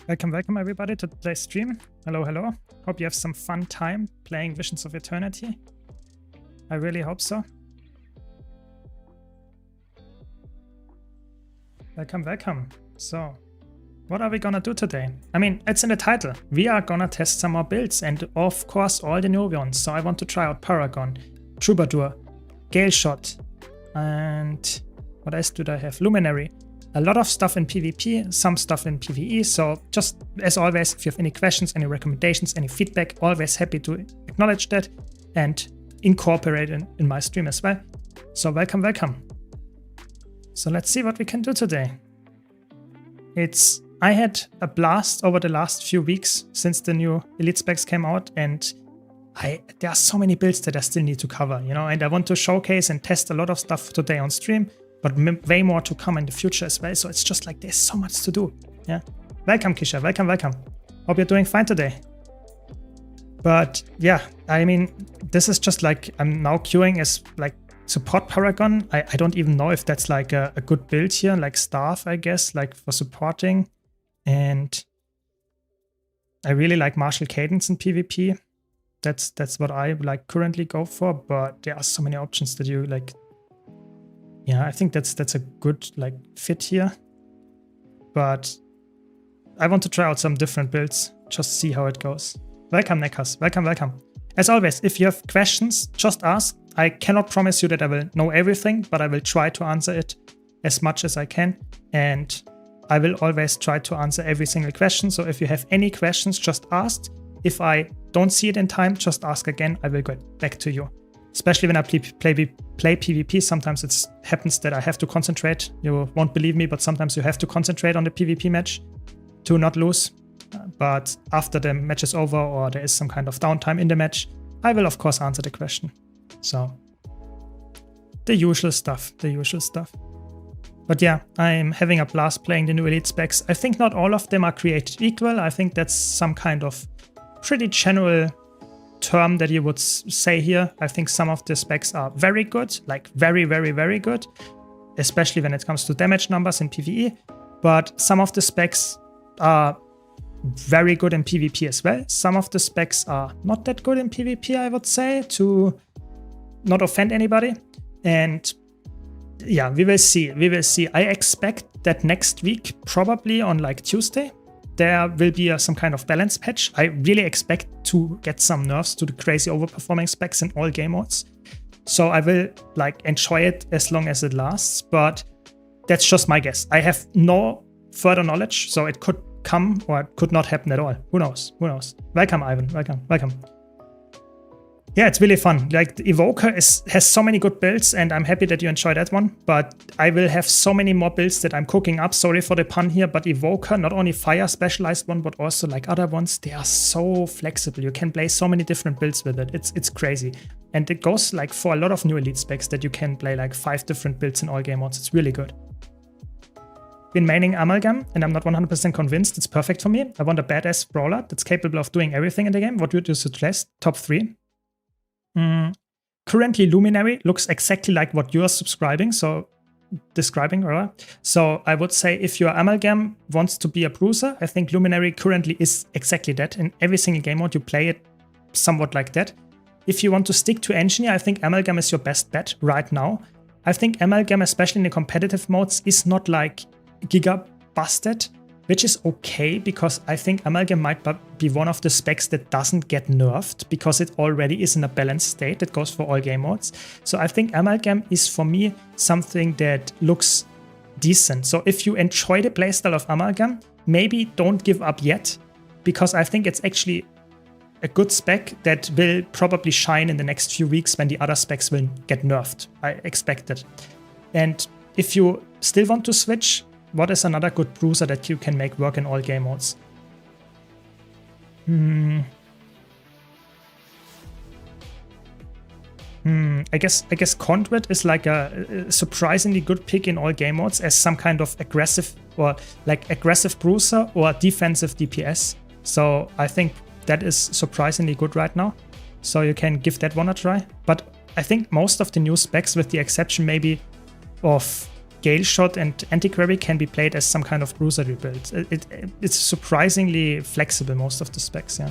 Welcome everybody to today's stream. Hello. Hope you have some fun time playing Visions of Eternity. I really hope so. Welcome. So, what are we gonna do today? I mean, it's in the title. We are gonna test some more builds and of course all the new ones. So I want to try out Paragon, Troubadour, Gale Shot, and what else did I have? Luminary. A lot of stuff in PvP, some stuff in PvE, so just as always, if you have any questions, any recommendations, any feedback, always happy to acknowledge that and incorporate in my stream as well. So welcome. So let's see what we can do today. I had a blast over the last few weeks since the new Elite specs came out, and there are so many builds that I still need to cover, you know, and I want to showcase and test a lot of stuff today on stream. But way more to come in the future as well. So it's just like there's so much to do. Yeah. Welcome, Kisha. Welcome. Hope you're doing fine today. But yeah, I mean, this is just like I'm now queuing as like support Paragon. I don't even know if that's like a good build here, like staff, I guess, like for supporting. And I really like martial cadence in PvP. That's what I like currently go for. But there are so many options that you like. Yeah, I think that's a good like fit here, but I want to try out some different builds, just see how it goes. Welcome, Nekas. Welcome. As always, if you have questions, just ask. I cannot promise you that I will know everything, but I will try to answer it as much as I can, and I will always try to answer every single question. So if you have any questions, just ask. If I don't see it in time, just ask again. I will get back to you. Especially when I play PvP, sometimes it happens that I have to concentrate. You won't believe me, but sometimes you have to concentrate on the PvP match to not lose. But after the match is over or there is some kind of downtime in the match, I will of course answer the question. So, the usual stuff. But yeah, I'm having a blast playing the new Elite specs. I think not all of them are created equal. I think that's some kind of pretty general term that you would say here. I think some of the specs are very good, like very good, especially when it comes to damage numbers in PvE. But some of the specs are very good in PvP as well. Some of the specs are not that good in PvP, I would say, to not offend anybody. And yeah, we will see. I expect that next week, probably on like Tuesday, there will be some kind of balance patch. I really expect to get some nerfs to the crazy overperforming specs in all game modes. So I will like enjoy it as long as it lasts, but that's just my guess. I have no further knowledge, so it could come or it could not happen at all. Who knows? Welcome, Ivan. Welcome. Yeah, it's really fun. Like, the Evoker has so many good builds, and I'm happy that you enjoy that one. But I will have so many more builds that I'm cooking up. Sorry for the pun here, but Evoker, not only fire specialized one, but also like other ones, they are so flexible. You can play so many different builds with it. It's crazy. And it goes like for a lot of new Elite specs that you can play like 5 different builds in all game modes. It's really good. Been maining Amalgam, and I'm not 100% convinced it's perfect for me. I want a badass brawler that's capable of doing everything in the game. What would you suggest? Top 3? Currently, Luminary looks exactly like what you're describing. So I would say if your Amalgam wants to be a bruiser, I think Luminary currently is exactly that. In every single game mode, you play it somewhat like that. If you want to stick to Engineer, I think Amalgam is your best bet right now. I think Amalgam, especially in the competitive modes, is not like giga busted, which is okay, because I think Amalgam might be one of the specs that doesn't get nerfed because it already is in a balanced state that goes for all game modes. So I think Amalgam is for me something that looks decent. So if you enjoy the playstyle of Amalgam, maybe don't give up yet, because I think it's actually a good spec that will probably shine in the next few weeks when the other specs will get nerfed. I expect it. And if you still want to switch, what is another good bruiser that you can make work in all game modes? I guess Conduit is like a surprisingly good pick in all game modes as some kind of aggressive bruiser or defensive DPS. So I think that is surprisingly good right now. So you can give that one a try. But I think most of the new specs, with the exception maybe of Gale Shot and Antiquary can be played as some kind of bruisery build. It's surprisingly flexible, most of the specs, yeah.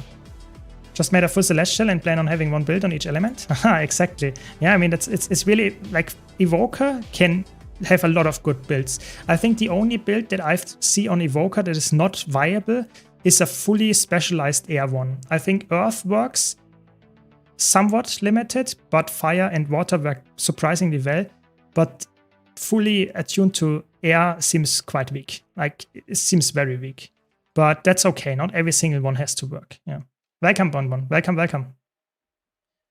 Just made a full Celestial and plan on having one build on each element? Haha, exactly. Yeah, I mean, it's really, like, Evoker can have a lot of good builds. I think the only build that I see on Evoker that is not viable is a fully specialized air one. I think Earth works somewhat limited, but Fire and Water work surprisingly well. But fully attuned to air seems quite weak. Like, it seems very weak. But that's okay. Not every single one has to work. Yeah. Welcome, Bonbon. Welcome, welcome.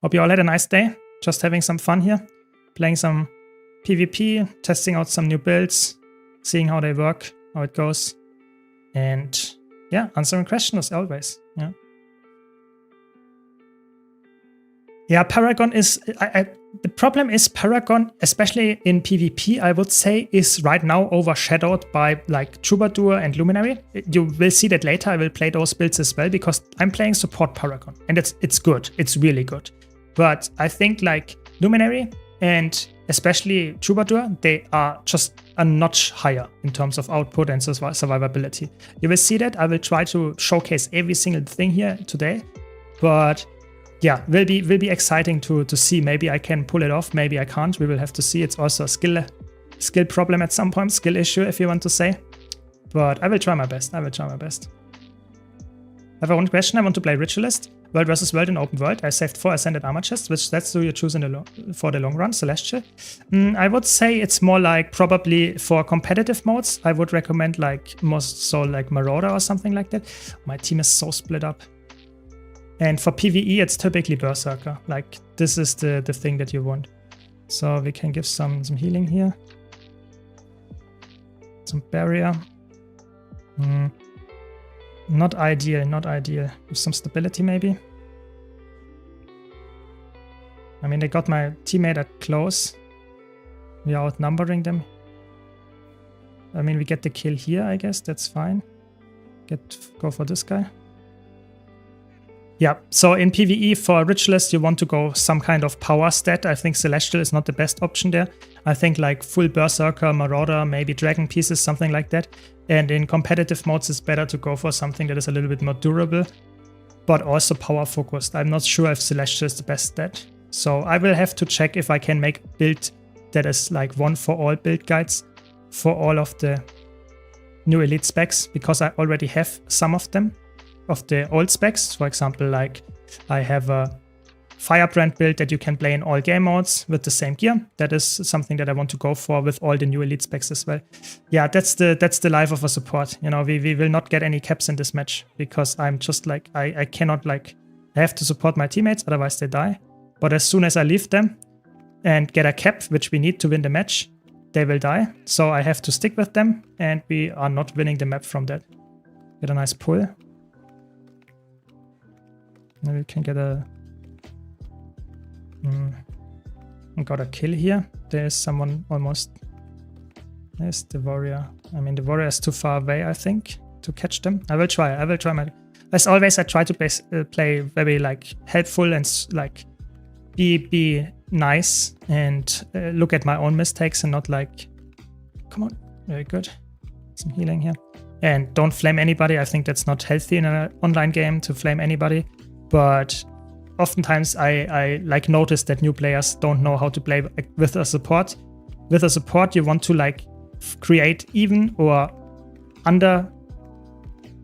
Hope you all had a nice day. Just having some fun here. Playing some PvP, testing out some new builds, seeing how they work, how it goes. And yeah, answering questions as always. Yeah. Yeah, Paragon is... the problem is Paragon, especially in PvP, I would say, is right now overshadowed by like Troubadour and Luminary. You will see that later. I will play those builds as well because I'm playing support Paragon. And it's good. It's really good. But I think like Luminary and especially Troubadour, they are just a notch higher in terms of output and survivability. You will see that. I will try to showcase every single thing here today. But yeah, will be exciting to see. Maybe I can pull it off, maybe I can't. We will have to see. It's also a skill problem at some point, skill issue if you want to say. But I will try my best. I will try my best. I have one question. I want to play Ritualist. World versus World in open world. I saved 4 Ascended Armor chests. Which stats do you choose for the long run? Celestial? I would say it's more like probably for competitive modes. I would recommend like most so like Marauder or something like that. My team is so split up. And for PvE, it's typically Berserker. Like, this is the thing that you want. So we can give some healing here. Some barrier. Not ideal, not ideal. Give some stability, maybe. I mean, they got my teammate at close. We are outnumbering them. I mean, we get the kill here, I guess. That's fine. Go for this guy. Yeah, so in PvE for Ritualist, you want to go some kind of power stat. I think Celestial is not the best option there. I think like full Berserker, Marauder, maybe Dragon Pieces, something like that. And in competitive modes, it's better to go for something that is a little bit more durable, but also power focused. I'm not sure if Celestial is the best stat. So I will have to check if I can make a build that is like one for all build guides for all of the new elite specs, because I already have some of them. Of the old specs, for example, like I have a Firebrand build that you can play in all game modes with the same gear. That is something that I want to go for with all the new elite specs as well. Yeah, that's the life of a support. You know, we will not get any caps in this match because I'm just like I cannot like I have to support my teammates, otherwise they die. But as soon as I leave them and get a cap, which we need to win the match, they will die. So I have to stick with them, and we are not winning the map from that. Get a nice pull. Maybe we can get a... got a kill here. There's someone almost... There's the warrior. I mean, the warrior is too far away, I think, to catch them. I will try my... As always, I try to play very, like, helpful and, like, be nice and look at my own mistakes and not, like... Come on. Very good. Some healing here. And don't flame anybody. I think that's not healthy in an online game to flame anybody. But oftentimes I like notice that new players don't know how to play with a support. With a support, you want to like create even or under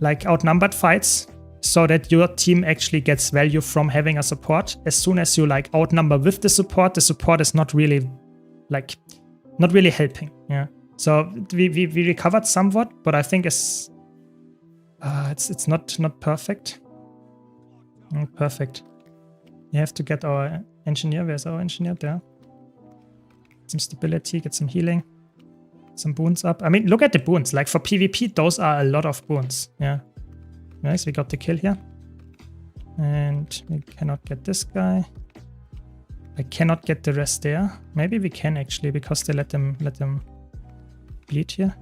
like outnumbered fights so that your team actually gets value from having a support. As soon as you like outnumber with the support is not really helping. Yeah. So we recovered somewhat, but I think it's not perfect. Not perfect. You have to get our engineer. Where's our engineer? There. Some stability, get some healing, some boons up. I mean, look at the boons. Like for PvP, those are a lot of boons. Yeah. Nice, we got the kill here. And we cannot get this guy. I cannot get the rest there. Maybe we can actually, because they let them bleed here.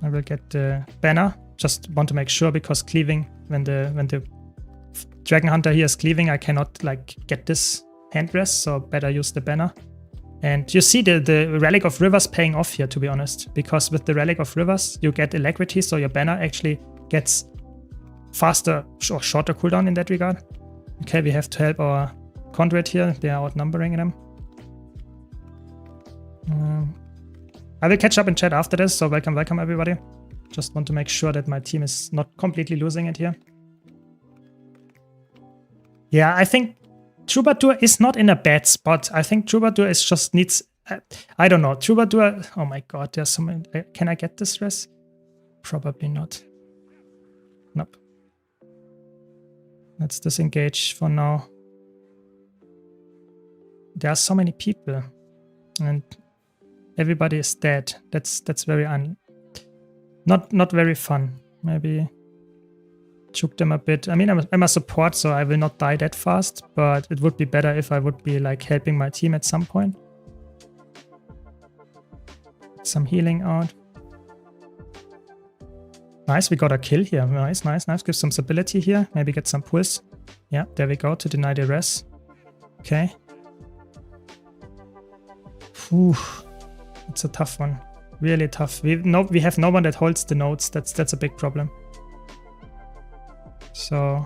I will get the banner. Just want to make sure, because cleaving, when the Dragon Hunter here is cleaving, I cannot like get this hand rest, so better use the banner. And you see the Relic of Rivers paying off here, to be honest, because with the Relic of Rivers, you get alacrity, so your banner actually gets faster or shorter cooldown in that regard. Okay, we have to help our Conduit here. They are outnumbering them. I will catch up in chat after this, so welcome everybody. Just want to make sure that my team is not completely losing it here. Yeah, I think Troubadour is not in a bad spot. I think Troubadour is just needs... I don't know. Troubadour... Oh my god, there's so many... Can I get this res? Probably not. Nope. Let's disengage for now. There are so many people. And everybody is dead. That's very... Not very fun. Maybe... juke them a bit. I mean, I'm a support, so I will not die that fast, but it would be better if I would be like helping my team at some point. Some healing out. Nice, we got a kill here. Nice. Give some stability here. Maybe get some pulse. Yeah, there we go, to deny the res. Okay. Whew. It's a tough one. Really tough. We have no one that holds the nodes. That's a big problem. So,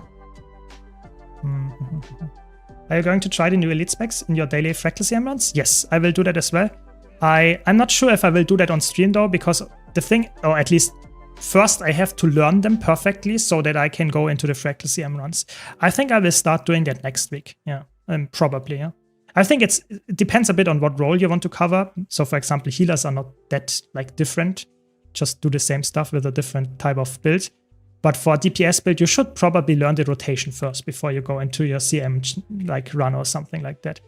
are you going to try the new elite specs in your daily Fractal CM runs? Yes, I will do that as well. I'm not sure if I will do that on stream though, because the thing, or at least first I have to learn them perfectly so that I can go into the Fractal CM runs. I think I will start doing that next week. Yeah, probably. Yeah, I think it depends a bit on what role you want to cover. So, for example, healers are not that like different. Just do the same stuff with a different type of build. But for a DPS build, you should probably learn the rotation first before you go into your CM like run or something like that.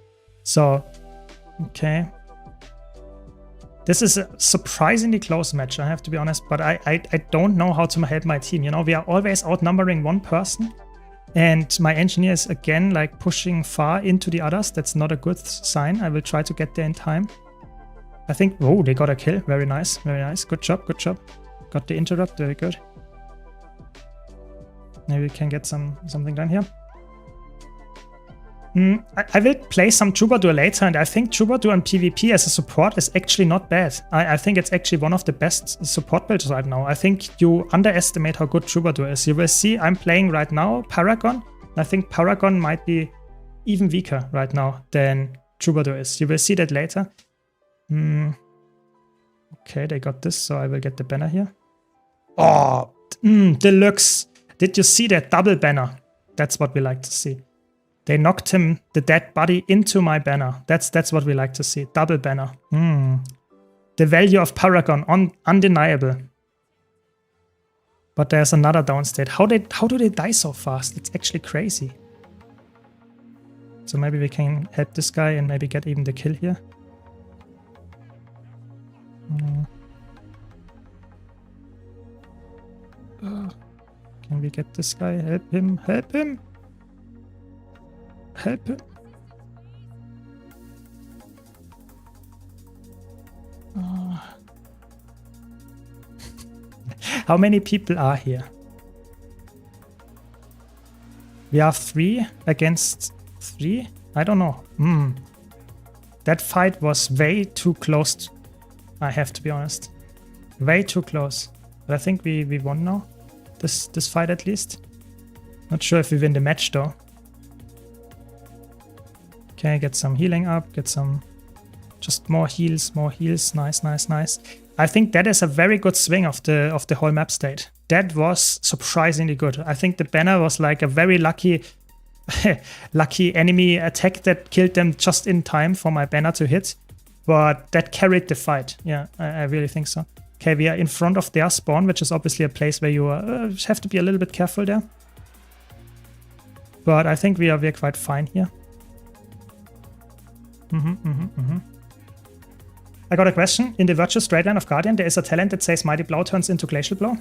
So, okay. This is a surprisingly close match, I have to be honest, but I don't know how to help my team. You know, we are always outnumbering one person, and my engineer is again like pushing far into the others. That's not a good sign. I will try to get there in time. I think, oh, they got a kill. Very nice, very nice. Good job, good job. Got the interrupt, very good. Maybe we can get something done here. I will play some Troubadour later, and I think Troubadour on PvP as a support is actually not bad. I think it's actually one of the best support builds right now. I think you underestimate how good Troubadour is. You will see I'm playing right now Paragon. I think Paragon might be even weaker right now than Troubadour is. You will see that later. Okay, they got this, so I will get the banner here. Oh, deluxe. Did you see that double banner? That's what we like to see. They knocked him, the dead body, into my banner. That's what we like to see. Double banner. The value of Paragon, undeniable. But there's another downstate. How do they die so fast? It's actually crazy. So maybe we can help this guy and maybe get even the kill here. Can we get this guy? Help him, help him. Help him. How many people are here? We are 3 against 3? I don't know. That fight was way too close. I have to be honest. Way too close. But I think we won now. This fight at least. Not sure if we win the match though. Okay, get some healing up, get some just more heals. Nice, nice, nice. I think that is a very good swing of the whole map state. That was surprisingly good. I think the banner was like a very lucky lucky enemy attack that killed them just in time for my banner to hit. But that carried the fight. Yeah, I really think so. Okay, we are in front of their spawn, which is obviously a place where you have to be a little bit careful there. But I think we're quite fine here. I got a question. In the virtual straight line of Guardian, there is a talent that says Mighty Blow turns into Glacial Blow.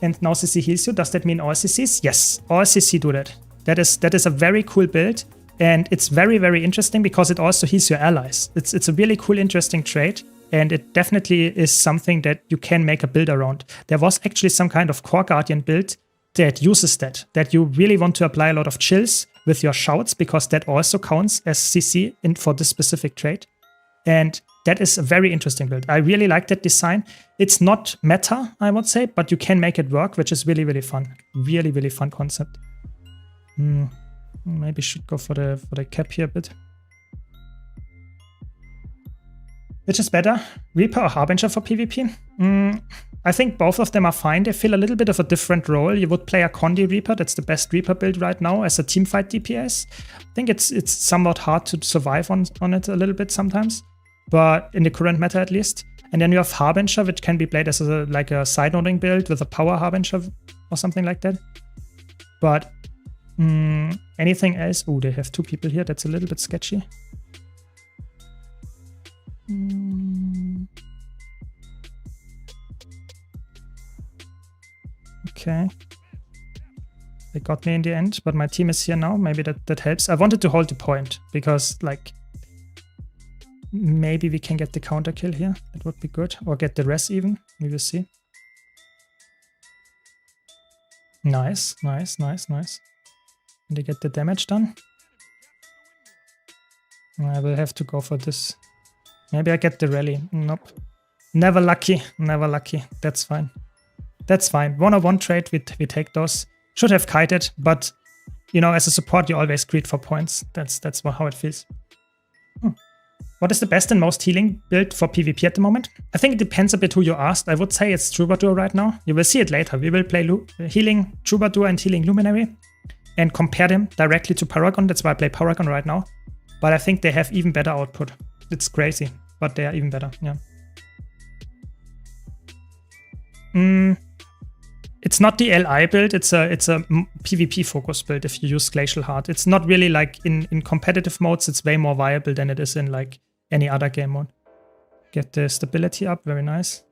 And now CC heals you. Does that mean all CCs? Yes, all CC do that. That is a very cool build. And it's very, very interesting because it also heals your allies. It's a really cool, interesting trait. And it definitely is something that you can make a build around. There was actually some kind of core Guardian build that uses that you really want to apply a lot of chills with your shouts, because that also counts as CC for this specific trait. And that is a very interesting build. I really like that design. It's not meta, I would say, but you can make it work, which is really, really fun. Really, really fun concept. Maybe should go for the cap here a bit. Which is better, Reaper or Harbinger for PvP? I think both of them are fine. They fill a little bit of a different role. You would play a Condi Reaper. That's the best Reaper build right now as a teamfight DPS. I think it's somewhat hard to survive on it a little bit sometimes, but in the current meta at least. And then you have Harbinger, which can be played as like a side-noting build with a power Harbinger or something like that. But anything else? Oh, they have 2 people here. That's a little bit sketchy. Okay. They got me in the end, but my team is here now. Maybe that helps. I wanted to hold the point because, like, maybe we can get the counter kill here. That would be good. Or get the res even. We will see. Nice, nice, nice, nice. And they get the damage done. I will have to go for this. Maybe I get the rally. Nope. Never lucky. Never lucky. That's fine. That's fine. 1-on-1 trade, we take those. Should have kited, but, you know, as a support, you always greed for points. That's how it feels. What is the best and most healing build for PvP at the moment? I think it depends a bit who you asked. I would say it's Troubadour right now. You will see it later. We will play healing Troubadour and healing Luminary and compare them directly to Paragon. That's why I play Paragon right now. But I think they have even better output. It's crazy, but they are even better, yeah. It's not the LI build, it's a PvP focus build if you use Glacial Heart. It's not really like in competitive modes, it's way more viable than it is in like any other game mode. Get the stability up, very nice.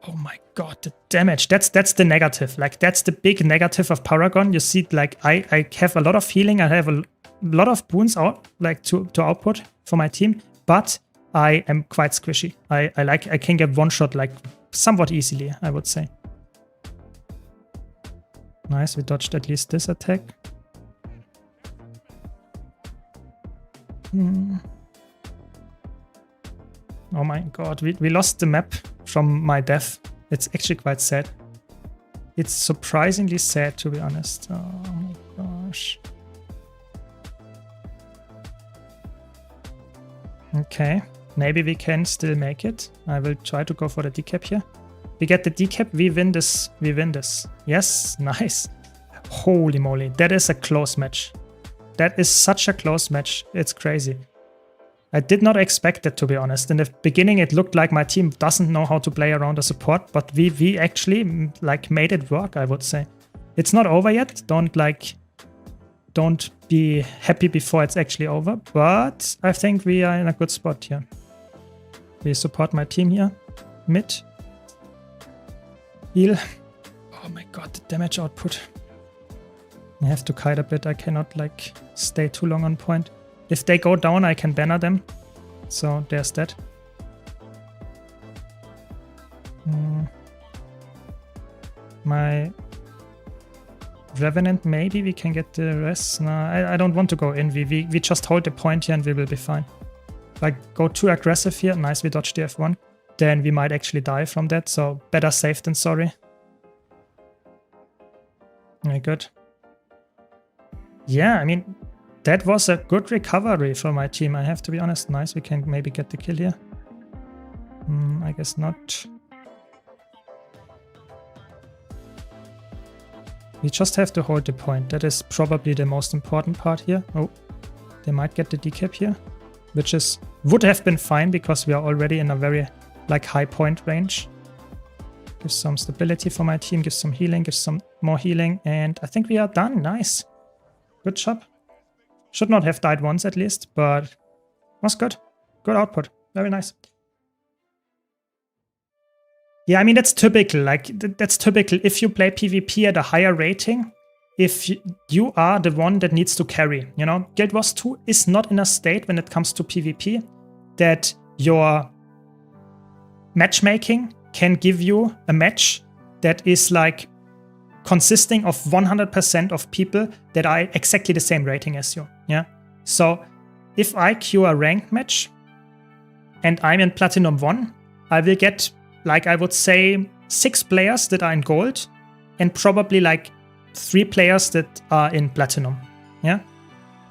Oh my god, the damage, that's the negative. Like that's the big negative of Paragon. You see, like I have a lot of healing, I have a lot of boons out like to output for my team, but I am quite squishy. I can get one shot like somewhat easily, I would say. Nice, we dodged at least this attack. Oh my god, we lost the map from my death. It's actually quite sad. It's surprisingly sad, to be honest. Oh my gosh. Okay, maybe we can still make it. I will try to go for the decap here. We get the decap, we win this, we win this. Yes, nice. Holy moly, that is a close match. That is such a close match, it's crazy. I did not expect it, to be honest. In the beginning, it looked like my team doesn't know how to play around the support, but we actually like made it work, I would say. It's not over yet, don't be happy before it's actually over, but I think we are in a good spot here. We support my team here. Mid. Heal. Oh my god, the damage output. I have to kite a bit, I cannot like stay too long on point. If they go down, I can banner them. So there's that. My Revenant, maybe we can get the rest. No, I don't want to go in. We just hold the point here and we will be fine. Like go too aggressive here. Nice, we dodged the F1. Then we might actually die from that. So better safe than sorry. Okay, good. Yeah, I mean, that was a good recovery for my team, I have to be honest. Nice, we can maybe get the kill here. I guess not. We just have to hold the point. That is probably the most important part here. Oh, they might get the decap here, which would have been fine because we are already in a very like high point range. Give some stability for my team, give some healing, give some more healing, and I think we are done. Nice. Good job. Should not have died once at least, but was good. Good output. Very nice. Yeah, I mean, that's typical. Like, that's typical. If you play PvP at a higher rating, if you are the one that needs to carry, you know, Guild Wars 2 is not in a state when it comes to PvP that your matchmaking can give you a match that is like consisting of 100% of people that are exactly the same rating as you. Yeah. So if I queue a ranked match and I'm in Platinum 1, I will get, like, I would say 6 players that are in gold and probably like 3 players that are in Platinum. Yeah.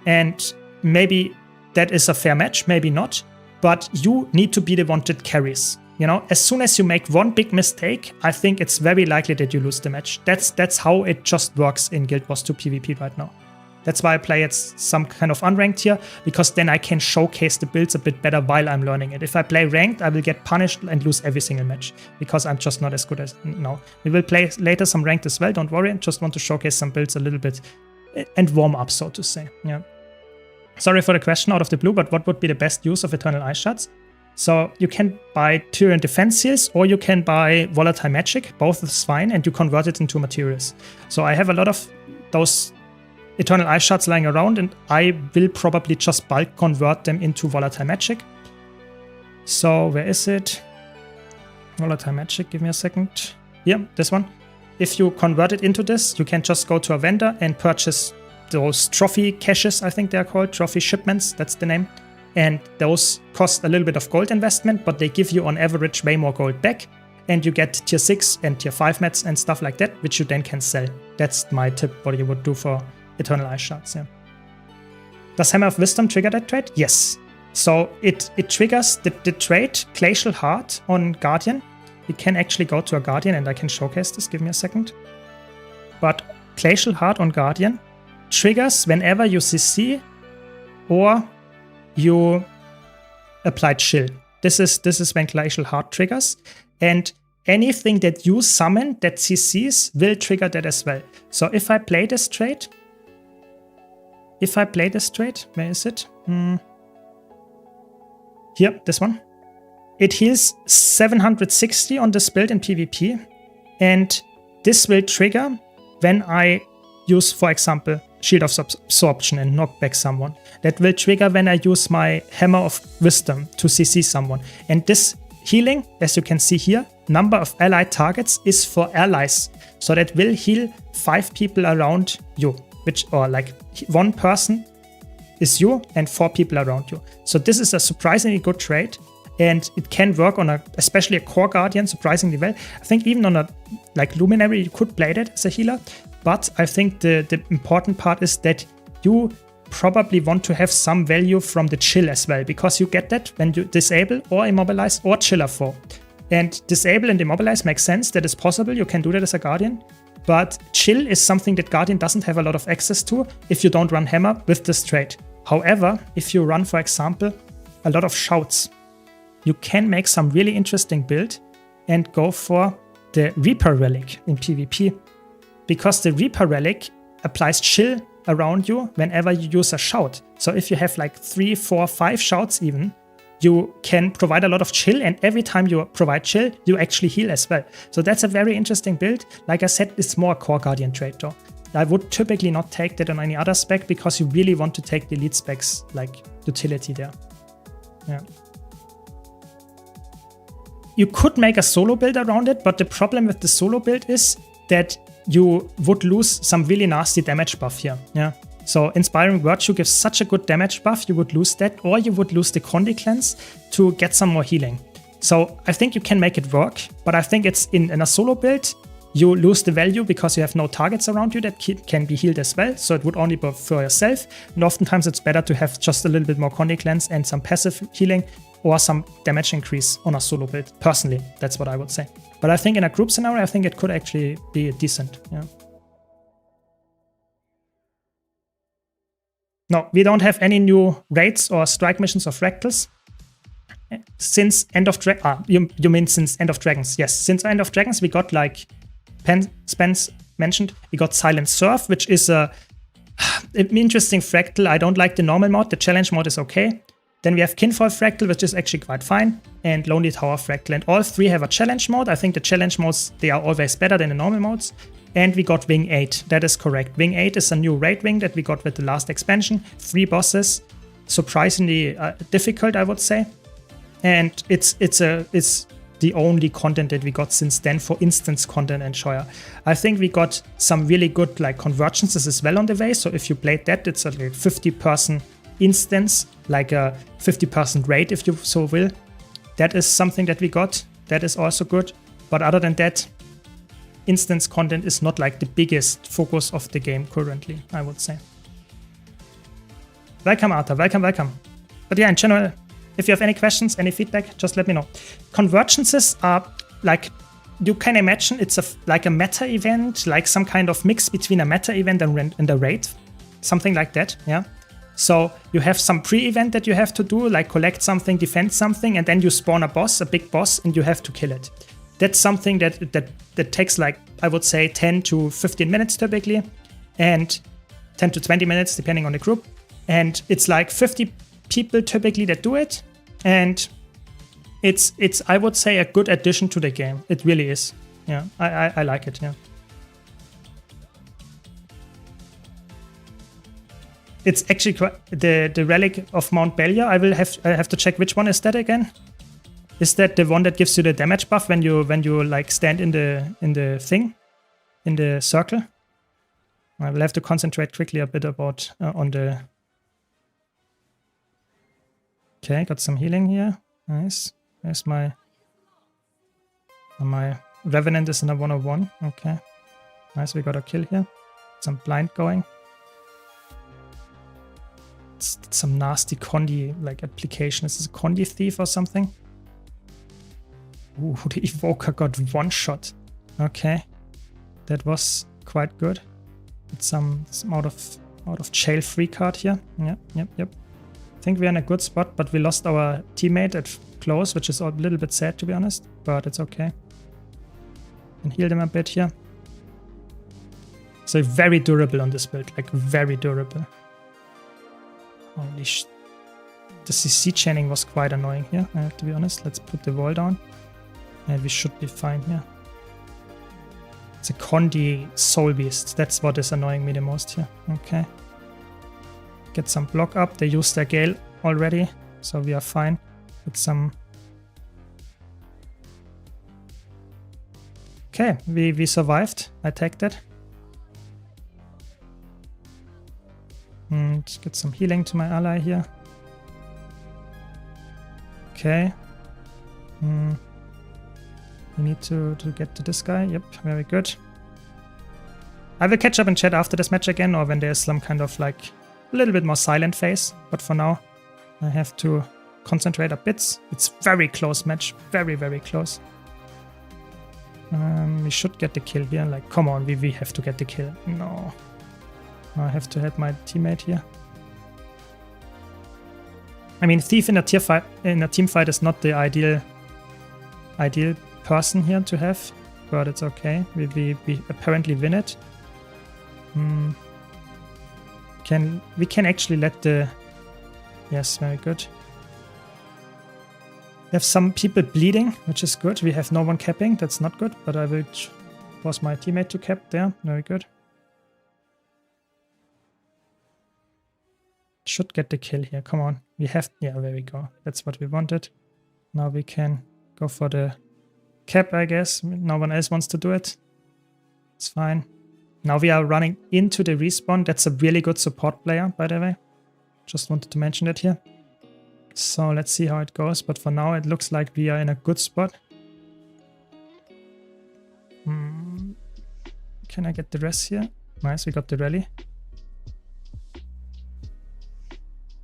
And maybe that is a fair match, maybe not, but you need to be the one that carries. You know, as soon as you make one big mistake, I think it's very likely that you lose the match. That's how it just works in Guild Wars 2 PvP right now. That's why I play at some kind of unranked tier, because then I can showcase the builds a bit better while I'm learning it. If I play ranked, I will get punished and lose every single match, because I'm just not as good as now. We will play later some ranked as well, don't worry. I just want to showcase some builds a little bit and warm up, so to say. Yeah. Sorry for the question out of the blue, but what would be the best use of Eternal Ice Shards? So you can buy Tyrian defense seals, or you can buy volatile magic. Both is fine, and you convert it into materials. So I have a lot of those Eternal Ice Shards lying around, and I will probably just bulk convert them into volatile magic. So where is it? Volatile magic, give me a second. Yeah, this one. If you convert it into this, you can just go to a vendor and purchase those trophy caches, I think they're called, trophy shipments, that's the name. And those cost a little bit of gold investment, but they give you on average way more gold back. And you get tier 6 and tier 5 mats and stuff like that, which you then can sell. That's my tip, what you would do for Eternal Ice Shards. Yeah. Does Hammer of Wisdom trigger that trait? Yes. So it triggers the trait Glacial Heart on Guardian. We can actually go to a Guardian and I can showcase this. Give me a second. But Glacial Heart on Guardian triggers whenever you CC or you apply chill. This is when Glacial Heart triggers, and anything that you summon that CCs will trigger that as well. So if I play this trait, where is it? Here, this one. It heals 760 on this build in PvP, and this will trigger when I use, for example, Shield of Absorption and knock back someone. That will trigger when I use my Hammer of Wisdom to CC someone. And this healing, as you can see here, number of allied targets is for allies. So that will heal 5 people around you, or like 1 person is you and 4 people around you. So this is a surprisingly good trait, and it can work on especially a core guardian surprisingly well. I think even on a like luminary you could play that as a healer. But I think the important part is that you probably want to have some value from the chill as well, because you get that when you disable or immobilize or chiller 4. And disable and immobilize makes sense, that is possible, you can do that as a guardian. But chill is something that guardian doesn't have a lot of access to if you don't run hammer with this trait. However, if you run, for example, a lot of shouts, you can make some really interesting build and go for the Reaper Relic in PvP. Because the Reaper Relic applies chill around you whenever you use a shout. So if you have like 3, 4, 5 shouts even, you can provide a lot of chill, and every time you provide chill, you actually heal as well. So that's a very interesting build. Like I said, it's more a core guardian trait though. I would typically not take that on any other spec, because you really want to take the elite specs like utility there. Yeah. You could make a solo build around it, but the problem with the solo build is that you would lose some really nasty damage buff here. Yeah. So Inspiring Virtue gives such a good damage buff, you would lose that, or you would lose the Condi Cleanse to get some more healing. So I think you can make it work, but I think it's in a solo build, you lose the value because you have no targets around you that can be healed as well. So it would only be for yourself. And oftentimes it's better to have just a little bit more Condi Cleanse and some passive healing or some damage increase on a solo build. Personally, that's what I would say. But I think in a group scenario, I think it could actually be decent. Yeah. No, we don't have any new raids or strike missions of Fractals since End of Dragons. You mean since End of Dragons? Yes, since End of Dragons we got, like Spence mentioned, we got Silent Surf, which is an interesting Fractal. I don't like the normal mode. The challenge mode is okay. Then we have Kinfall Fractal, which is actually quite fine, and Lonely Tower Fractal. And all 3 have a challenge mode. I think the challenge modes, they are always better than the normal modes. And we got Wing 8, that is correct. Wing 8 is a new raid wing that we got with the last expansion. 3 bosses, surprisingly difficult, I would say. And it's the only content that we got since then for instance content and Shoya. I think we got some really good like convergences as well on the way. So if you played that, it's like a 50-person instance, like a 50% raid if you so will. That is something that we got. That is also good. But other than that, instance content is not like the biggest focus of the game currently, I would say. Welcome, Arthur. Welcome. But yeah, in general, if you have any questions, any feedback, just let me know. Convergences are like, you can imagine it's like a meta event, like some kind of mix between a meta event and a raid, something like that, yeah. So you have some pre-event that you have to do, like collect something, defend something, and then you spawn a boss, a big boss, and you have to kill it. That's something that takes like, I would say 10 to 15 minutes typically, and 10 to 20 minutes depending on the group. And it's like 50 people typically that do it, and it's I would say a good addition to the game. It really is. Yeah, I like it. Yeah. It's actually the relic of Mount Bellier. I have to check which one is that again. Is that the one that gives you the damage buff when you like stand in the thing, in the circle? I will have to concentrate quickly a bit about on the. Okay, got some healing here. Nice. There's my Revenant is in a 101. Okay, nice. We got a kill here. Some blind going. It's some nasty Condi like application. Is this a Condi thief or something? Ooh, the Evoker got one shot. Okay, that was quite good. It's some out of jail free card here. Yep. I think we're in a good spot, but we lost our teammate at close, which is a little bit sad to be honest, but it's okay. And heal them a bit here. So very durable on this build, like very durable. Holy sh! The CC chaining was quite annoying here, I have to be honest. Let's put the wall down. And we should be fine here. It's a Condi Soul Beast. That's what is annoying me the most here. Okay. Get some block up. They used their Gale already, so we are fine. With some... Okay, we survived. I tagged that. And get some healing to my ally here. Okay. We need to get to this guy. Yep, very good. I will catch up in chat after this match again, or when there's some kind of like a little bit more silent phase. But for now, I have to concentrate a bit. It's very close match. Very, very close. We should get the kill here. Like, come on, we have to get the kill. No. I have to help my teammate here. I mean, Thief in a team fight is not the ideal person here to have, but it's okay. We apparently win it. We can actually let the... Yes, very good. We have some people bleeding, which is good. We have no one capping. That's not good, but I will force my teammate to cap there. Very good. Should get the kill here. Come on. We have... Yeah, there we go. That's what we wanted. Now we can go for the cap, I guess. No one else wants to do it. It's fine. Now we are running into the respawn. That's a really good support player, by the way. Just wanted to mention that here. So let's see how it goes. But for now, it looks like we are in a good spot. Can I get the rest here? Nice, we got the rally.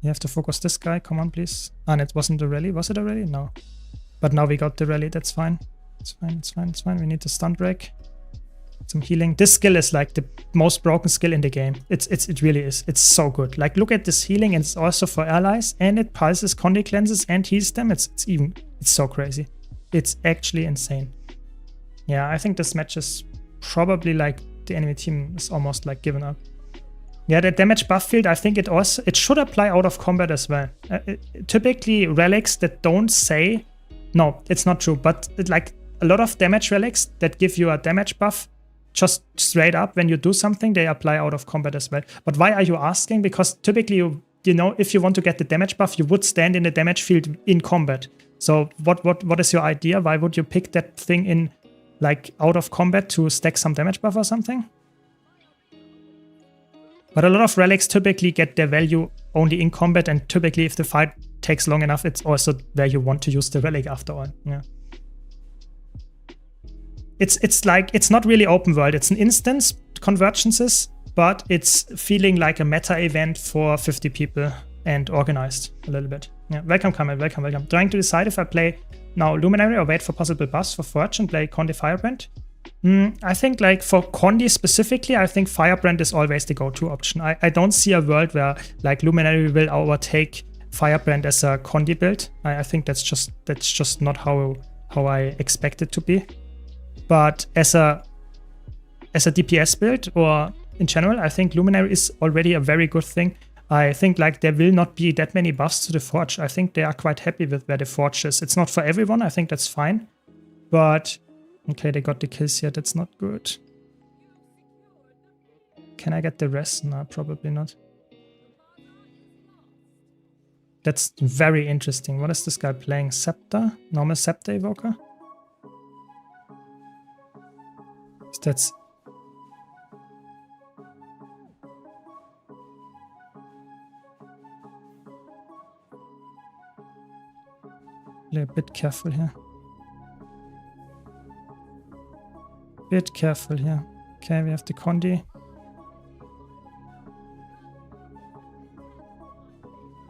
You have to focus this guy. Come on, please. And it wasn't a rally. Was it a rally? No. But now we got the rally. That's fine. It's fine. It's fine. It's fine. We need to stun break. Some healing. This skill is like the most broken skill in the game. It really is. It's so good. Like, look at this healing, and it's also for allies, and it pulses, Condi cleanses, and heals them. It's so crazy. It's actually insane. Yeah, I think this match is probably like the enemy team is almost like given up. Yeah, the damage buff field, I think it should apply out of combat as well. Typically, relics that don't say... No, it's not true, but like a lot of damage relics that give you a damage buff just straight up when you do something, they apply out of combat as well. But why are you asking? Because typically, you know, if you want to get the damage buff, you would stand in the damage field in combat. So what is your idea? Why would you pick that thing in like out of combat to stack some damage buff or something? But a lot of relics typically get their value only in combat, and typically if the fight takes long enough, it's also where you want to use the relic after all. Yeah. It's like, it's not really open world. It's an instance, convergences, but it's feeling like a meta event for 50 people and organized a little bit. Yeah, welcome, Kamel, welcome, welcome. Trying to decide if I play now Luminary or wait for possible buffs for Forge and play Condi Firebrand. I think like for Condi specifically, I think Firebrand is always the go-to option. I don't see a world where like Luminary will overtake Firebrand as a Condi build. I think that's just not how I expect it to be. But as a DPS build or in general, I think Luminary is already a very good thing. I think like there will not be that many buffs to the Forge. I think they are quite happy with where the Forge is. It's not for everyone. I think that's fine. But okay, they got the kills here. That's not good. Can I get the rest? No, probably not. That's very interesting. What is this guy playing? Scepter? Normal Scepter Evoker? That's... a bit careful here. Bit careful here. Okay, we have the Condi.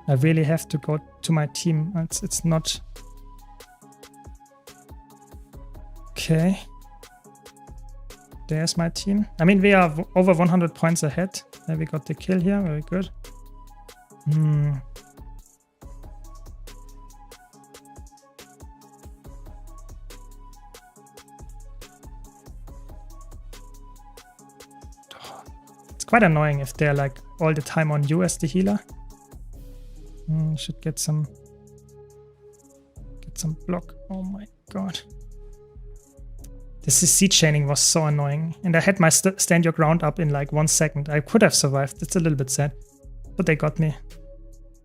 I really have to go to my team. It's not... Okay. There's my team. I mean, we are over 100 points ahead. There we got the kill here. Very good. It's quite annoying if they're like all the time on you as the healer. Should get some block. Oh my god. This CC chaining was so annoying. And I had my stand your ground up in like 1 second. I could have survived. It's a little bit sad. But they got me.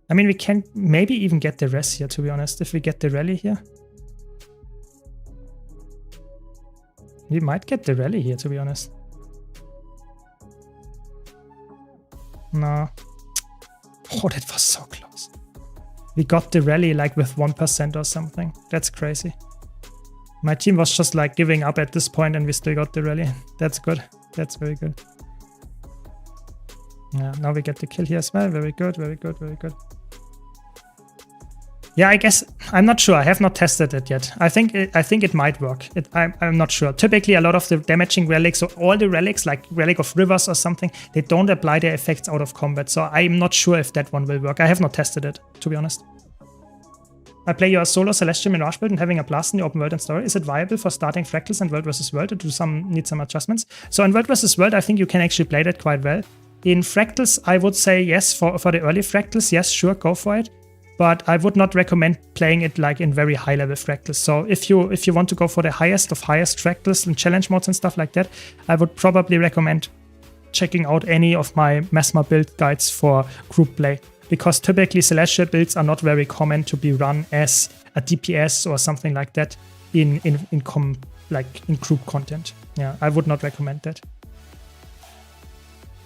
I mean, we can maybe even get the res here, to be honest. If we get the rally here. We might get the rally here, to be honest. No. Oh, that was so close. We got the rally like with 1% or something. That's crazy. My team was just like giving up at this point and we still got the rally. That's good. That's very good. Yeah, now we get the kill here as well. Very good, very good, very good. Yeah, I guess, I'm not sure. I have not tested it yet. I think it might work. I'm not sure. Typically, a lot of the damaging relics, or all the relics, like Relic of Rivers or something, they don't apply their effects out of combat. So I'm not sure if that one will work. I have not tested it, to be honest. I play your solo Celestial Mirage build and having a blast in the open world and story. Is it viable for starting Fractals and World vs. World to need some adjustments? So in World vs. World, I think you can actually play that quite well. In Fractals, I would say yes, for the early Fractals, yes, sure, go for it. But I would not recommend playing it like in very high level Fractals. So if you want to go for the highest of highest Fractals and challenge modes and stuff like that, I would probably recommend checking out any of my Mesmer build guides for group play. Because typically Celestial builds are not very common to be run as a DPS or something like that in group content. Yeah, I would not recommend that.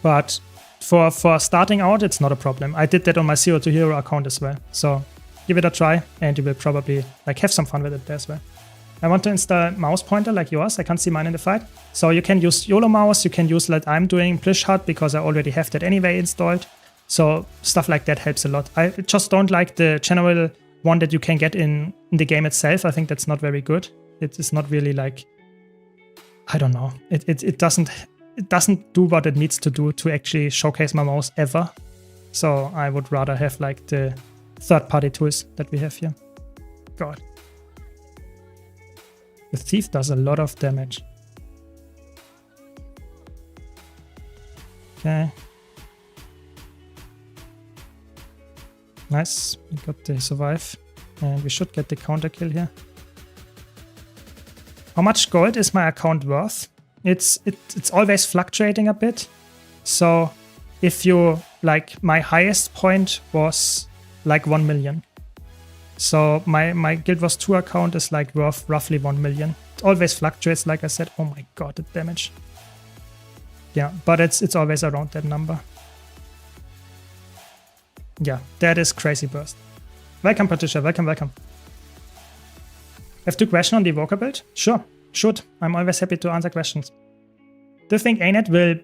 But for starting out, it's not a problem. I did that on my Zero to Hero account as well. So give it a try and you will probably like have some fun with it there as well. I want to install mouse pointer like yours. I can't see mine in the fight. So you can use YOLO mouse. You can use like I'm doing Plishhut because I already have that anyway installed. So stuff like that helps a lot. I just don't like the general one that you can get in the game itself. I think that's not very good. It is not really like, I don't know. It doesn't do what it needs to do to actually showcase my mouse ever. So I would rather have like the third-party tools that we have here. God. The Thief does a lot of damage. Okay. Nice, we got the survive, and we should get the counter kill here. How much gold is my account worth? It's always fluctuating a bit. So if you like, my highest point was like 1 million. So my Guild Wars 2 account is like worth roughly 1 million. It always fluctuates, like I said. Oh my god, the damage. Yeah, but it's always around that number. Yeah, that is crazy burst. Welcome, Patricia. Welcome, welcome. Have 2 questions on the Evoker build? Sure, shoot. I'm always happy to answer questions. Do you think ANET will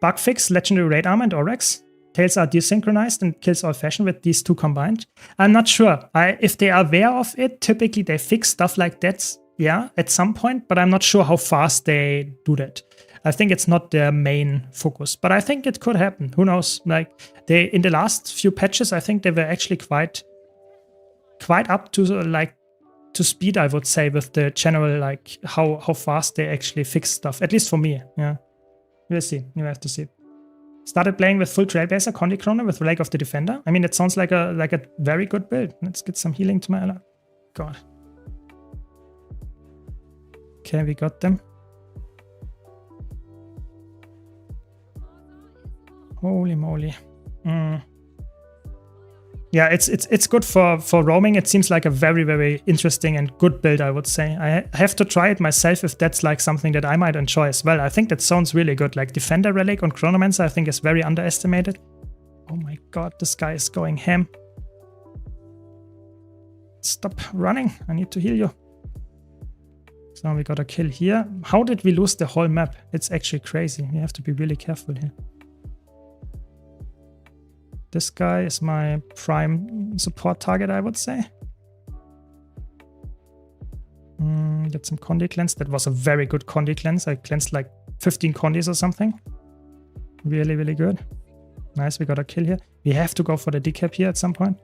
bug fix Legendary Raid Armor and Oryx? Tails are desynchronized and kills all fashion with these 2 combined. I'm not sure. If they are aware of it, typically they fix stuff like that, yeah, at some point, but I'm not sure how fast they do that. I think it's not their main focus, but I think it could happen. Who knows? Like they in the last few patches, I think they were actually quite up to like to speed, I would say, with the general like how fast they actually fix stuff. At least for me, yeah. We'll see. You have to see. Started playing with full Trailblazer, Condi Chrono with Relic of the Defender. I mean, it sounds like a very good build. Let's get some healing to my ally. God. Okay, we got them. Holy moly. Yeah, it's good for roaming. It seems like a very, very interesting and good build, I would say. I have to try it myself if that's like something that I might enjoy as well. I think that sounds really good. Like Defender Relic on Chronomancer, I think is very underestimated. Oh my god, this guy is going ham. Stop running. I need to heal you. So we got a kill here. How did we lose the whole map? It's actually crazy. We have to be really careful here. This guy is my prime support target, I would say. Get some Condi cleanse. That was a very good Condi cleanse. I cleansed like 15 Condis or something. Really, really good. Nice, we got a kill here. We have to go for the decap here at some point.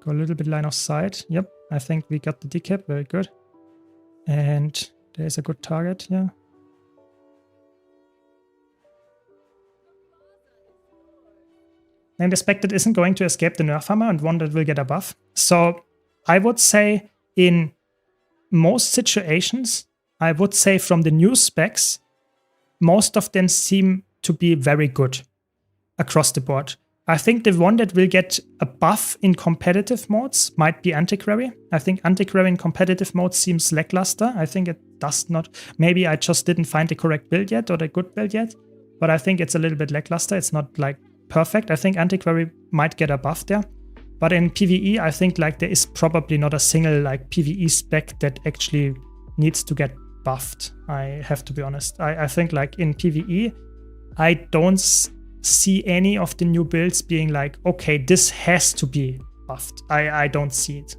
Go a little bit line of sight. Yep, I think we got the decap. Very good. And there's a good target here. And the Spectre isn't going to escape the nerf hammer and one that will get a buff. So I would say in most situations, I would say from the new specs, most of them seem to be very good across the board. I think the one that will get a buff in competitive modes might be Antiquary. I think Antiquary in competitive mode seems lackluster. I think it does not. Maybe I just didn't find the correct build yet or the good build yet. But I think it's a little bit lackluster. It's not like perfect. I think Antiquary might get a buff there. But in PvE, I think like there is probably not a single like PvE spec that actually needs to get buffed. I have to be honest. I think like in PvE, I don't see any of the new builds being like, okay, this has to be buffed. I don't see it.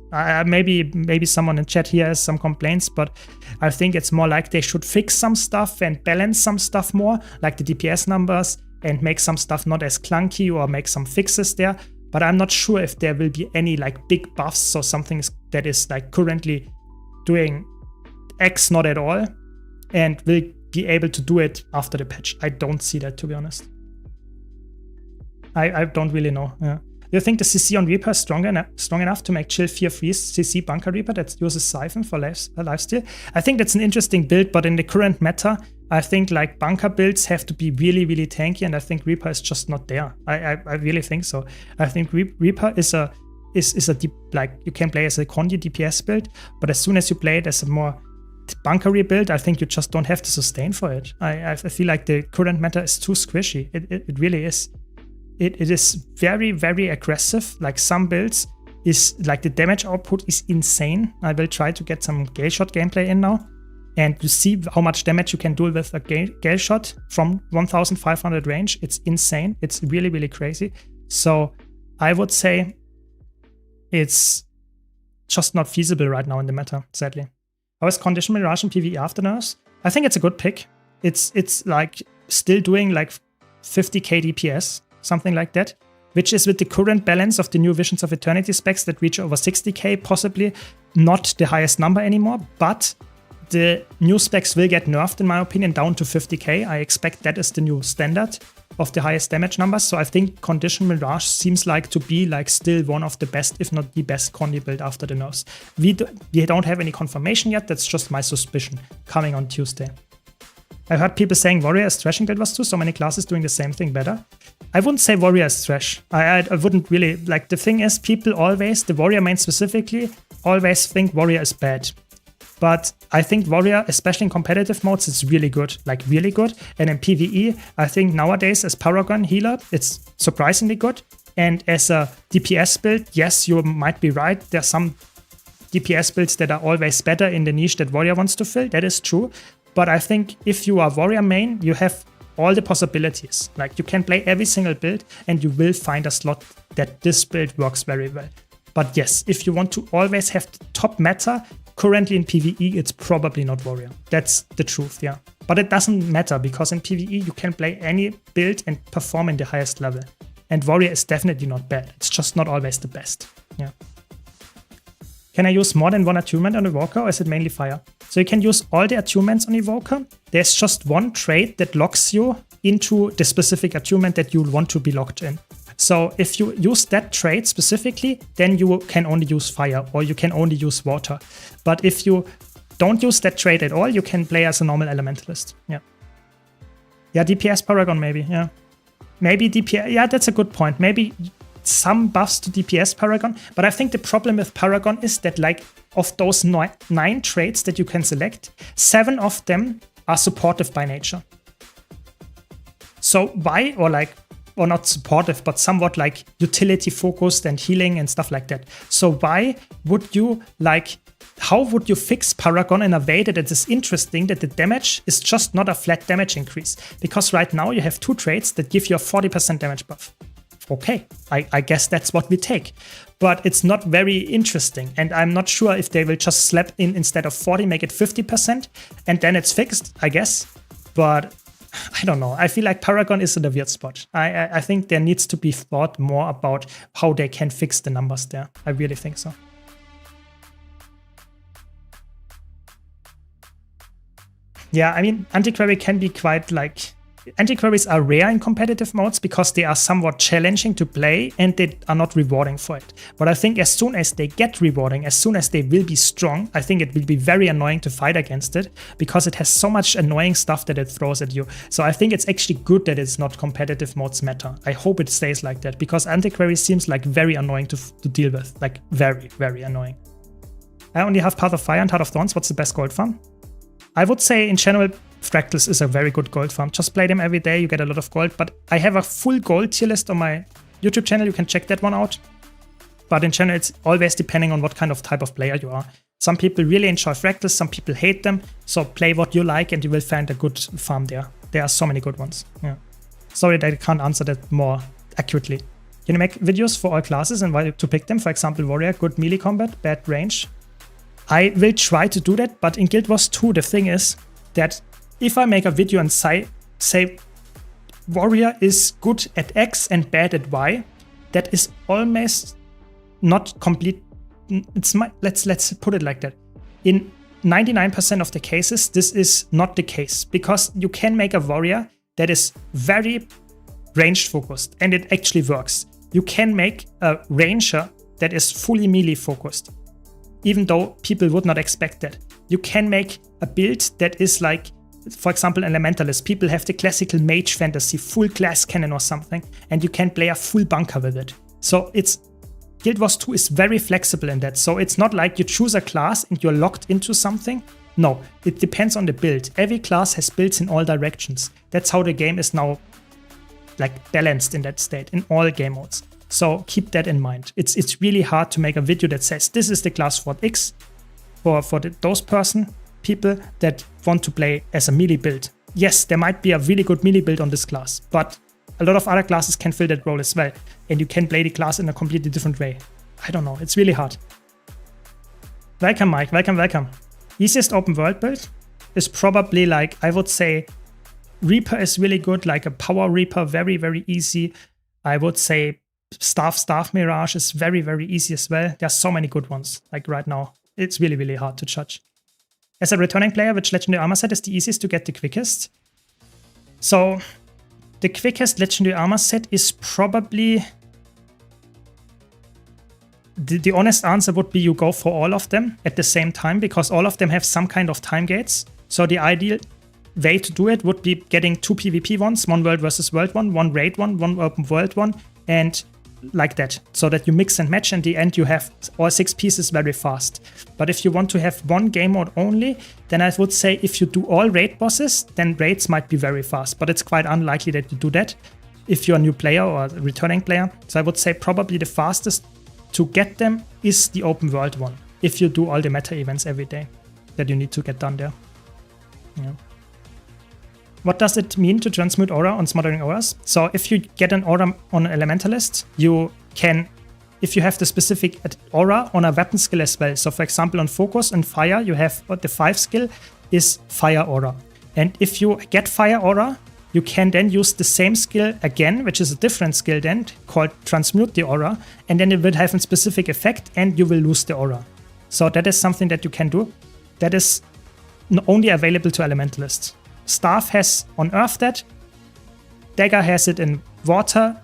Maybe someone in chat here has some complaints, but I think it's more like they should fix some stuff and balance some stuff more, like the DPS numbers, and make some stuff not as clunky or make some fixes there. But I'm not sure if there will be any like big buffs or something that is like currently doing X not at all and will be able to do it after the patch. I don't see that, to be honest. I don't really know. Yeah. Do you think the CC on Reaper is strong enough to make chill fear freeze CC Bunker Reaper that uses Siphon for lifesteal? I think that's an interesting build, but in the current meta, I think like bunker builds have to be really, really tanky, and I think Reaper is just not there. I really think so. I think Reaper is a deep, like you can play as a Condi DPS build, but as soon as you play it as a more bunkery build, I think you just don't have the sustain for it. I feel like the current meta is too squishy. It really is. It is very, very aggressive. Like some builds is like the damage output is insane. I will try to get some Gale Shot gameplay in now. And you see how much damage you can do with a Gale Shot from 1500 range. It's insane. It's really, really crazy. So I would say it's just not feasible right now in the meta, sadly. How is Condition Mirage in PvE after nerfs? I think it's a good pick. It's like still doing like 50k DPS, something like that, which is with the current balance of the new Visions of Eternity specs that reach over 60k, possibly not the highest number anymore, but the new specs will get nerfed, in my opinion, down to 50k. I expect that is the new standard of the highest damage numbers. So I think Condition Mirage seems like to be like still one of the best, if not the best Condi build after the nerfs. We don't have any confirmation yet. That's just my suspicion coming on Tuesday. I heard people saying Warrior is trash in Guild Wars 2, so many classes doing the same thing better. I wouldn't say Warrior is trash. I wouldn't really, like, the thing is, people always, the Warrior main specifically, always think Warrior is bad. But I think Warrior, especially in competitive modes, is really good, like really good. And in PvE, I think nowadays as Paragon healer, it's surprisingly good. And as a DPS build, yes, you might be right. There's some DPS builds that are always better in the niche that Warrior wants to fill. That is true. But I think if you are Warrior main, you have all the possibilities. Like, you can play every single build and you will find a slot that this build works very well. But yes, if you want to always have the top meta, currently in PvE, it's probably not Warrior. That's the truth, yeah. But it doesn't matter, because in PvE, you can play any build and perform in the highest level. And Warrior is definitely not bad. It's just not always the best, yeah. Can I use more than one attunement on Evoker, or is it mainly fire? So you can use all the attunements on Evoker. There's just one trait that locks you into the specific attunement that you want to be locked in. So if you use that trait specifically, then you can only use fire, or you can only use water. But if you don't use that trait at all, you can play as a normal elementalist. Yeah. Yeah, DPS Paragon maybe, yeah. Maybe DPS, yeah, that's a good point. Maybe some buffs to DPS Paragon. But I think the problem with Paragon is that, like, of those 9 traits that you can select, 7 of them are supportive by nature. So why, or not supportive, but somewhat like utility focused and healing and stuff like that. So why would you, like, how would you fix Paragon in a way that it is interesting that the damage is just not a flat damage increase? Because right now you have 2 traits that give you a 40% damage buff. Okay, I guess that's what we take. But it's not very interesting, and I'm not sure if they will just slap in, instead of 40, make it 50%, and then it's fixed, I guess. But I don't know. I feel like Paragon is in a weird spot. I think there needs to be thought more about how they can fix the numbers there. I really think so. Yeah, I mean, Antiquary can be quite, like... Antiquaries are rare in competitive modes because they are somewhat challenging to play and they are not rewarding for it. But I think as soon as they get rewarding, as soon as they will be strong, I think it will be very annoying to fight against it because it has so much annoying stuff that it throws at you. So I think it's actually good that it's not competitive modes matter. I hope it stays like that, because Antiquary seems like very annoying to deal with. Like very, very annoying. I only have Path of Fire and Heart of Thorns. What's the best gold farm? I would say in general, Fractals is a very good gold farm. Just play them every day, you get a lot of gold. But I have a full gold tier list on my YouTube channel, you can check that one out. But in general, it's always depending on what kind of type of player you are. Some people really enjoy Fractals, some people hate them. So play what you like and you will find a good farm there. There are so many good ones. Yeah. Sorry that I can't answer that more accurately. Can you make videos for all classes and why to pick them? For example, Warrior, good melee combat, bad range. I will try to do that, but in Guild Wars 2, the thing is that if I make a video and say Warrior is good at X and bad at Y, that is almost not complete. Let's put it like that. In 99% of the cases, this is not the case, because you can make a Warrior that is very range focused and it actually works. You can make a Ranger that is fully melee focused, even though people would not expect that. You can make a build that is like, for example, Elementalist. People have the classical mage fantasy, full glass cannon or something, and you can play a full bunker with it. So Guild Wars 2 is very flexible in that. So it's not like you choose a class and you're locked into something. No, it depends on the build. Every class has builds in all directions. That's how the game is now, like, balanced in that state, in all game modes. So keep that in mind. It's really hard to make a video that says this is the class for X, for those people that want to play as a melee build. Yes, there might be a really good melee build on this class, but a lot of other classes can fill that role as well, and you can play the class in a completely different way. I don't know, it's really hard. Welcome, Mike, welcome. Easiest open world build is probably, like, I would say Reaper is really good, like a Power Reaper, very, very easy. I would say Staff Mirage is very, very easy as well. There's so many good ones, like right now. It's really, really hard to judge. As a returning player, which Legendary Armor set is the easiest to get the quickest? So, the quickest Legendary Armor set is probably... The honest answer would be you go for all of them at the same time, because all of them have some kind of time gates. So the ideal way to do it would be getting 2 PvP ones, 1 world versus world one raid one, 1 open world one, and like that, so that you mix and match. In the end, you have all 6 pieces very fast. But if you want to have 1 game mode only, then I would say if you do all raid bosses, then raids might be very fast. But it's quite unlikely that you do that if you're a new player or a returning player. So I would say probably the fastest to get them is the open world one, if you do all the meta events every day that you need to get done there. Yeah. What does it mean to transmute aura on smothering auras? So if you get an aura on an elementalist, you can, if you have the specific aura on a weapon skill as well. So for example, on focus and fire, you have what the 5 skill is fire aura. And if you get fire aura, you can then use the same skill again, which is a different skill then, called transmute the aura. And then it will have a specific effect and you will lose the aura. So that is something that you can do. That is only available to elementalists. Staff has on earth that, dagger has it in water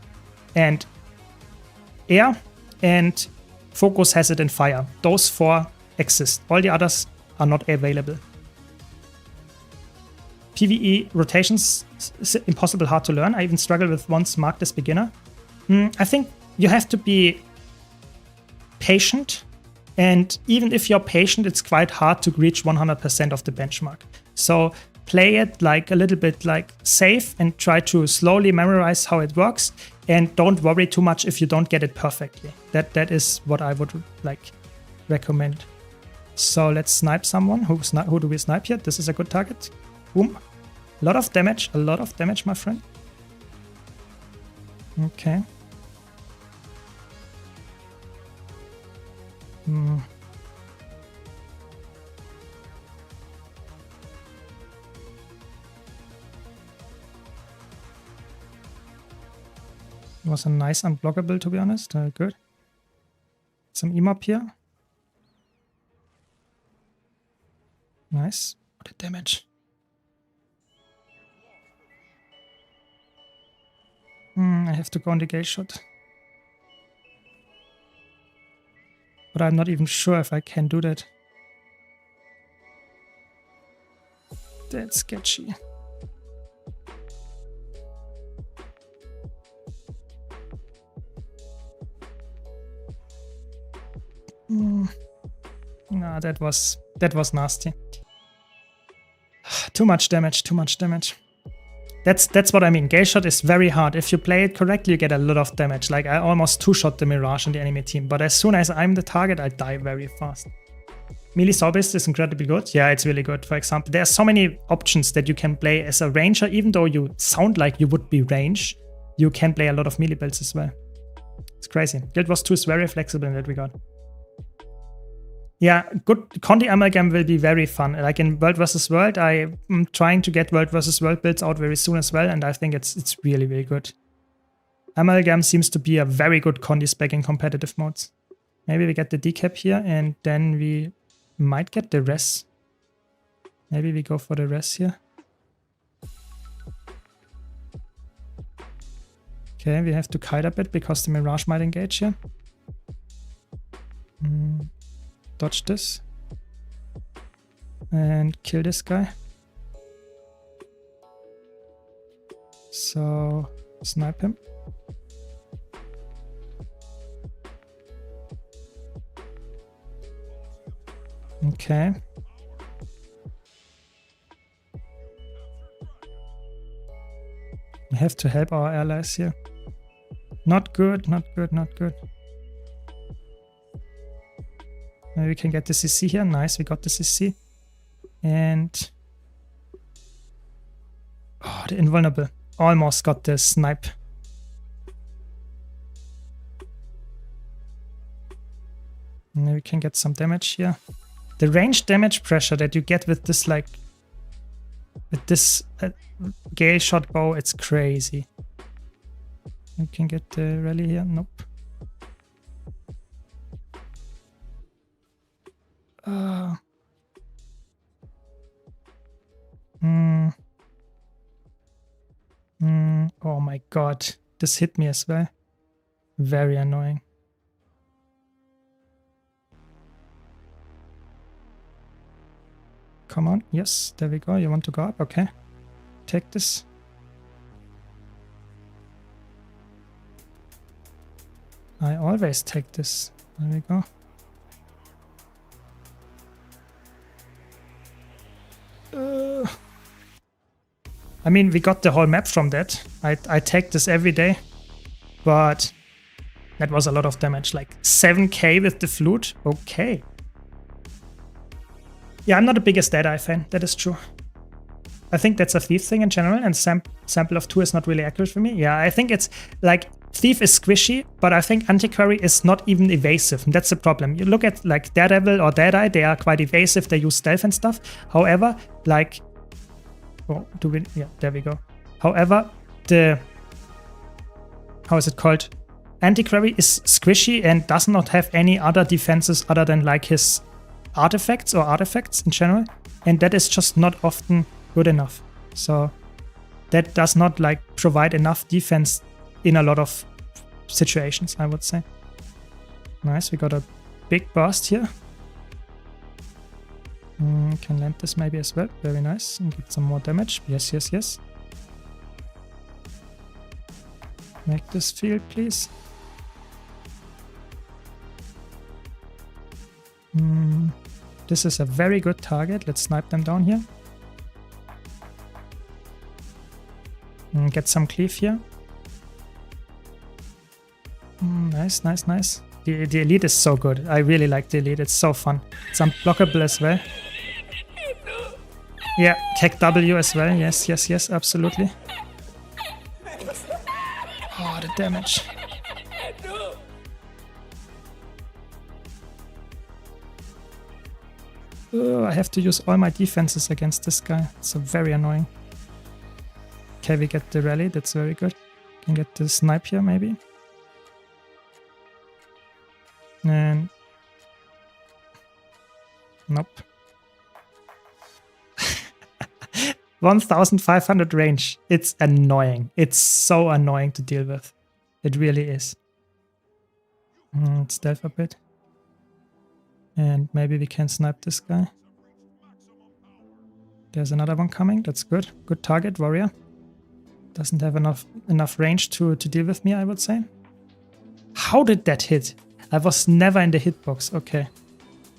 and air, and focus has it in fire. Those 4 exist. All the others are not available. PvE rotations is impossible, hard to learn. I even struggle with ones marked as beginner. I think you have to be patient, and even if you're patient, it's quite hard to reach 100% of the benchmark. So play it like a little bit like safe and try to slowly memorize how it works, and don't worry too much if you don't get it perfectly. That is what I would like recommend. So let's snipe someone. Who do we snipe here? This is a good target. Boom. A lot of damage, my friend. Okay. It was a nice unblockable, to be honest. Good. Some EMOP here. Nice. What a damage. I have to go on the gale shot. But I'm not even sure if I can do that. That's sketchy. No, that was nasty. Too much damage, too much damage. That's what I mean. Gale shot is very hard. If you play it correctly, you get a lot of damage. Like I almost 2-shot the Mirage in the enemy team, but as soon as I'm the target, I die very fast. Melee Sorbist is incredibly good. Yeah, it's really good. For example, there are so many options that you can play as a ranger. Even though you sound like you would be range, you can play a lot of melee builds as well. It's crazy. Guild Wars 2 is very flexible in that regard. Yeah, good Conti Amalgam will be very fun. Like in World vs. World, I'm trying to get World vs. World builds out very soon as well, and I think it's really, really good. Amalgam seems to be a very good Conti spec in competitive modes. Maybe we get the decap here, and then we might get the res. Maybe we go for the res here. Okay, we have to kite a bit because the Mirage might engage here. Dodge this. And kill this guy. So, snipe him. Okay. We have to help our allies here. Not good, not good, not good. Maybe we can get the CC here. Nice, we got the CC. And... oh, the invulnerable. Almost got the snipe. Maybe we can get some damage here. The range damage pressure that you get with this, like... with this Gale shot bow, it's crazy. You can get the rally here. Nope. Oh my god. This hit me as well. Very annoying. Come on. Yes, there we go. You want to go up? Okay. take this. I always take this. There we go. I mean, we got the whole map from that. I take this every day, but that was a lot of damage. Like 7k with the flute. Okay. Yeah, I'm not the biggest Deadeye fan. That is true. I think that's a Thief thing in general, and sample of 2 is not really accurate for me. Yeah, I think it's like Thief is squishy, but I think Antiquary is not even evasive. And that's the problem. You look at like Daredevil or Deadeye, they are quite evasive. They use stealth and stuff. However, like, oh, yeah, there we go. However, how is it called? Antiquary is squishy and does not have any other defenses other than like his artifacts or artifacts in general. And that is just not often good enough. So that does not like provide enough defense in a lot of situations, I would say. Nice, we got a big burst here. Can land this maybe as well. Very nice. And get some more damage. Yes, yes, yes. Make this field, please. This is a very good target. Let's snipe them down here. Get some cleave here. Nice, nice, nice. The elite is so good. I really like the elite. It's so fun. It's unblockable as well. Yeah, tech W as well. Yes, yes, yes, absolutely. Oh, the damage. Oh, I have to use all my defenses against this guy. It's so very annoying. Okay, we get the rally. That's very good. Can get the snipe here, maybe. And nope. 1500 range. It's annoying. It's so annoying to deal with. It really is. Stealth a bit. And maybe we can snipe this guy. There's another one coming. That's good. Good target, warrior. Doesn't have enough range to deal with me, I would say. How did that hit? I was never in the hitbox. Okay.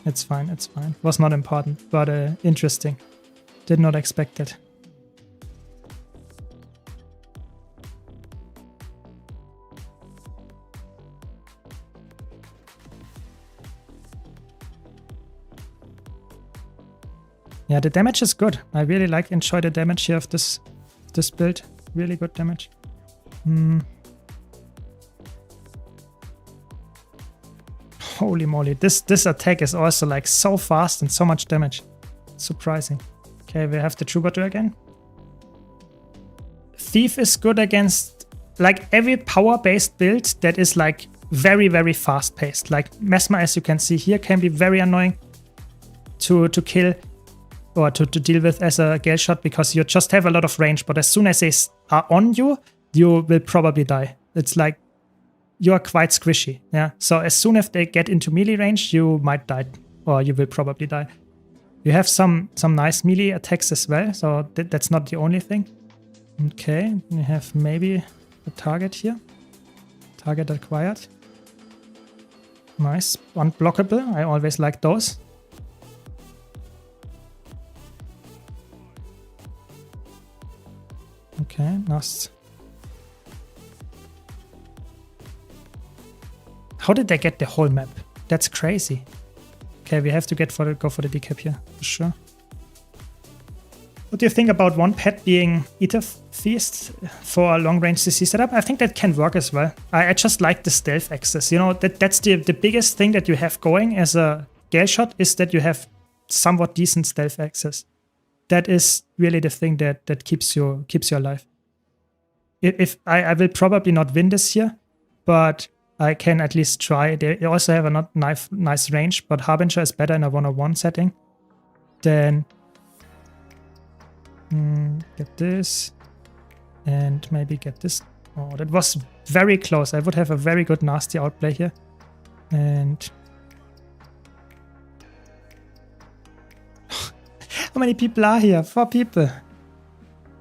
It's fine, it's fine. Was not important, but interesting. Did not expect that. Yeah, the damage is good. I really enjoy the damage here of this build. Really good damage. Holy moly, this attack is also like so fast and so much damage. Surprising. Okay, we have the Troubadour again. Thief is good against like every power-based build that is like very, very fast-paced. Like Mesmer, as you can see here, can be very annoying to kill or to deal with as a Gale Shot because you just have a lot of range, but as soon as they are on you, you will probably die. It's like you are quite squishy, yeah. So as soon as they get into melee range, you might die, or you will probably die. You have some nice melee attacks as well, so that's not the only thing. Okay, we have maybe a target here. Target acquired. Nice, unblockable. I always like those. Okay, nice. How did they get the whole map? That's crazy. Okay, we have to go for the decap here, for sure. What do you think about one pet being Ether Feast for a long-range CC setup? I think that can work as well. I just like the stealth access. You know, that's the biggest thing that you have going as a Gale Shot is that you have somewhat decent stealth access. That is really the thing that keeps you alive. If I will probably not win this here, but I can at least try. They also have a nice range, but Harbinger is better in a 1-on-1 setting. Then get this and maybe get this. Oh, that was very close. I would have a very good nasty outplay here. And how many people are here? 4 people.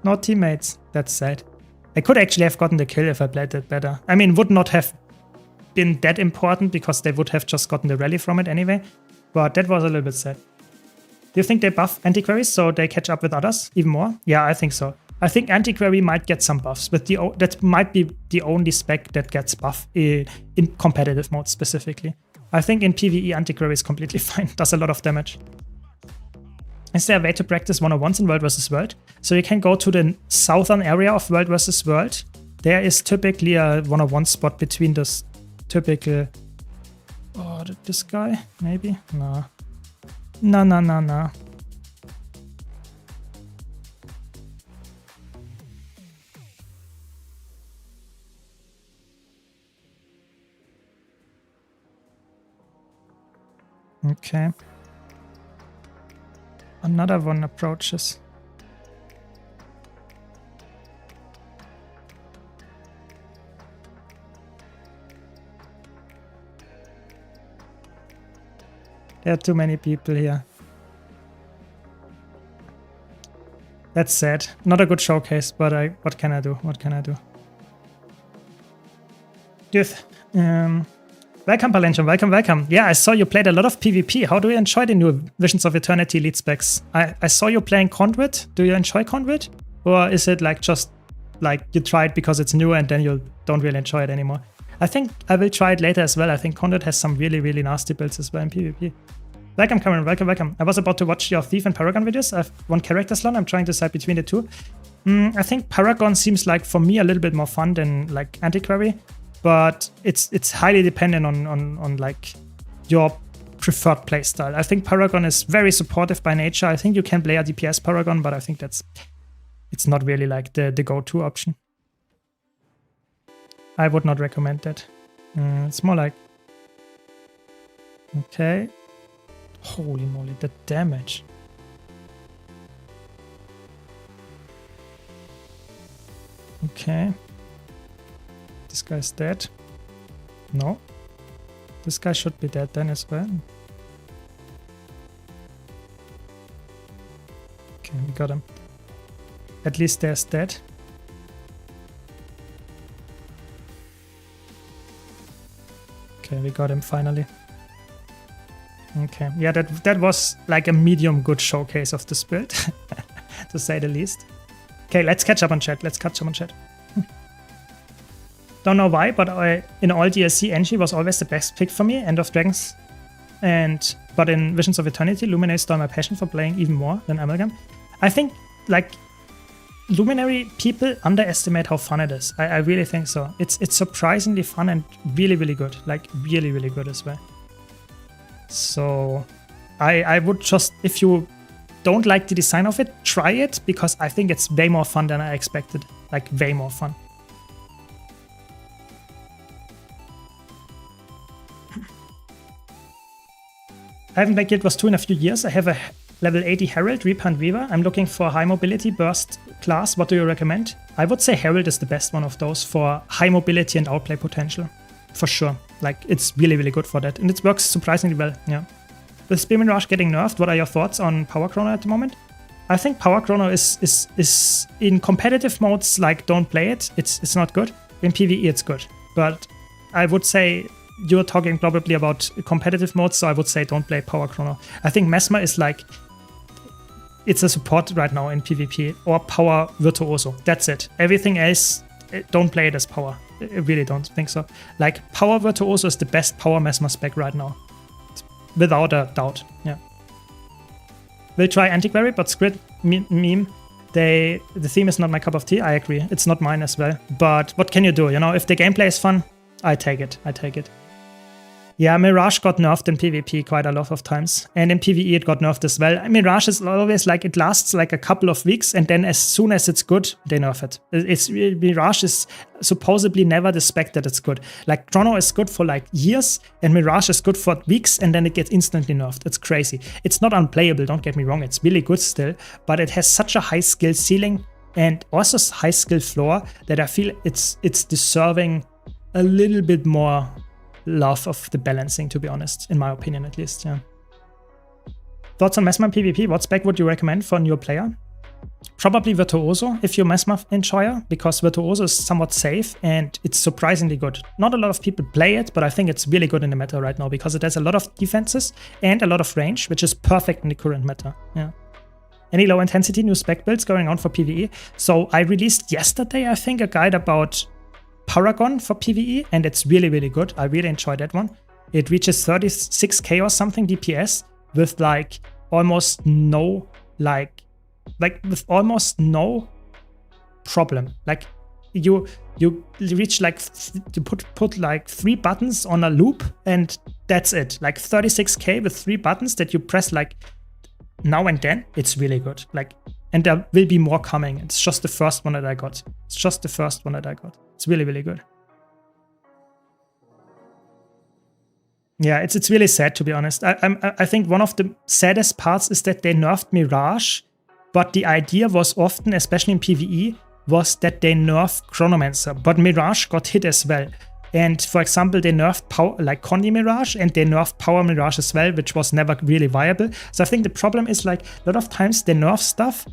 No teammates. That's sad. I could actually have gotten the kill if I played it better. I mean, would not have been that important because they would have just gotten the rally from it anyway. But that was a little bit sad. Do you think they buff antiquaries so they catch up with others even more? Yeah, I think so. I think antiquary might get some buffs, but that might be the only spec that gets buff in competitive mode specifically. I think in PvE antiquary is completely fine, does a lot of damage. Is there a way to practice 101s in World vs. World? So you can go to the southern area of World vs. World. There is typically a 101 spot between this typical... Oh, this guy? Maybe? No. No. Okay. Another one approaches. There are too many people here. That's sad. Not a good showcase, but what can I do? What can I do? Dude, welcome, Palenchum. Welcome. Yeah, I saw you played a lot of PvP. How do you enjoy the new Visions of Eternity lead specs? I saw you playing Conduit. Do you enjoy Conduit? Or is it like just like you try it because it's new and then you don't really enjoy it anymore? I think I will try it later as well. I think Conduit has some really, really nasty builds as well in PvP. Welcome, Cameron. Welcome. I was about to watch your Thief and Paragon videos. I have one character slot. I'm trying to decide between the two. I think Paragon seems like, for me, a little bit more fun than like Antiquary. But it's highly dependent on like your preferred playstyle. I think Paragon is very supportive by nature. I think you can play a DPS Paragon, but I think it's not really like the go-to option. I would not recommend that. It's more like... Okay. Holy moly, the damage. Okay. This guy's dead. No. This guy should be dead then as well. Okay, we got him. At least there's dead. Okay, we got him finally. Okay, yeah, that was like a medium good showcase of this build, to say the least. Okay, let's catch up on chat. Don't know why, but in all DLC, Engie was always the best pick for me, End of Dragons. But in Visions of Eternity, Luminary stole my passion for playing even more than Amalgam. I think, like, Luminary people underestimate how fun it is. I really think so. It's surprisingly fun and really, really good. Like, really, really good as well. So I would just, if you don't like the design of it, try it, because I think it's way more fun than I expected. Like, way more fun. I haven't played Guild Wars 2 in a few years. I have a level 80 Herald, Reaper and Weaver. I'm looking for a high mobility burst class. What do you recommend? I would say Herald is the best one of those for high mobility and outplay potential. For sure. Like, it's really, really good for that. And it works surprisingly well, yeah. With Spear Mirage getting nerfed, what are your thoughts on Power Chrono at the moment? I think Power Chrono is in competitive modes, like, don't play it. It's not good. In PvE, it's good. But I would say you're talking probably about competitive modes, so I would say don't play Power Chrono. I think Mesmer is like, it's a support right now in PvP, or Power Virtuoso. That's it. Everything else, don't play it as Power. I really don't think so. Like, Power Virtuoso is the best Power Mesmer spec right now. Without a doubt, yeah. We'll try Antiquary, but Squid meme, the theme is not my cup of tea. I agree. It's not mine as well. But what can you do? You know, if the gameplay is fun, I take it. Yeah, Mirage got nerfed in PvP quite a lot of times. And in PvE it got nerfed as well. Mirage is always like, it lasts like a couple of weeks, and then as soon as it's good, they nerf it. Mirage is supposedly never the spec that it's good. Like, Chrono is good for like years, and Mirage is good for weeks, and then it gets instantly nerfed. It's crazy. It's not unplayable, don't get me wrong. It's really good still, but it has such a high skill ceiling and also high skill floor that I feel it's deserving a little bit more love of the balancing, to be honest, in my opinion at least, yeah. Thoughts on Mesmer PvP? What spec would you recommend for a new player? Probably Virtuoso if you're Mesma enjoyer, because Virtuoso is somewhat safe and it's surprisingly good. Not a lot of people play it, but I think it's really good in the meta right now because it has a lot of defenses and a lot of range, which is perfect in the current meta. Yeah. Any low intensity new spec builds going on for PvE? So I released yesterday, I think, a guide about Paragon for PvE, and it's really, really good. I really enjoyed that one. It reaches 36k or something DPS with like almost no with almost no problem. Like you reach like you put like 3 buttons on a loop and that's it. Like 36k with 3 buttons that you press like now and then. It's really good. Like, and there will be more coming. It's just the first one that I got. It's really, really good. Yeah, it's really sad, to be honest. I think one of the saddest parts is that they nerfed Mirage, but the idea was often, especially in PvE, was that they nerfed Chronomancer, but Mirage got hit as well. And for example, they nerfed Condi Mirage and they nerfed Power Mirage as well, which was never really viable. So I think the problem is like a lot of times they nerf stuff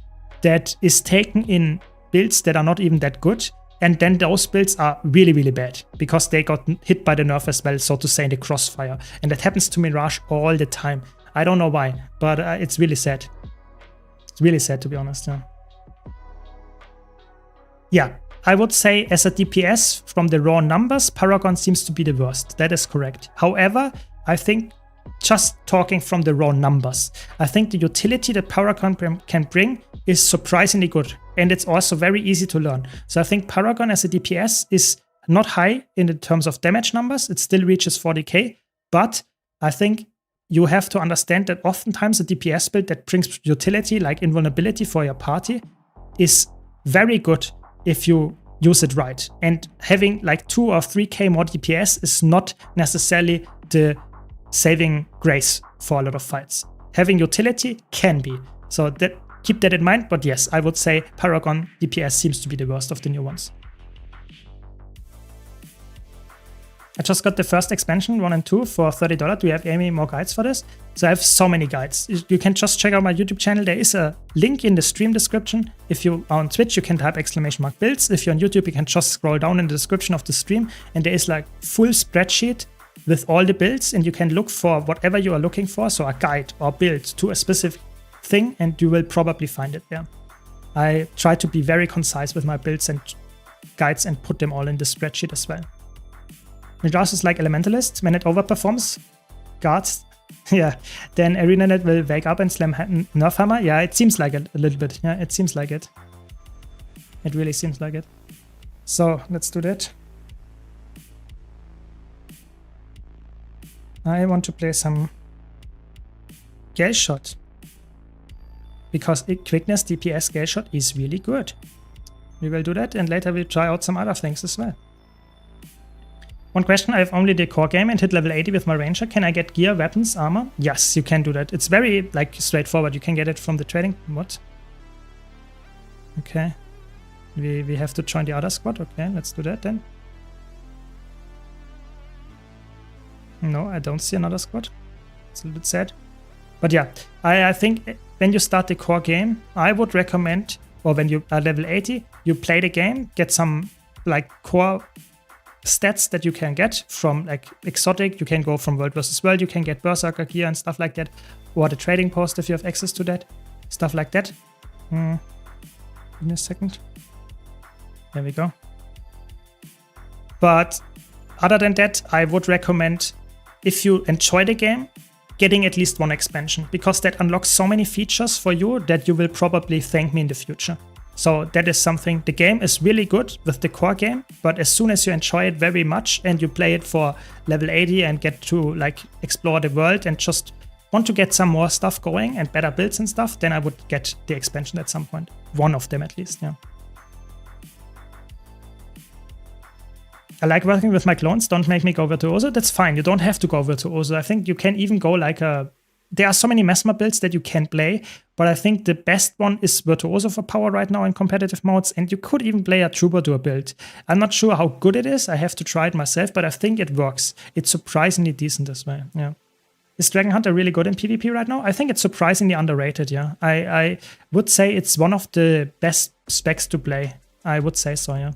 that is taken in builds that are not even that good. And then those builds are really, really bad because they got hit by the nerf as well, so to say, in the crossfire. And that happens to Mirage all the time. I don't know why, but it's really sad. It's really sad, to be honest. Yeah, I would say as a DPS from the raw numbers, Paragon seems to be the worst. That is correct. However, I think just talking from the raw numbers, I think the utility that Paragon can bring is surprisingly good. And it's also very easy to learn. So I think Paragon as a DPS is not high in the terms of damage numbers. It still reaches 40k. But I think you have to understand that oftentimes a DPS build that brings utility like invulnerability for your party is very good if you use it right. And having like 2 or 3k more DPS is not necessarily the saving grace for a lot of fights. Having utility can be. So that keep that in mind. But yes, I would say Paragon DPS seems to be the worst of the new ones. I just got the first expansion 1 and 2 for $30. Do you have any more guides for this? So I have so many guides. You can just check out my YouTube channel. There is a link in the stream description. If you are on Twitch, you can type !builds. If you're on YouTube, you can just scroll down in the description of the stream. And there is like full spreadsheet with all the builds. And you can look for whatever you are looking for. So a guide or build to a specific thing. And you will probably find it there. I try to be very concise with my builds and guides and put them all in the spreadsheet as well. Mirage is like Elementalist. When it overperforms guards, yeah, then ArenaNet will wake up and slam Nerf Hammer. Yeah, it seems like it a little bit. Yeah, it seems like it. It really seems like it. So let's do that. I want to play some Gale Shot because quickness DPS Gale Shot is really good. We will do that, and later we'll try out some other things as well. One question, I have only the core game and hit level 80 with my ranger. Can I get gear, weapons, armor? Yes, you can do that. It's very like straightforward. You can get it from the trading. What? Okay. We have to join the other squad. Okay, let's do that then. No, I don't see another squad. It's a little bit sad. But yeah, I think when you start the core game, I would recommend, or when you are level 80, you play the game, get some like core stats that you can get from like exotic. You can go from world versus world, you can get berserker gear and stuff like that, or the trading post if you have access to that, stuff like that. Give me a second. There we go. But other than that, I would recommend, if you enjoy the game, getting at least one expansion, because that unlocks so many features for you that you will probably thank me in the future. So that is something. The game is really good with the core game, but as soon as you enjoy it very much and you play it for level 80 and get to like explore the world and just want to get some more stuff going and better builds and stuff, then I would get the expansion at some point. One of them at least, yeah. I like working with my clones. Don't make me go virtuoso. That's fine. You don't have to go virtuoso. I think you can even go like a... There are so many Mesmer builds that you can play, but I think the best one is Virtuoso for power right now in competitive modes, and you could even play a Troubadour build. I'm not sure how good it is, I have to try it myself, but I think it works. It's surprisingly decent as well, yeah. Is Dragon Hunter really good in PvP right now? I think it's surprisingly underrated, yeah. I would say it's one of the best specs to play. I would say so, yeah.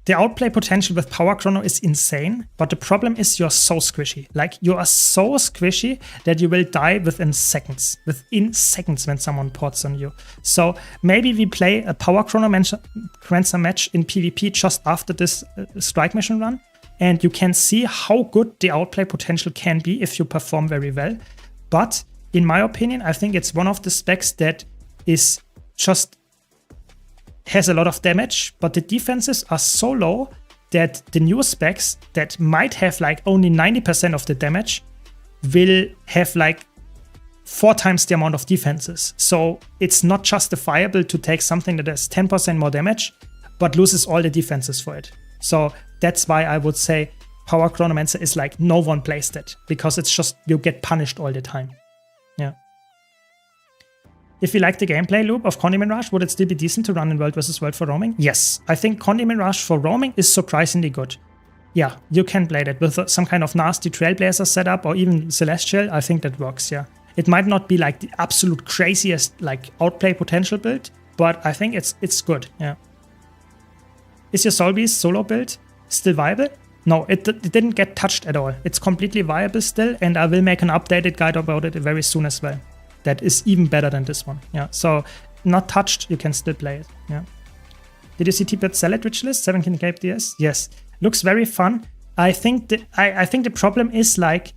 The outplay potential with Power Chrono is insane, but the problem is you're so squishy. Like, you are so squishy that you will die within seconds. Within seconds when someone ports on you. So maybe we play a Power Chronomancer match in PvP just after this strike mission run, and you can see how good the outplay potential can be if you perform very well. But in my opinion, I think it's one of the specs that is just has a lot of damage, but the defenses are so low that the new specs that might have like only 90% of the damage will have like 4 times the amount of defenses. So it's not justifiable to take something that has 10% more damage, but loses all the defenses for it. So that's why I would say Power Chronomancer is like no one plays that, because it's just you get punished all the time. Yeah. If you like the gameplay loop of Condiment Rush, would it still be decent to run in World vs. World for roaming? Yes, I think Condiment Rush for roaming is surprisingly good. Yeah, you can play that with some kind of nasty Trailblazer setup or even Celestial. I think that works, yeah. It might not be like the absolute craziest like outplay potential build, but I think it's good, yeah. Is your Soul Beast solo build still viable? No, it didn't get touched at all. It's completely viable still, and I will make an updated guide about it very soon as well. That is even better than this one. Yeah, so not touched, you can still play it. Yeah. Did you see T-Bird Salad Rich List 17k DS? Yes, looks very fun. I think the problem is like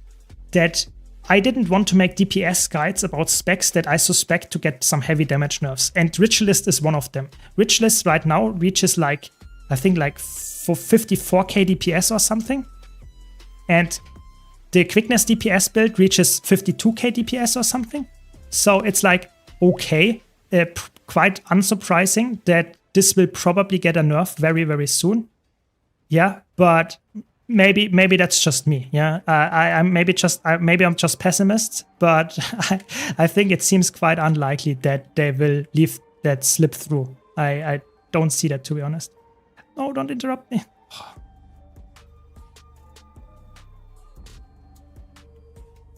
that I didn't want to make DPS guides about specs that I suspect to get some heavy damage nerfs, and Rich List is one of them. Rich List right now reaches like, I think like for 54k DPS or something, and the Quickness DPS build reaches 52k DPS or something. So it's like, okay, quite unsurprising that this will probably get a nerf very, very soon. Yeah, but maybe that's just me. Yeah, maybe I'm just pessimist, but I think it seems quite unlikely that they will leave that slip through. I don't see that, to be honest. No, don't interrupt me.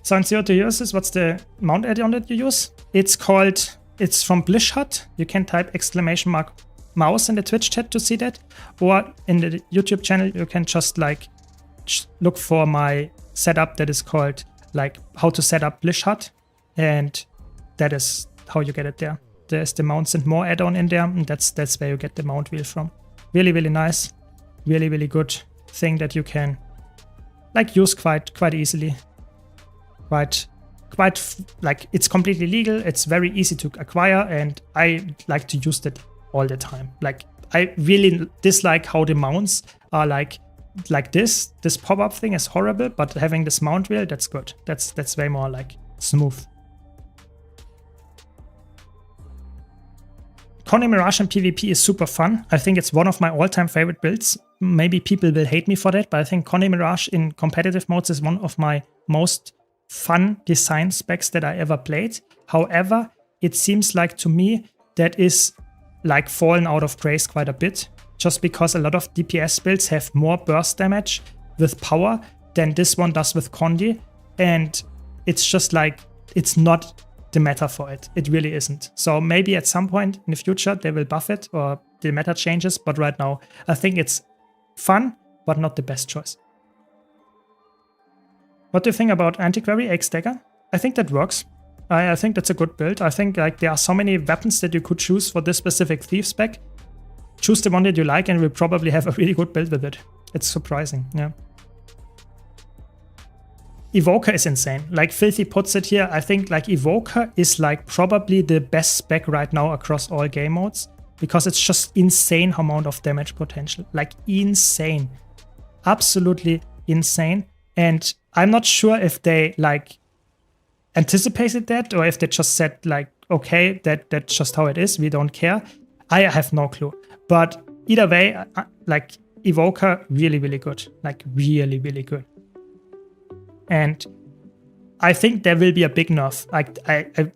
Sounds zero to use this. What's the mount add-on that you use? It's from Blish Hut. You can type !mouse in the Twitch chat to see that. Or in the YouTube channel, you can just like look for my setup that is called like how to set up Blish Hut. And that is how you get it there. There's the mounts and more add-on in there. And that's where you get the mount wheel from. Really, really nice. Really, really good thing that you can like use quite easily. Quite like it's completely legal, it's very easy to acquire, and I like to use that all the time. Like, I really dislike how the mounts are like this pop-up thing is horrible, but having this mount wheel, that's good. That's way more like smooth. Conde Mirage in PvP is super fun. I think it's one of my all-time favorite builds. Maybe people will hate me for that, but I think Conde Mirage in competitive modes is one of my most fun design specs that I ever played. However, it seems like to me that is like fallen out of grace quite a bit, just because a lot of DPS builds have more burst damage with power than this one does with Conde, and it's just like it's not the meta for it. It really isn't. So maybe at some point in the future they will buff it or the meta changes, but right now I think it's fun but not the best choice. What do you think about Antiquary X Dagger? I think that works. I think that's a good build. I think like there are so many weapons that you could choose for this specific thief spec. Choose the one that you like and we'll probably have a really good build with it. It's surprising, yeah. Evoker is insane. Like Filthy puts it here, I think like Evoker is like probably the best spec right now across all game modes, because it's just insane amount of damage potential. Like insane. Absolutely insane. And I'm not sure if they like anticipated that or if they just said like, okay, that's just how it is, we don't care. I have no clue. But either way, like Evoker, really, really good. Like really, really good. And I think there will be a big nerf.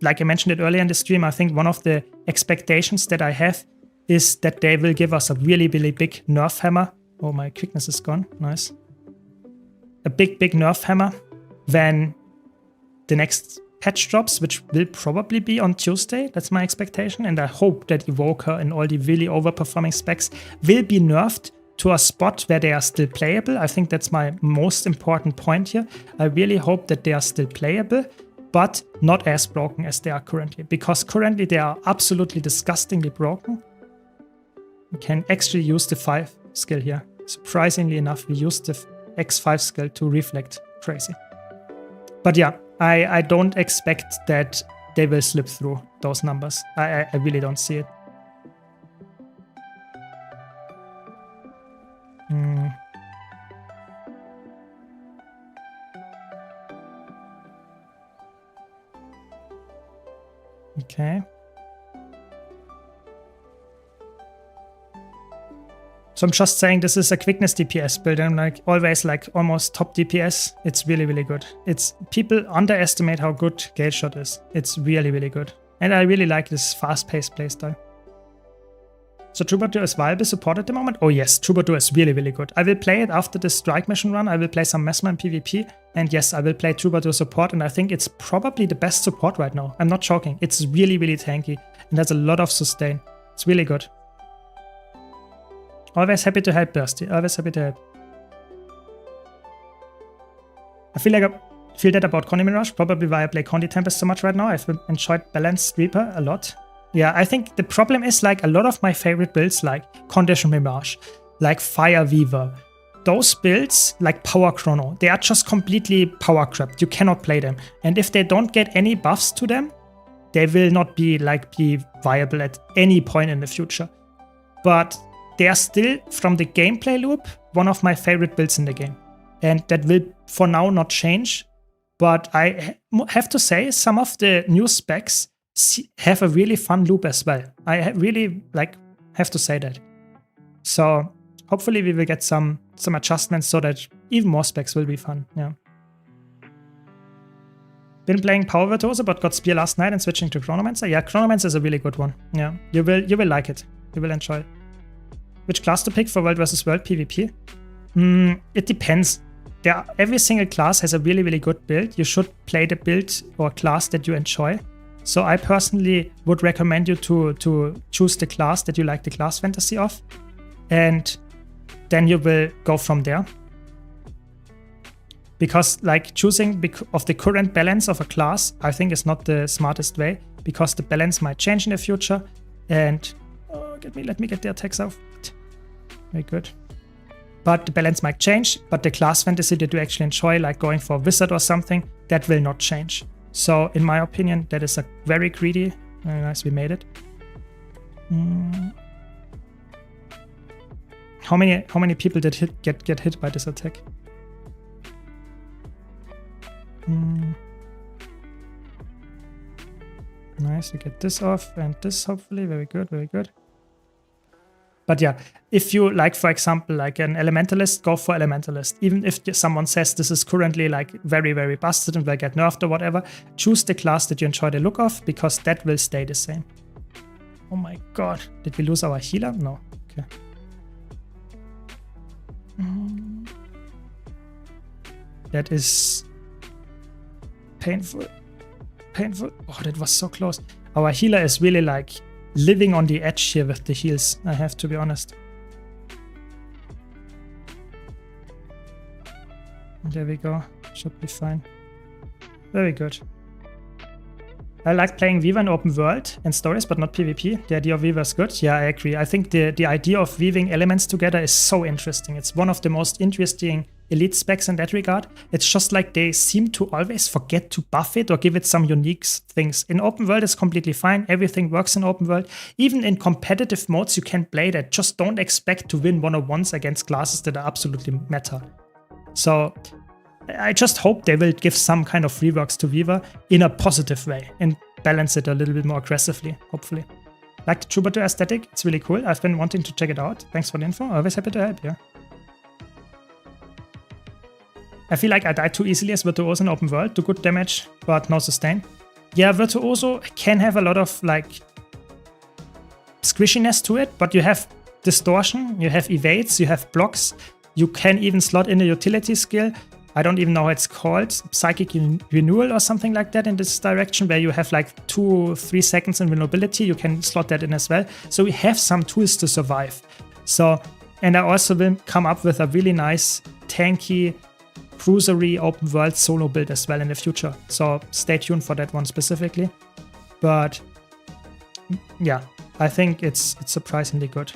Like I mentioned it earlier in the stream, I think one of the expectations that I have is that they will give us a really, really big nerf hammer. Oh, my quickness is gone. Nice. a big nerf hammer when the next patch drops, which will probably be on Tuesday. That's my expectation. And I hope that Evoker and all the really overperforming specs will be nerfed to a spot where they are still playable. I think that's my most important point here. I really hope that they are still playable, but not as broken as they are currently. Because currently they are absolutely disgustingly broken. We can actually use the 5 skill here. Surprisingly enough, we used the X5 skill to reflect. Crazy. But yeah, I don't expect that they will slip through those numbers. I really don't see it. Okay. So I'm just saying this is a quickness DPS build, and like always like almost top DPS. It's really good. It's people underestimate how good Gale Shot is. It's really good. And I really like this fast-paced playstyle. So Troubadour is viable support at the moment? Oh yes, Troubadour is really good. I will play it after the strike mission run. I will play some Mesmer in PvP. And yes, I will play Troubadour support, and I think it's probably the best support right now. I'm not joking. It's really tanky and has a lot of sustain. It's really good. Always happy to help, Bursty. Always happy to help. I feel that about Condi Mirage, probably why I play Condi Tempest so much right now. I've enjoyed Balanced Reaper a lot. Yeah, I think the problem is like a lot of my favorite builds like Condition Mirage, like Fire Weaver, those builds like Power Chrono, they are just completely power crept. You cannot play them. And if they don't get any buffs to them, they will not be viable at any point in the future. But they are still, from the gameplay loop, one of my favorite builds in the game. And that will, for now, not change. But I have to say, some of the new specs have a really fun loop as well. I really have to say that. So hopefully we will get some adjustments so that even more specs will be fun. Yeah. Been playing Power Virtuoso, but got Spear last night and switching to Chronomancer. Yeah, Chronomancer is a really good one. Yeah, you will like it. You will enjoy it. Which class to pick for World vs. World PvP? It depends. Every single class has a really good build. You should play the build or class that you enjoy. So I personally would recommend you to choose the class that you like the class fantasy of. And then you will go from there. Because choosing of the current balance of a class, I think is not the smartest way. Because the balance might change in the future. And let me get the attacks off. Very good. But the balance might change, but the class fantasy that you actually enjoy, like going for a wizard or something, that will not change. So in my opinion, that is a very greedy. Very nice, we made it. How many people did get hit by this attack? Nice, we get this off and this hopefully. Very good. But yeah, if you for example, like an Elementalist, go for Elementalist. Even if someone says this is currently very busted and will get nerfed or whatever, choose the class that you enjoy the look of, because that will stay the same. Oh my god, did we lose our healer? No, okay. That is painful. Oh, that was so close. Our healer is really living on the edge here with the heals, I have to be honest. There we go. Should be fine. Very good. I like playing Weaver in open world and stories, but not PvP. The idea of Weaver is good. Yeah, I agree. I think the idea of weaving elements together is so interesting. It's one of the most interesting elite specs in that regard. It's just like they seem to always forget to buff it or give it some unique things. In open world, it's completely fine. Everything works in open world. Even in competitive modes, you can play that. Just don't expect to win 1-on-1s against classes that are absolutely meta. So I just hope they will give some kind of reworks to Weaver in a positive way and balance it a little bit more aggressively, hopefully. Like the Troubadour aesthetic, it's really cool. I've been wanting to check it out. Thanks for the info. Always happy to help, yeah. I feel like I die too easily as Virtuoso in open world. Do good damage, but no sustain. Yeah, Virtuoso can have a lot of squishiness to it, but you have distortion, you have evades, you have blocks. You can even slot in a utility skill. I don't even know how it's called, psychic renewal or something like that in this direction, where you have like 2-3 seconds invulnerability. You can slot that in as well. So we have some tools to survive. So, and I also will come up with a really nice tanky, cruisery open world solo build as well in the future. So stay tuned for that one specifically. But yeah, I think it's surprisingly good.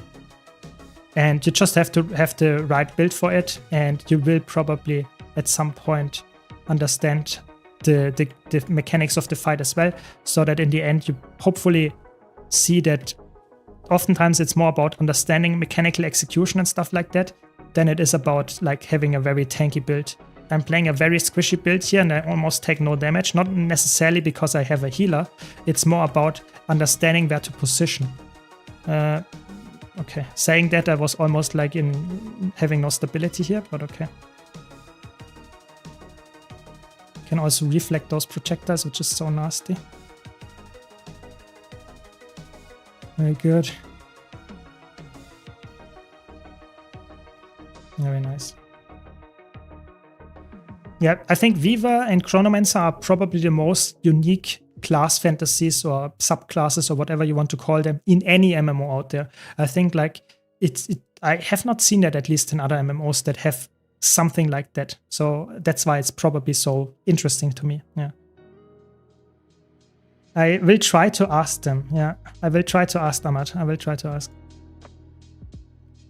And you just have to have the right build for it, and you will probably at some point understand the mechanics of the fight as well, so that in the end you hopefully see that oftentimes it's more about understanding mechanical execution and stuff like that than it is about like having a very tanky build. I'm playing a very squishy build here and I almost take no damage, not necessarily because I have a healer. It's more about understanding where to position. Okay, saying that I was almost like in having no stability here, but okay. Can also reflect those projectiles, which is so nasty. Very good. Very nice. Yeah, I think Weaver and Chronomancer are probably the most unique class fantasies or subclasses or whatever you want to call them in any MMO out there. I think like I have not seen that at least in other MMOs that have something like that. So that's why it's probably so interesting to me. Yeah. I will try to ask them. Yeah, I will try to ask Ahmad. I will try to ask.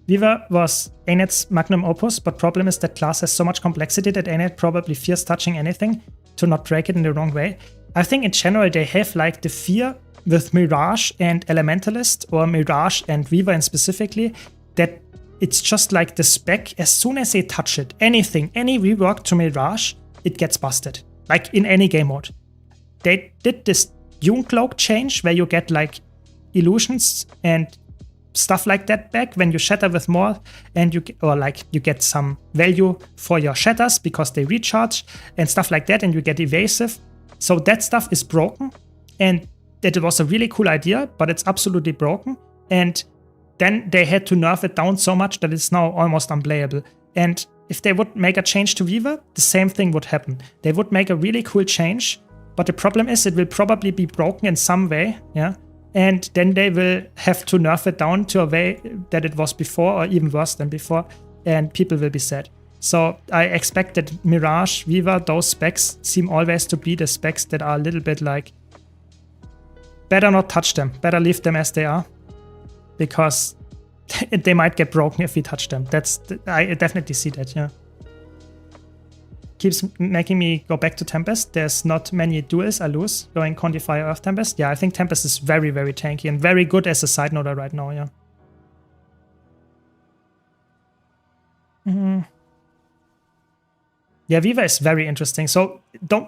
Weaver was Anet's magnum opus, but problem is that class has so much complexity that Anet probably fears touching anything to not break it in the wrong way. I think in general they have like the fear with Mirage and Elementalist, or Mirage and Weaver and specifically, that it's just like the spec, as soon as they touch it, anything, any rework to Mirage, it gets busted. Like in any game mode. They did this Dune Cloak change where you get like illusions and stuff like that back when you shatter with more, and you get some value for your shatters because they recharge and stuff like that, and you get evasive. So that stuff is broken, and that was a really cool idea, but it's absolutely broken. And then they had to nerf it down so much that it's now almost unplayable. And if they would make a change to Weaver, the same thing would happen. They would make a really cool change, but the problem is it will probably be broken in some way, yeah. And then they will have to nerf it down to a way that it was before, or even worse than before, and people will be sad. So I expect that Mirage, Weaver, those specs seem always to be the specs that are a little bit like, better not touch them, better leave them as they are, because they might get broken if we touch them. I definitely see that, yeah. Keeps making me go back to Tempest. There's not many duels I lose going Condi Fire Earth Tempest. Yeah, I think Tempest is very, very tanky and very good as a side note right now, yeah. Yeah, Weaver is very interesting. So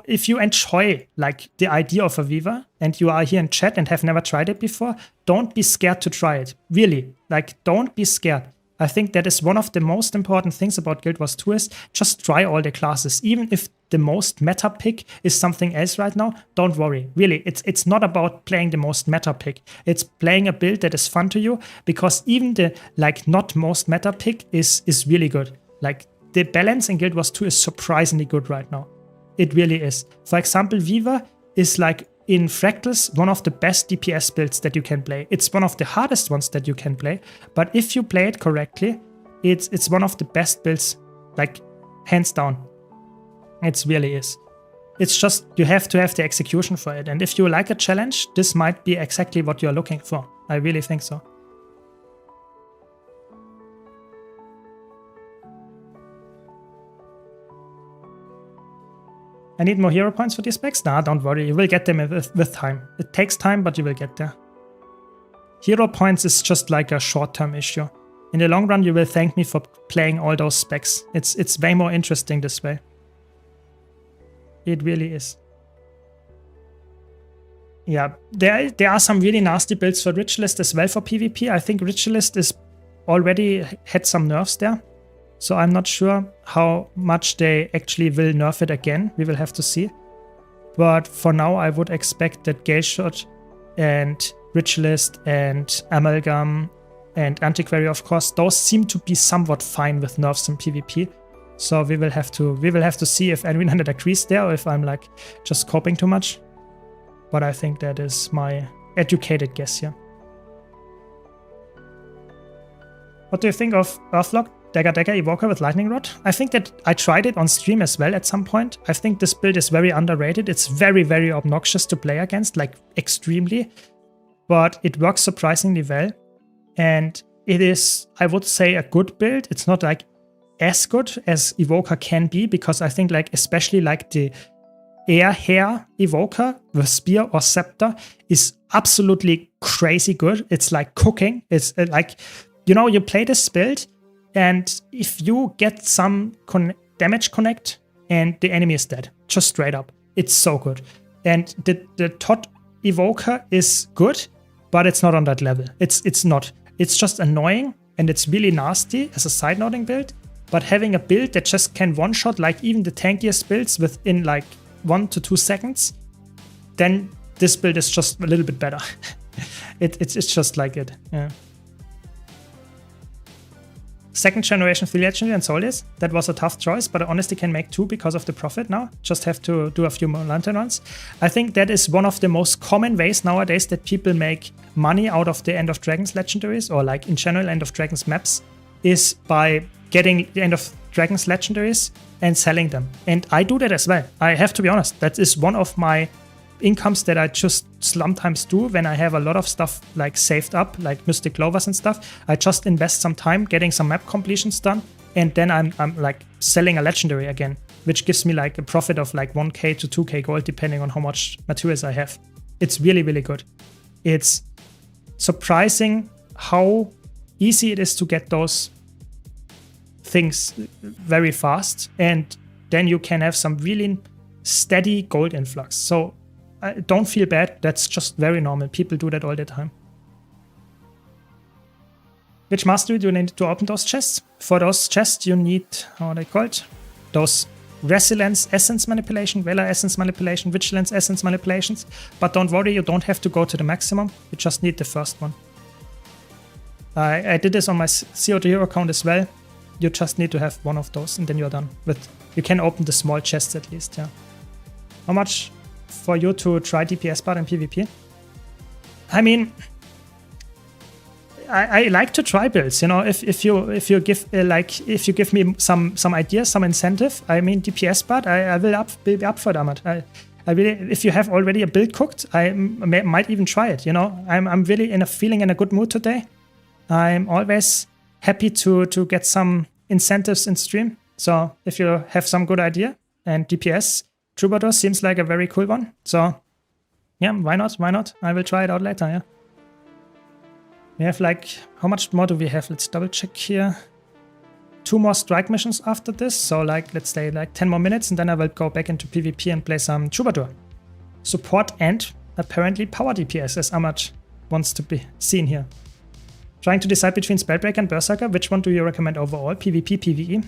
if you enjoy like the idea of a Weaver and you are here in chat and have never tried it before, don't be scared to try it. Really, like don't be scared. I think that is one of the most important things about Guild Wars 2 is just try all the classes. Even if the most meta pick is something else right now, don't worry. Really, it's not about playing the most meta pick. It's playing a build that is fun to you, because even the like not most meta pick is really good. Like the balance in Guild Wars 2 is surprisingly good right now. It really is. For example, Weaver is like in Fractals one of the best DPS builds that you can play. It's one of the hardest ones that you can play, but if you play it correctly, it's one of the best builds, like hands down. It really is. It's just you have to have the execution for it, and if you like a challenge, this might be exactly what you're looking for. I really think so. I need more hero points for these specs? Nah, don't worry, you will get them with time. It takes time, but you will get there. Hero points is just like a short-term issue. In the long run, you will thank me for playing all those specs. It's way more interesting this way. It really is. Yeah, there are some really nasty builds for Ritualist as well for PvP. I think Ritualist is already had some nerfs there. So I'm not sure how much they actually will nerf it again. We will have to see. But for now, I would expect that Gale Shot and Ritualist and Amalgam and Antiquary, of course, those seem to be somewhat fine with nerfs in PvP. So we will have to see if everyone agrees there or if I'm like just coping too much. But I think that is my educated guess here. What do you think of Earthlock, Dagger Evoker with Lightning Rod? I think that I tried it on stream as well at some point. I think this build is very underrated. It's very, very obnoxious to play against, like extremely. But it works surprisingly well. And it is, I would say, a good build. It's not like as good as Evoker can be, because I think like especially like the Air Hair Evoker with Spear or Scepter is absolutely crazy good. It's like cooking. It's like, you know, you play this build and if you get some damage connect and the enemy is dead, just straight up, it's so good. And the Todd Evoker is good, but it's not on that level. It's not. It's just annoying and it's really nasty as a side noting build. But having a build that just can one-shot like even the tankiest builds within like 1 to 2 seconds, then this build is just a little bit better. It's just like it. Yeah. Second generation Free Legendary and Solis. That was a tough choice, but I honestly can make 2 because of the profit now. Just have to do a few more lantern runs. I think that is one of the most common ways nowadays that people make money out of the End of Dragons legendaries, or like in general End of Dragons maps, is by getting the End of Dragons legendaries and selling them. And I do that as well. I have to be honest. That is one of my incomes that I just sometimes do when I have a lot of stuff like saved up, like Mystic Clovers and stuff. I just invest some time getting some map completions done, and then I'm like selling a legendary again, which gives me like a profit of like 1k to 2k gold depending on how much materials I have. It's really, really good. It's surprising how easy it is to get those things very fast, and then you can have some really steady gold influx. So don't feel bad, that's just very normal. People do that all the time. Which mastery do you need to open those chests? For those chests you need, how are they called? Those Resilience Essence Manipulation, Valor Essence Manipulation, Vigilance Essence Manipulations. But don't worry, you don't have to go to the maximum, you just need the first one. I did this on my CO2 Hero account as well. You just need to have one of those and then you're done. You can open the small chests at least, yeah. How much for you to try DPS part in PvP? I mean, I like to try builds, you know. If you give me some ideas, some incentive, I mean DPS part, I will be up for that. I really, if you have already a build cooked, I might even try it. You know, I'm really feeling in a good mood today. I'm always happy to get some incentives in stream. So if you have some good idea, and DPS Troubadour seems like a very cool one. So yeah, why not? Why not? I will try it out later, yeah. We have like, how much more do we have? Let's double check here. 2 more strike missions after this. So like, let's say like 10 more minutes and then I will go back into PvP and play some Troubadour. Support and apparently power DPS as Ahmad wants to be seen here. Trying to decide between Spellbreaker and Berserker, which one do you recommend overall? PvP, PvE?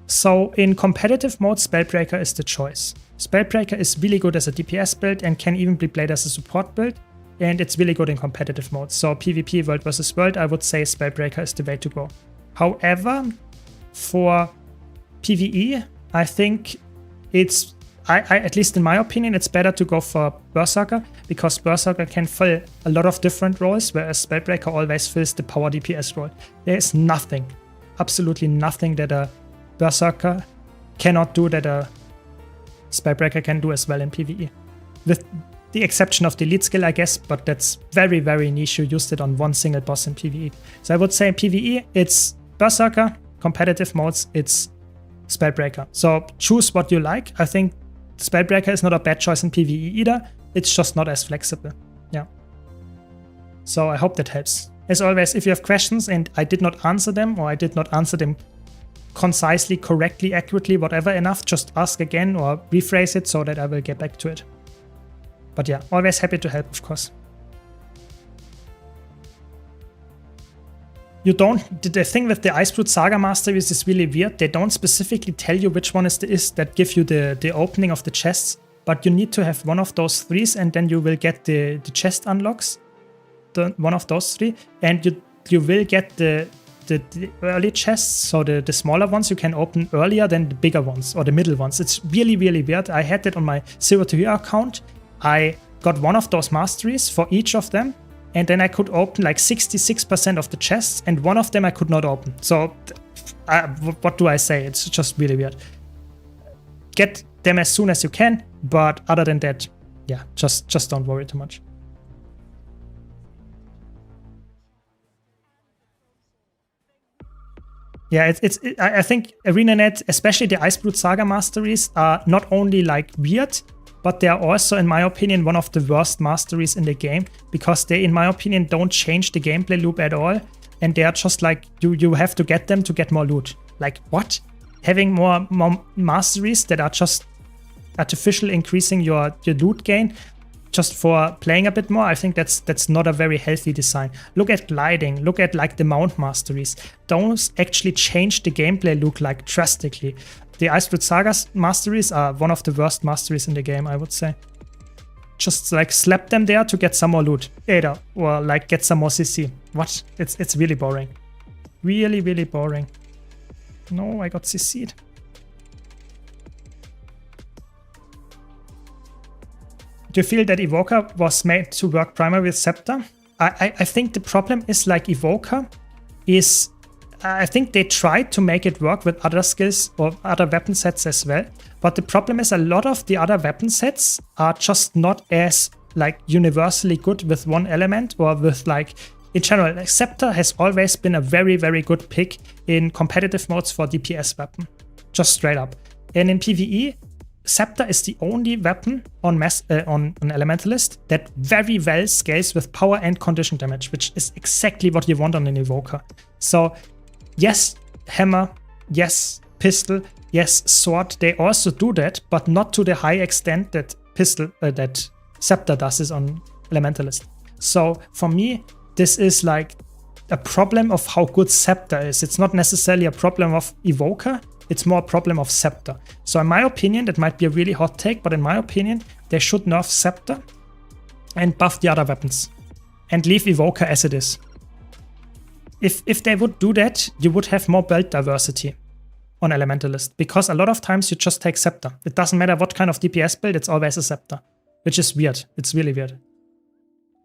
So in competitive mode, Spellbreaker is the choice. Spellbreaker is really good as a DPS build and can even be played as a support build. And it's really good in competitive mode. So PvP, World versus World, I would say Spellbreaker is the way to go. However, for PvE, I think it's, at least in my opinion, it's better to go for Berserker, because Berserker can fill a lot of different roles, whereas Spellbreaker always fills the power DPS role. There is nothing, absolutely nothing that a Berserker cannot do that a Spellbreaker can do as well in PvE. With the exception of the elite skill, I guess, but that's very, very niche. You used it on one single boss in PvE. So I would say in PvE, it's Berserker. Competitive modes, it's Spellbreaker. So choose what you like. I think Spellbreaker is not a bad choice in PvE either. It's just not as flexible. Yeah. So I hope that helps. As always, if you have questions and I did not answer them, or I did not answer them concisely, correctly, accurately, whatever enough, just ask again or rephrase it so that I will get back to it. But yeah, always happy to help, of course. You don't, the thing with the Icebrute Saga Masteries is really weird. They don't specifically tell you which one is that give you the opening of the chests, but you need to have one of those 3s and then you will get the chest unlocks, one of those 3, and you will get the the early chests, so the smaller ones you can open earlier than the bigger ones or the middle ones. It's really, really weird. I had that on my Zero to Hero account. I got one of those masteries for each of them, and then I could open like 66% of the chests, and one of them I could not open. So what do I say? It's just really weird. Get them as soon as you can, but other than that, yeah, just don't worry too much. Yeah, I think ArenaNet, especially the Iceblood Saga masteries, are not only like weird, but they are also, in my opinion, one of the worst masteries in the game, because they, in my opinion, don't change the gameplay loop at all, and they are just like, you have to get them to get more loot. Like, what? Having more masteries that are just artificially increasing your loot gain just for playing a bit more, I think that's not a very healthy design. Look at gliding, look at like the mount masteries. Those actually change the gameplay look like drastically. The Iceblood Sagas masteries are one of the worst masteries in the game, I would say. Just like slap them there to get some more loot, Ada, or like get some more CC. What? It's really boring. Really, really boring. No, I got CC'd. Do you feel that Evoker was made to work primarily with Scepter? I think the problem is like Evoker is, I think they tried to make it work with other skills or other weapon sets as well. But the problem is a lot of the other weapon sets are just not as like universally good with one element or with like, in general, like Scepter has always been a very, very good pick in competitive modes for DPS weapon. Just straight up. And in PvE, Scepter is the only weapon on Elementalist that very well scales with power and condition damage, which is exactly what you want on an Evoker. So yes, hammer, yes, pistol, yes, sword, they also do that, but not to the high extent that that Scepter does is on Elementalist. So for me, this is like a problem of how good Scepter is. It's not necessarily a problem of Evoker, it's more a problem of Scepter. So in my opinion, that might be a really hot take, but in my opinion, they should nerf Scepter and buff the other weapons and leave Evoker as it is. If they would do that, you would have more build diversity on Elementalist, because a lot of times you just take Scepter. It doesn't matter what kind of DPS build, it's always a Scepter, which is weird. It's really weird.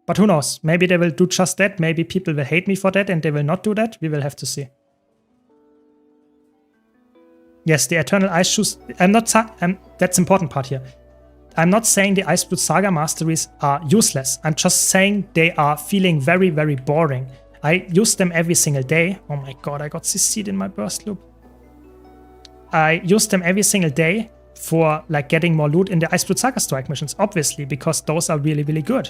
But who knows? Maybe they will do just that. Maybe people will hate me for that and they will not do that. We will have to see. Yes, the Eternal Ice Shoes. That's important part here. I'm not saying the Iceblood Saga masteries are useless. I'm just saying they are feeling very, very boring. I use them every single day. Oh my god, I got CC'd in my burst loop. I use them every single day for like getting more loot in the Iceblood Saga strike missions, obviously, because those are really, really good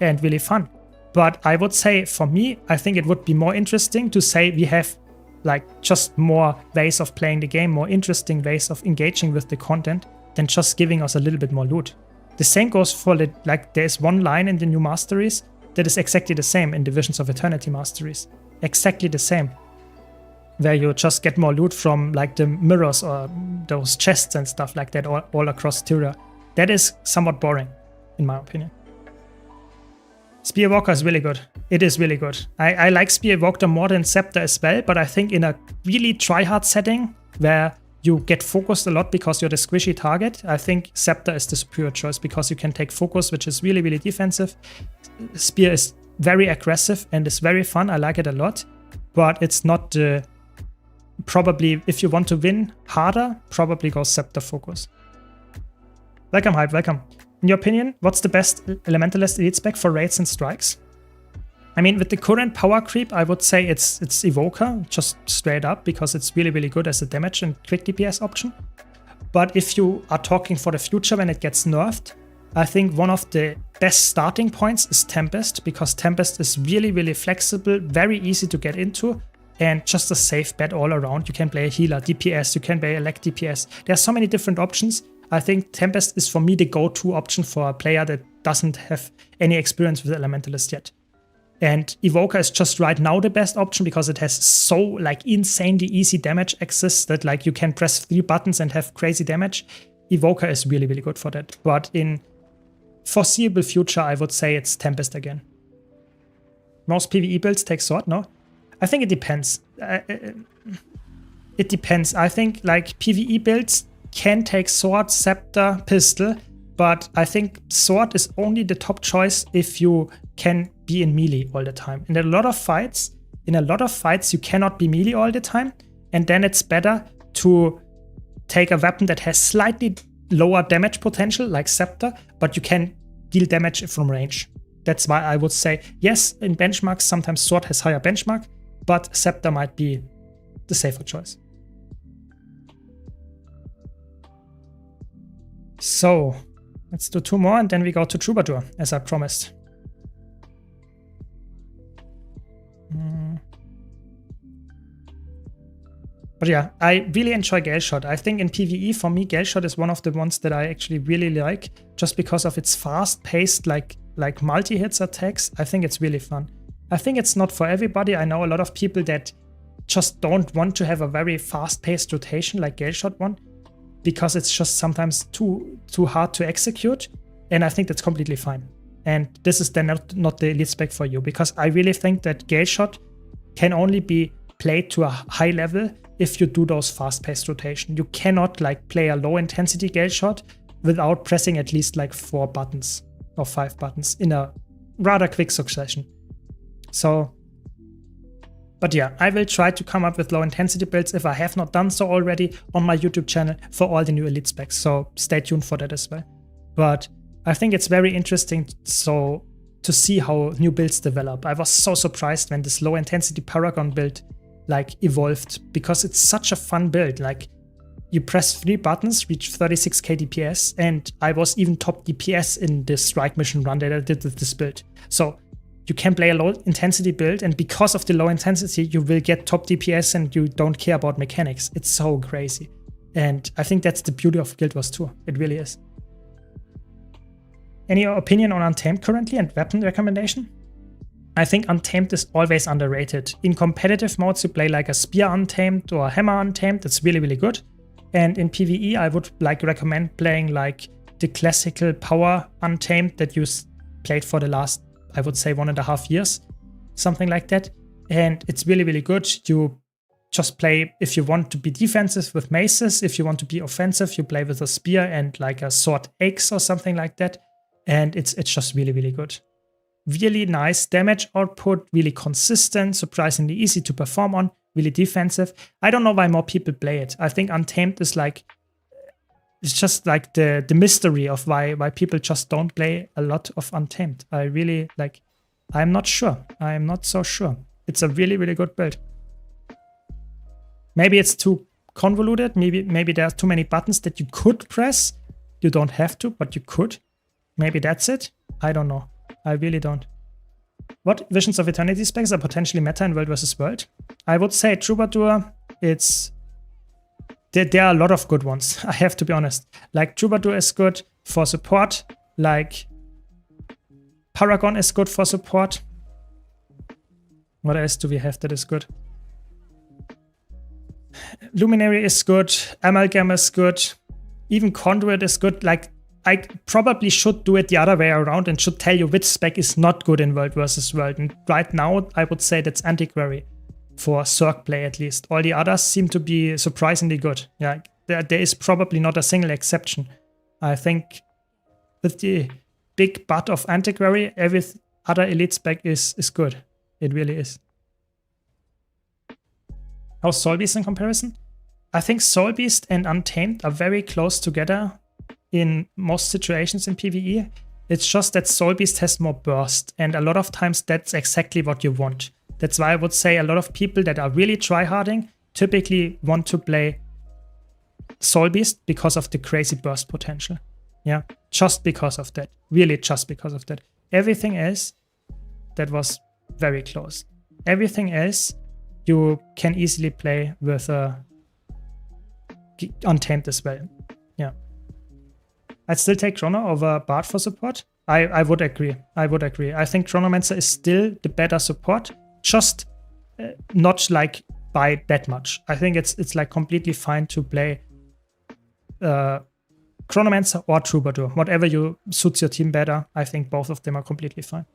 and really fun. But I would say, for me, I think it would be more interesting to say we have like just more ways of playing the game, more interesting ways of engaging with the content than just giving us a little bit more loot. The same goes for like there's one line in the new masteries that is exactly the same in the Visions of Eternity masteries. Exactly the same. Where you just get more loot from like the mirrors or those chests and stuff like that all across Tyria. That is somewhat boring, in my opinion. Spear Walker is really good. It is really good. I like Spear Walker more than Scepter as well, but I think in a really try-hard setting where you get focused a lot because you're the squishy target, I think Scepter is the superior choice because you can take focus, which is really, really defensive. Spear is very aggressive and is very fun. I like it a lot, but it's not probably, if you want to win harder, probably go Scepter focus. Welcome, Hype, welcome. In your opinion, what's the best Elementalist elite spec for raids and strikes? I mean, with the current power creep, I would say it's Evoker, just straight up, because it's really, really good as a damage and quick DPS option. But if you are talking for the future when it gets nerfed, I think one of the best starting points is Tempest, because Tempest is really, really flexible, very easy to get into, and just a safe bet all around. You can play a healer, DPS, you can play elect DPS. There are so many different options. I think Tempest is for me the go-to option for a player that doesn't have any experience with Elementalist yet. And Evoker is just right now the best option because it has so like insanely easy damage access that like you can press 3 buttons and have crazy damage. Evoker is really, really good for that. But in foreseeable future, I would say it's Tempest again. Most PvE builds take sword, no? I think it depends. It depends. I think like PvE builds can take sword, scepter, pistol, but I think sword is only the top choice if you can be in melee all the time. In a lot of fights, you cannot be melee all the time, and then it's better to take a weapon that has slightly lower damage potential, like scepter, but you can deal damage from range. That's why I would say, yes, in benchmarks, sometimes sword has higher benchmark, but scepter might be the safer choice. So let's do 2 more and then we go to Troubadour, as I promised. But yeah, I really enjoy Gale Shot. I think in PvE, for me, Gale Shot is one of the ones that I actually really like, just because of its fast-paced, like multi-hits attacks. I think it's really fun. I think it's not for everybody. I know a lot of people that just don't want to have a very fast-paced rotation like Gale Shot one, because it's just sometimes too hard to execute. And I think that's completely fine. And this is then not the elite spec for you, because I really think that Gale Shot can only be played to a high level if you do those fast-paced rotation. You cannot like play a low-intensity Gale Shot without pressing at least like 4 buttons or 5 buttons in a rather quick succession. So, but yeah, I will try to come up with low-intensity builds if I have not done so already on my YouTube channel for all the new elite specs. So stay tuned for that as well. But I think it's very interesting to see how new builds develop. I was so surprised when this low-intensity Paragon build like evolved, because it's such a fun build. Like you press 3 buttons, reach 36k DPS, and I was even top DPS in this strike mission run that I did with this build. So you can play a low intensity build, and because of the low intensity, you will get top DPS and you don't care about mechanics. It's so crazy. And I think that's the beauty of Guild Wars 2. It really is. Any opinion on Untamed currently and weapon recommendation? I think Untamed is always underrated. In competitive modes, you play like a Spear Untamed or a Hammer Untamed. It's really, really good. And in PvE, I would like recommend playing like the classical Power Untamed that you played for the last, I would say, 1.5 years, something like that. And it's really, really good. You just play, if you want to be defensive with maces, if you want to be offensive, you play with a spear and like a sword axe or something like that. And it's just really, really good. Really nice damage output, really consistent, surprisingly easy to perform on, really defensive. I don't know why more people play it. I think Untamed is like, it's just like the mystery of why people just don't play a lot of Untamed. I really like, I'm not sure. I'm not so sure. It's a really, really good build. Maybe it's too convoluted. Maybe there are too many buttons that you could press. You don't have to, but you could. Maybe that's it. I don't know. I really don't. What Visions of Eternity specs are potentially meta in World vs. World? I would say Troubadour, there are a lot of good ones, I have to be honest. Like Troubadour is good for support, like Paragon is good for support. What else do we have that is good? Luminary is good, Amalgam is good, even Conduit is good. Like I probably should do it the other way around and should tell you which spec is not good in World vs. World. And right now, I would say that's Antiquary for Zerg play at least. All the others seem to be surprisingly good. Yeah, there is probably not a single exception. I think with the big butt of Antiquary, every other elite spec is good. It really is. How's Soul Beast in comparison? I think Soul Beast and Untamed are very close together in most situations in PvE. It's just that Soul Beast has more burst, and a lot of times that's exactly what you want. That's why I would say a lot of people that are really tryharding typically want to play Soul Beast because of the crazy burst potential. Yeah, just because of that. Really just because of that. Everything else, that was very close. Everything else you can easily play with Untamed as well. Yeah. I'd still take Chrono over Bard for support. I would agree. I would agree. I think Chronomancer is still the better support, just not like by that much. I think it's like completely fine to play Chronomancer or Troubadour. Whatever suits your team better. I think both of them are completely fine.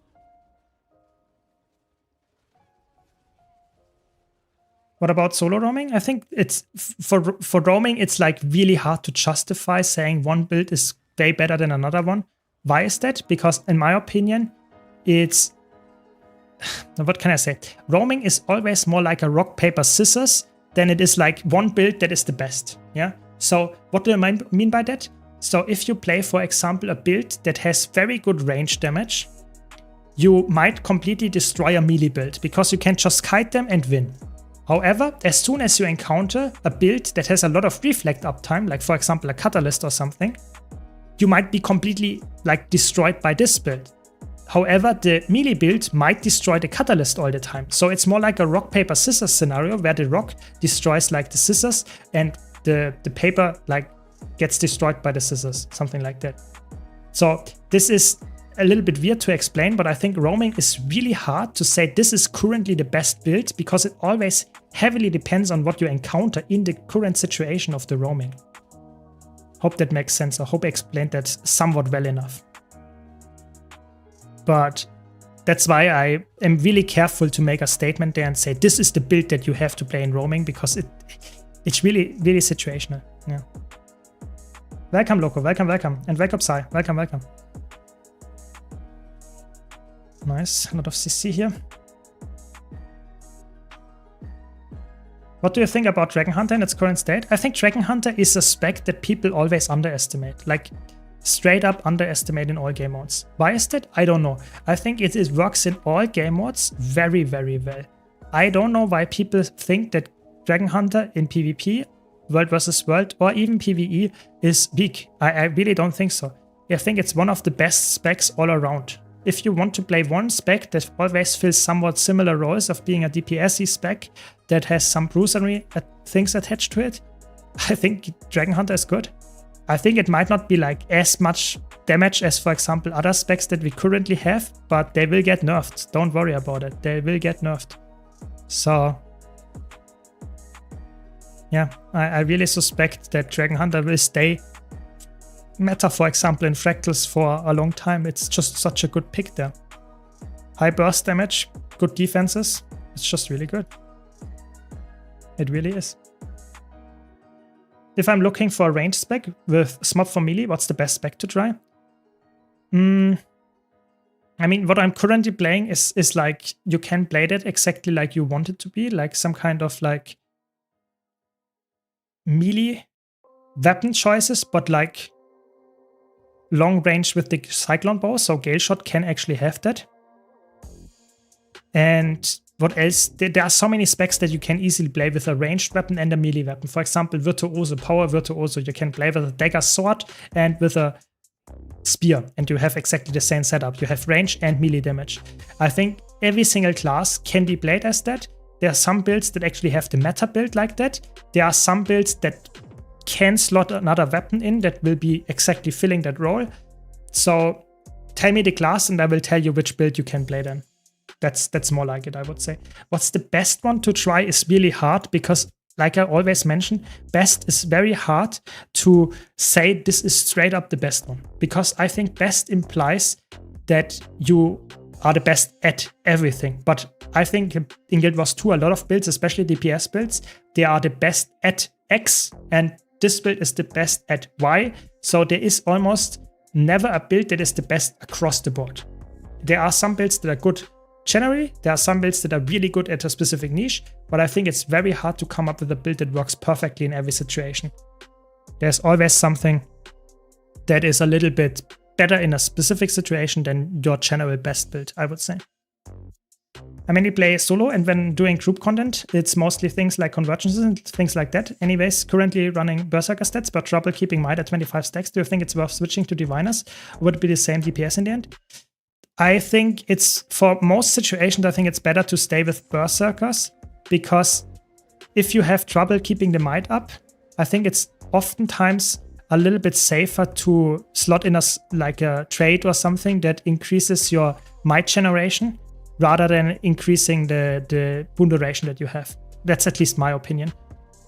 What about solo roaming? I think it's for roaming, it's like really hard to justify saying one build is way better than another one. Why is that? Because in my opinion, it's what can I say? Roaming is always more like a rock, paper, scissors than it is like one build that is the best. Yeah. So what do I mean by that? So if you play, for example, a build that has very good range damage, you might completely destroy a melee build because you can just kite them and win. However, as soon as you encounter a build that has a lot of reflect uptime, like for example a catalyst or something, you might be completely like destroyed by this build. However, the melee build might destroy the catalyst all the time. So it's more like a rock, paper, scissors scenario where the rock destroys like the scissors and the paper like gets destroyed by the scissors, something like that. So this is a little bit weird to explain, but I think roaming is really hard to say this is currently the best build because it always heavily depends on what you encounter in the current situation of the roaming. Hope that makes sense. I hope I explained that somewhat well enough. But that's why I am really careful to make a statement there and say this is the build that you have to play in roaming because it's really, really situational. Yeah. Welcome, Loco. Welcome, welcome. And welcome, Sai. Welcome, welcome. Nice. A lot of CC here. What do you think about Dragon Hunter in its current state? I think Dragon Hunter is a spec that people always underestimate. Like, straight up underestimate in all game modes. Why is that? I don't know. I think it works in all game modes very, very well. I don't know why people think that Dragon Hunter in PvP, World versus World, or even PvE is weak. I really don't think so. I think it's one of the best specs all around. If you want to play one spec that always fills somewhat similar roles of being a DPS-y spec that has some bruisery things attached to it, I think Dragon Hunter is good. I think it might not be like as much damage as, for example, other specs that we currently have, but they will get nerfed. Don't worry about it. They will get nerfed. So, yeah, I really suspect that Dragon Hunter will stay meta, for example, in Fractals for a long time. It's just such a good pick there. High burst damage, good defenses. It's just really good. It really is. If I'm looking for a range spec with Smop for melee, what's the best spec to try? I mean, what I'm currently playing is like, you can play that exactly like you want it to be, like some kind of like melee weapon choices, but like long range with the Cyclone Bow, so Gale Shot can actually have that. And what else? There are so many specs that you can easily play with a ranged weapon and a melee weapon. For example, Virtuoso, Power Virtuoso, you can play with a dagger sword and with a spear, and you have exactly the same setup. You have range and melee damage. I think every single class can be played as that. There are some builds that actually have the meta build like that. There are some builds that can slot another weapon in that will be exactly filling that role. So tell me the class and I will tell you which build you can play then. That's more like it, I would say. What's the best one to try is really hard because, like I always mention, best is very hard to say this is straight up the best one. Because I think best implies that you are the best at everything. But I think in Guild Wars 2, a lot of builds, especially DPS builds, they are the best at X, and this build is the best at Y. So there is almost never a build that is the best across the board. There are some builds that are good generally, there are some builds that are really good at a specific niche, but I think it's very hard to come up with a build that works perfectly in every situation. There's always something that is a little bit better in a specific situation than your general best build, I would say. I mainly play solo, and when doing group content, it's mostly things like convergences and things like that. Anyways, currently running Berserker stats, but trouble keeping Might at 25 stacks. Do you think it's worth switching to Diviners? Or would it be the same DPS in the end? I think it's, for most situations, I think it's better to stay with Berserkers, because if you have trouble keeping the Might up, I think it's oftentimes a little bit safer to slot in like a trade or something that increases your Might generation, rather than increasing the boon duration that you have. That's at least my opinion.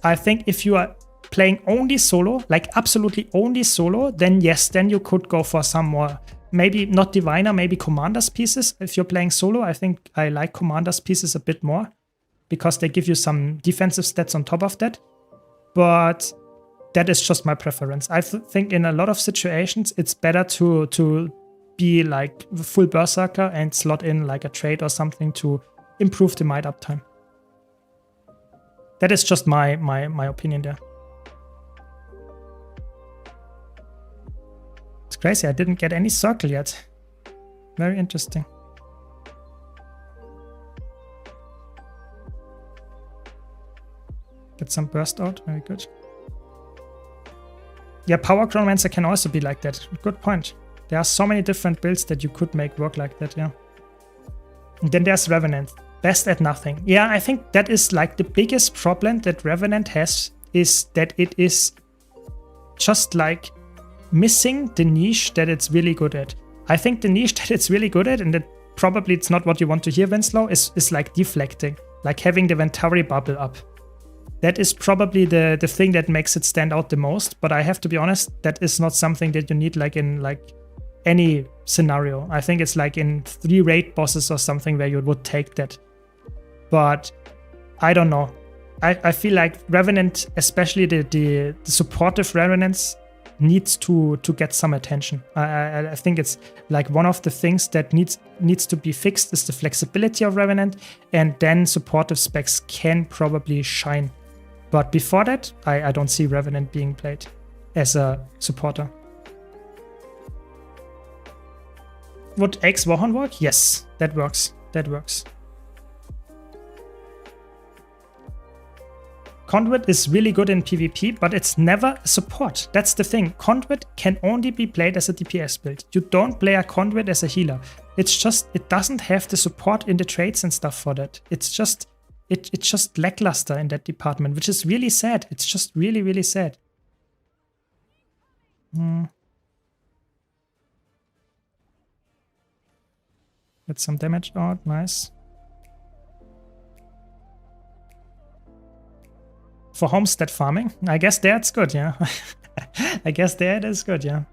I think if you are playing only solo, like absolutely only solo, then yes, then you could go for some more, maybe not Diviner, maybe Commander's pieces. If you're playing solo, I think I like Commander's pieces a bit more. because they give you some defensive stats on top of that. But that is just my preference. I think in a lot of situations, it's better to be like full berserker and slot in like a trade or something to improve the might uptime. That is just my opinion there. It's crazy, I didn't get any circle yet. Very interesting. Get some burst out, very good. Yeah, Power Chronomancer can also be like that. Good point. There are so many different builds that you could make work like that, yeah. And then there's Revenant. Best at nothing. Yeah, I think that is like the biggest problem that Revenant has, is that it is just like missing the niche that it's really good at. I think the niche that it's really good at, and that probably it's not what you want to hear, Winslow, is like deflecting, like having the Ventari bubble up. That is probably the thing that makes it stand out the most, but I have to be honest, that is not something that you need like in like any scenario. I think it's like in 3 raid bosses or something where you would take that. But I don't know. I feel like Revenant, especially the supportive Revenants, needs to get some attention. I think it's like one of the things that needs to be fixed is the flexibility of Revenant, and then supportive specs can probably shine. But before that, I don't see Revenant being played as a supporter. Would X Warhorn work? Yes, that works. That works. Conduit is really good in PvP, but it's never a support. That's the thing. Conduit can only be played as a DPS build. You don't play a Conduit as a healer. It's just, it doesn't have the support in the trades and stuff for that. It's just, it's just lackluster in that department, which is really sad. It's just really, really sad. Get some damage out, nice. For homestead farming, I guess that's good, yeah. I guess there it is good, yeah.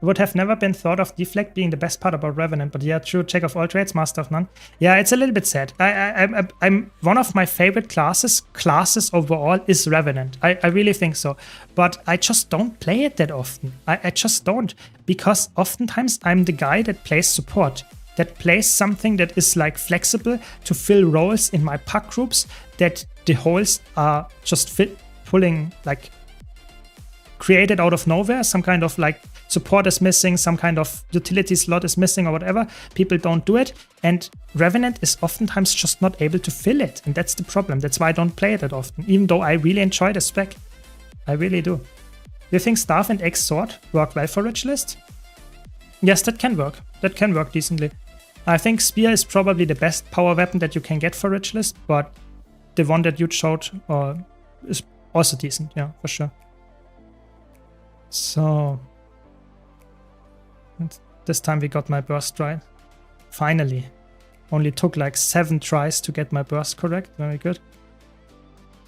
It would have never been thought of deflect being the best part about Revenant, but yeah, true, check of all trades, master of none. Yeah, it's a little bit sad. I'm one of my favorite classes overall is Revenant. I really think so. But I just don't play it that often. I just don't, because oftentimes I'm the guy that plays support, that plays something that is like flexible to fill roles in my pack groups, that the holes are just pulling, like created out of nowhere. Some kind of like support is missing, some kind of utility slot is missing or whatever. People don't do it, and Revenant is oftentimes just not able to fill it, and that's the problem. That's why I don't play it that often, even though I really enjoy the spec. I really do. Do you think Staff and X Sword work well for Rich List? Yes, that can work. That can work decently. I think Spear is probably the best power weapon that you can get for Rich List, but the one that you showed is also decent, yeah, for sure. So, this time we got my burst right. Finally. Only took like 7 tries to get my burst correct. Very good.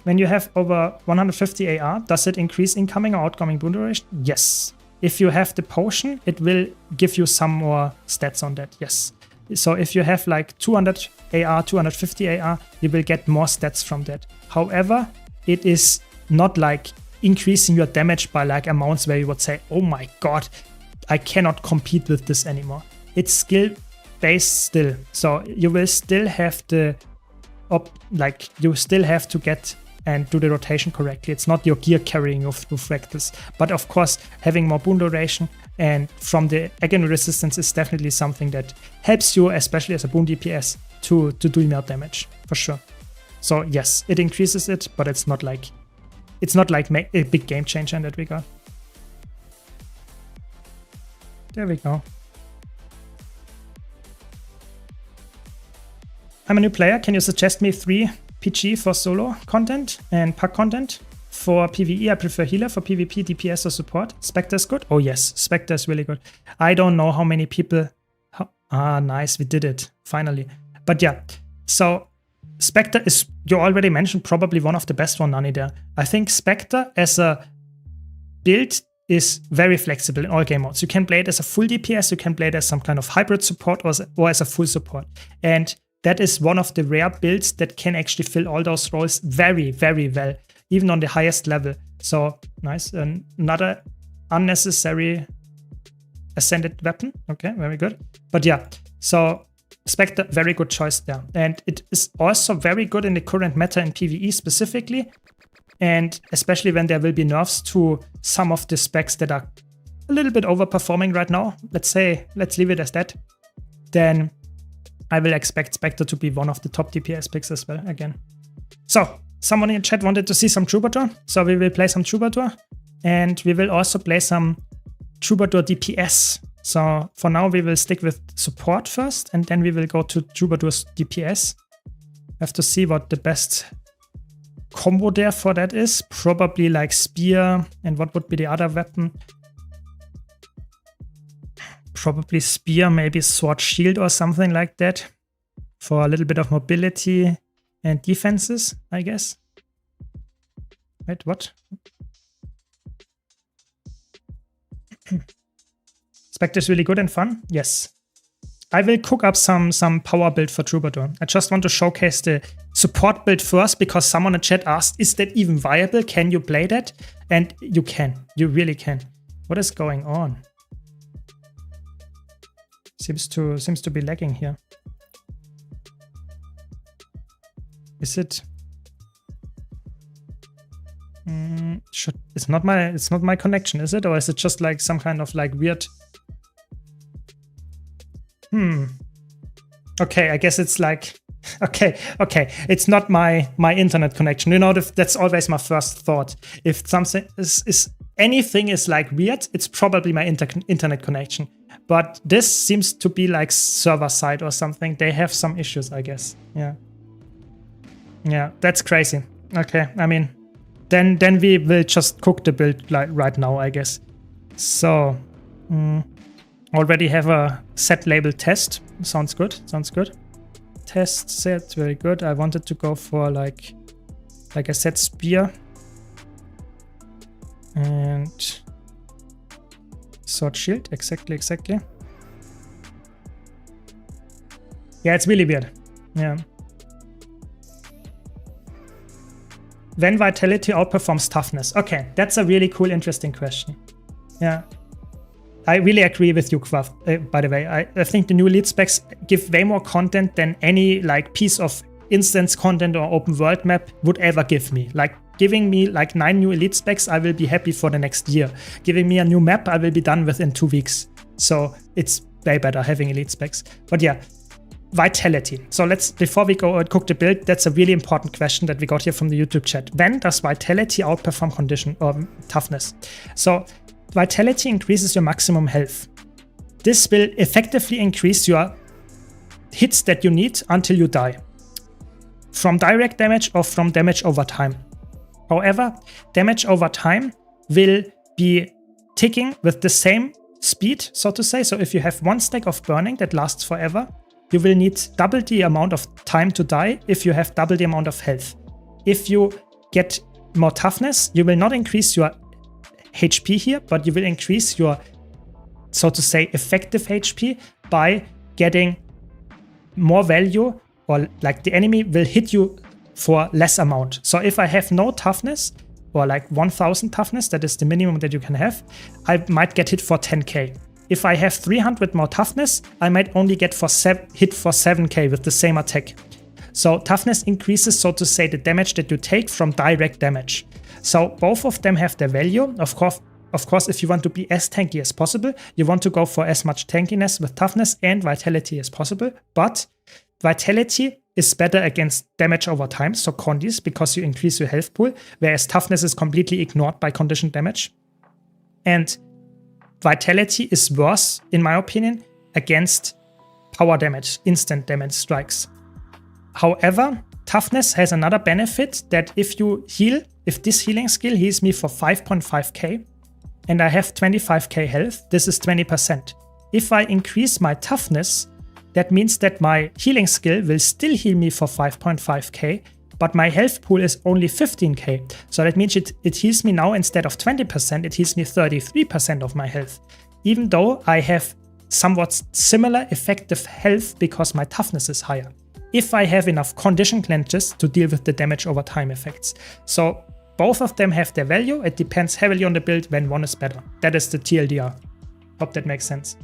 When you have over 150 AR, does it increase incoming or outgoing boon duration? Yes. If you have the potion, it will give you some more stats on that, yes. So if you have like 200 AR, 250 AR, you will get more stats from that. However, it is not like increasing your damage by like amounts where you would say, oh my god, I cannot compete with this anymore. It's skill based still. So you will still have the, you still have to get and do the rotation correctly. It's not your gear carrying you through fractals. But of course, having more boon duration and from the agony resistance is definitely something that helps you, especially as a boon DPS, to do more damage, for sure. So yes, it increases it, but it's not like a big game changer in that regard. There we go. I'm a new player. Can you suggest me 3 PG for solo content and pack content? For PvE, I prefer healer. For PvP, DPS or support. Spectre is good? Oh yes, Spectre is really good. I don't know how many people... nice, we did it, finally. But yeah, so Spectre is, you already mentioned, probably one of the best one, Nani, there. I think Spectre as a build is very flexible in all game modes. You can play it as a full DPS, you can play it as some kind of hybrid support or as a full support. And that is one of the rare builds that can actually fill all those roles very, very well, even on the highest level. So nice. Another unnecessary ascended weapon. Okay, very good. But yeah, so Spectre, very good choice there. And it is also very good in the current meta in PvE specifically. And especially when there will be nerfs to some of the specs that are a little bit overperforming right now. Let's leave it as that. Then I will expect Spectre to be one of the top DPS picks as well again. So someone in the chat wanted to see some Troubadour. So we will play some Troubadour. And we will also play some Troubadour DPS. So for now we will stick with support first, and then we will go to Troubadour's DPS. Have to see what the best combo there for that is. Probably like Spear, and what would be the other weapon? Probably Spear, maybe Sword Shield or something like that. For a little bit of mobility and defenses, I guess. Wait, what? Spectre is really good and fun. Yes. I will cook up some power build for Troubadour. I just want to showcase the support build first because someone in chat asked, is that even viable? Can you play that? And you can. You really can. What is going on? Seems to be lagging here. Is it? It's not my connection, is it? Or is it just like some kind of like weird? Okay, I guess it's like, okay. It's not my internet connection. You know, that's always my first thought. If something is anything is like weird, it's probably my internet connection. But this seems to be like server side or something. They have some issues, I guess. Yeah, that's crazy. Okay, I mean, then we will just cook the build like right now, I guess. So, already have a set label test. Sounds good. Test set, very good. I wanted to go for like I said, Spear and Sword Shield. Exactly. Yeah, it's really weird. Yeah. When Vitality outperforms Toughness. Okay, that's a really cool, interesting question. Yeah. I really agree with you, Quaff, by the way. I think the new elite specs give way more content than any like piece of instance content or open world map would ever give me. Like giving me like 9 new elite specs, I will be happy for the next year. Giving me a new map, I will be done within 2 weeks. So it's way better having elite specs. But yeah, Vitality. So before we go and cook the build, that's a really important question that we got here from the YouTube chat. When does Vitality outperform condition or Toughness? So Vitality increases your maximum health. This will effectively increase your hits that you need until you die, from direct damage or from damage over time. However, damage over time will be ticking with the same speed, so to say. So if you have 1 stack of burning that lasts forever, you will need double the amount of time to die if you have double the amount of health. If you get more toughness, you will not increase your HP here, but you will increase your, so to say, effective HP by getting more value, or like the enemy will hit you for less amount. So if I have no toughness, or like 1000 toughness, that is the minimum that you can have, I might get hit for 10k. If I have 300 more toughness, I might only get hit for 7k with the same attack. So toughness increases, so to say, the damage that you take from direct damage. So both of them have their value. Of course, if you want to be as tanky as possible, you want to go for as much tankiness with toughness and vitality as possible. But vitality is better against damage over time, so condis, because you increase your health pool, whereas toughness is completely ignored by conditioned damage. And vitality is worse, in my opinion, against power damage, instant damage strikes. However, toughness has another benefit that if you heal, if this healing skill heals me for 5.5k and I have 25k health, this is 20%. If I increase my toughness, that means that my healing skill will still heal me for 5.5k, but my health pool is only 15k. So that means it heals me now instead of 20%, it heals me 33% of my health. Even though I have somewhat similar effective health because my toughness is higher. if I have enough condition cleanses to deal with the damage over time effects. So both of them have their value. It depends heavily on the build when one is better. That is the TLDR. Hope that makes sense.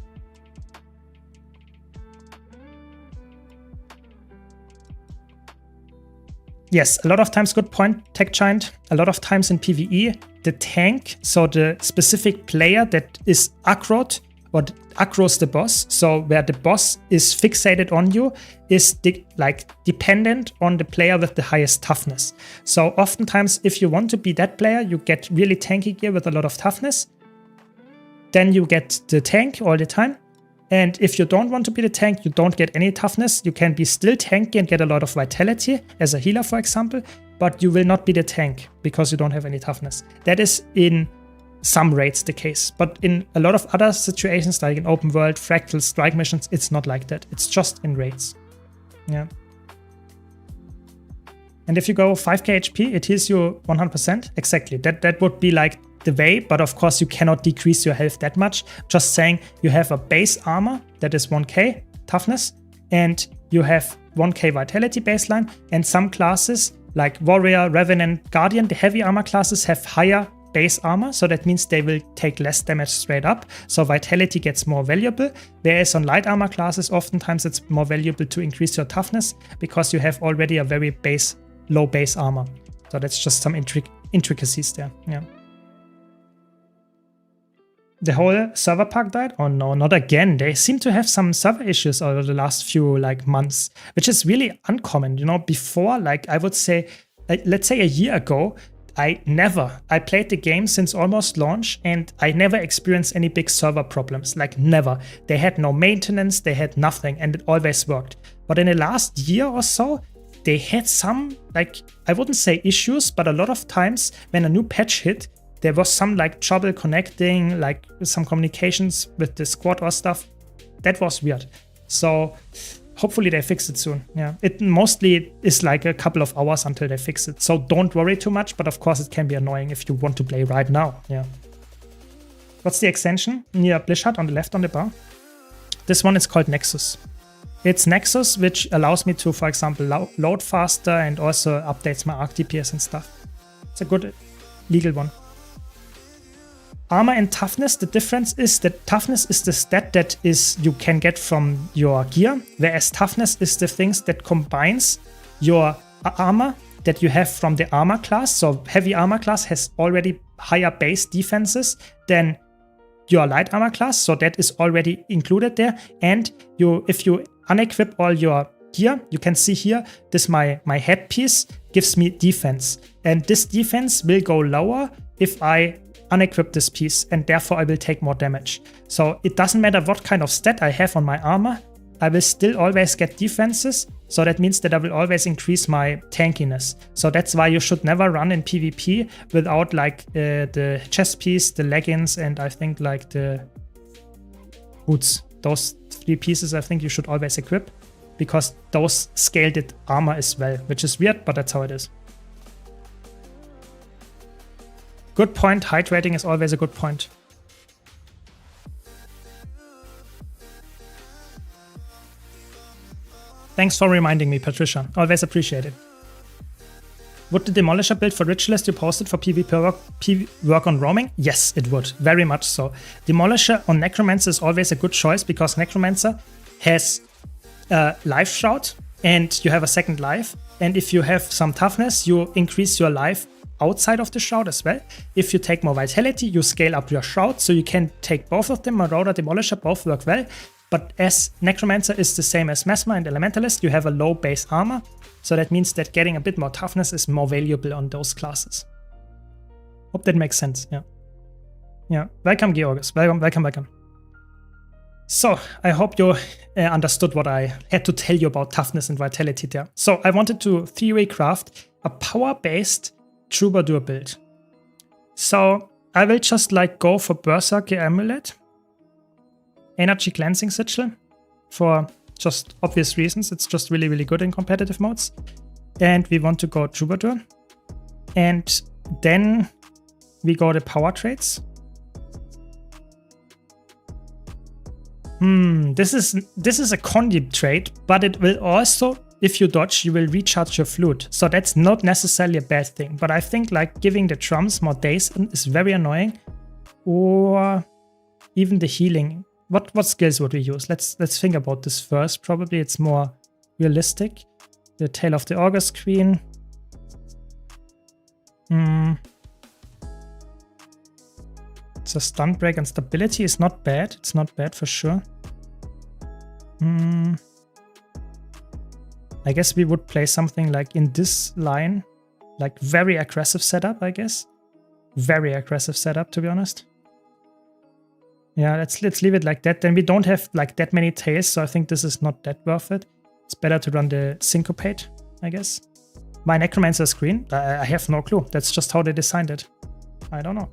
Yes, a lot of times, good point, Tech Giant. A lot of times in PvE, the tank, so the specific player that is aggroed, or aggros the boss, so where the boss is fixated on you, is dependent on the player with the highest toughness. So oftentimes, if you want to be that player, you get really tanky gear with a lot of toughness. Then you get the tank all the time. And if you don't want to be the tank, you don't get any toughness. You can be still tanky and get a lot of vitality as a healer, for example, but you will not be the tank because you don't have any toughness. That is in some raids the case, but in a lot of other situations, like in open world, fractal, strike missions, it's not like that. It's just in raids. Yeah. And if you go 5k HP, it heals you 100%. Exactly. That would be like the way, but of course you cannot decrease your health that much. Just saying, you have a base armor that is 1k toughness, and you have 1k vitality baseline, and some classes like Warrior, Revenant, Guardian, the heavy armor classes have higher base armor, so that means they will take less damage straight up, so vitality gets more valuable, whereas on light armor classes oftentimes it's more valuable to increase your toughness because you have already a very low base armor. So that's just some intricacies there. Yeah. The whole server park died? Oh no, not again. They seem to have some server issues over the last few months, which is really uncommon. You know, before, I would say, let's say a year ago, I played the game since almost launch and I never experienced any big server problems, never. They had no maintenance, they had nothing, and it always worked. But in the last year or so, they had some, I wouldn't say issues, but a lot of times when a new patch hit, there was some trouble connecting, some communications with the squad or stuff. That was weird. So hopefully they fix it soon. Yeah, it mostly is a couple of hours until they fix it. So don't worry too much, but of course it can be annoying if you want to play right now. Yeah. What's the extension? Near Blishart on the left on the bar. This one is called Nexus. It's Nexus, which allows me to, for example, load faster and also updates my arc DPS and stuff. It's a good legal one. Armor and toughness, the difference is that toughness is the stat that you can get from your gear, whereas toughness is the things that combines your armor that you have from the armor class. So heavy armor class has already higher base defenses than your light armor class, so that is already included there. And if you unequip all your gear, you can see here, my headpiece gives me defense, and this defense will go lower if I unequip this piece, and therefore I will take more damage. So it doesn't matter what kind of stat I have on my armor, I will still always get defenses, so that means that I will always increase my tankiness. So that's why you should never run in PvP without the chest piece, the leggings, and I think the boots. Those 3 pieces I think you should always equip, because those scale the armor as well, which is weird, but that's how it is. Good point, hydrating is always a good point. Thanks for reminding me, Patricia. Always appreciate it. Would the Demolisher build for Ritualist you posted for PvP work on roaming? Yes, it would. Very much so. Demolisher on Necromancer is always a good choice because Necromancer has Life Shroud and you have a second life. And if you have some toughness, you increase your life outside of the shroud as well. If you take more vitality, you scale up your shroud, so you can take both of them. Marauder, Demolisher both work well, but as Necromancer is the same as Mesmer and Elementalist, you have a low base armor, so that means that getting a bit more toughness is more valuable on those classes. Hope that makes sense. Yeah. Welcome, Georgos. Welcome. So I hope you understood what I had to tell you about toughness and vitality there. So I wanted to theory craft a power-based Troubadour build. So I will just go for Berserker Amulet, Energy Cleansing Sigil, for just obvious reasons. It's just really, really good in competitive modes. And we want to go Troubadour. And then we go the power traits. This is a Condi trait, but it will also if you dodge, you will recharge your flute. So that's not necessarily a bad thing. But I think like giving the drums more days is very annoying. Or even the healing. What skills would we use? Let's think about this first. Probably it's more realistic. The Tale of the August Queen. So stun break and stability is not bad. It's not bad for sure. I guess we would play something like in this line, like very aggressive setup, I guess. Very aggressive setup, to be honest. Yeah, let's leave it like that. Then we don't have like that many tails, so I think this is not that worth it. It's better to run the Syncopate, I guess. My Necromancer screen? I have no clue. That's just how they designed it. I don't know.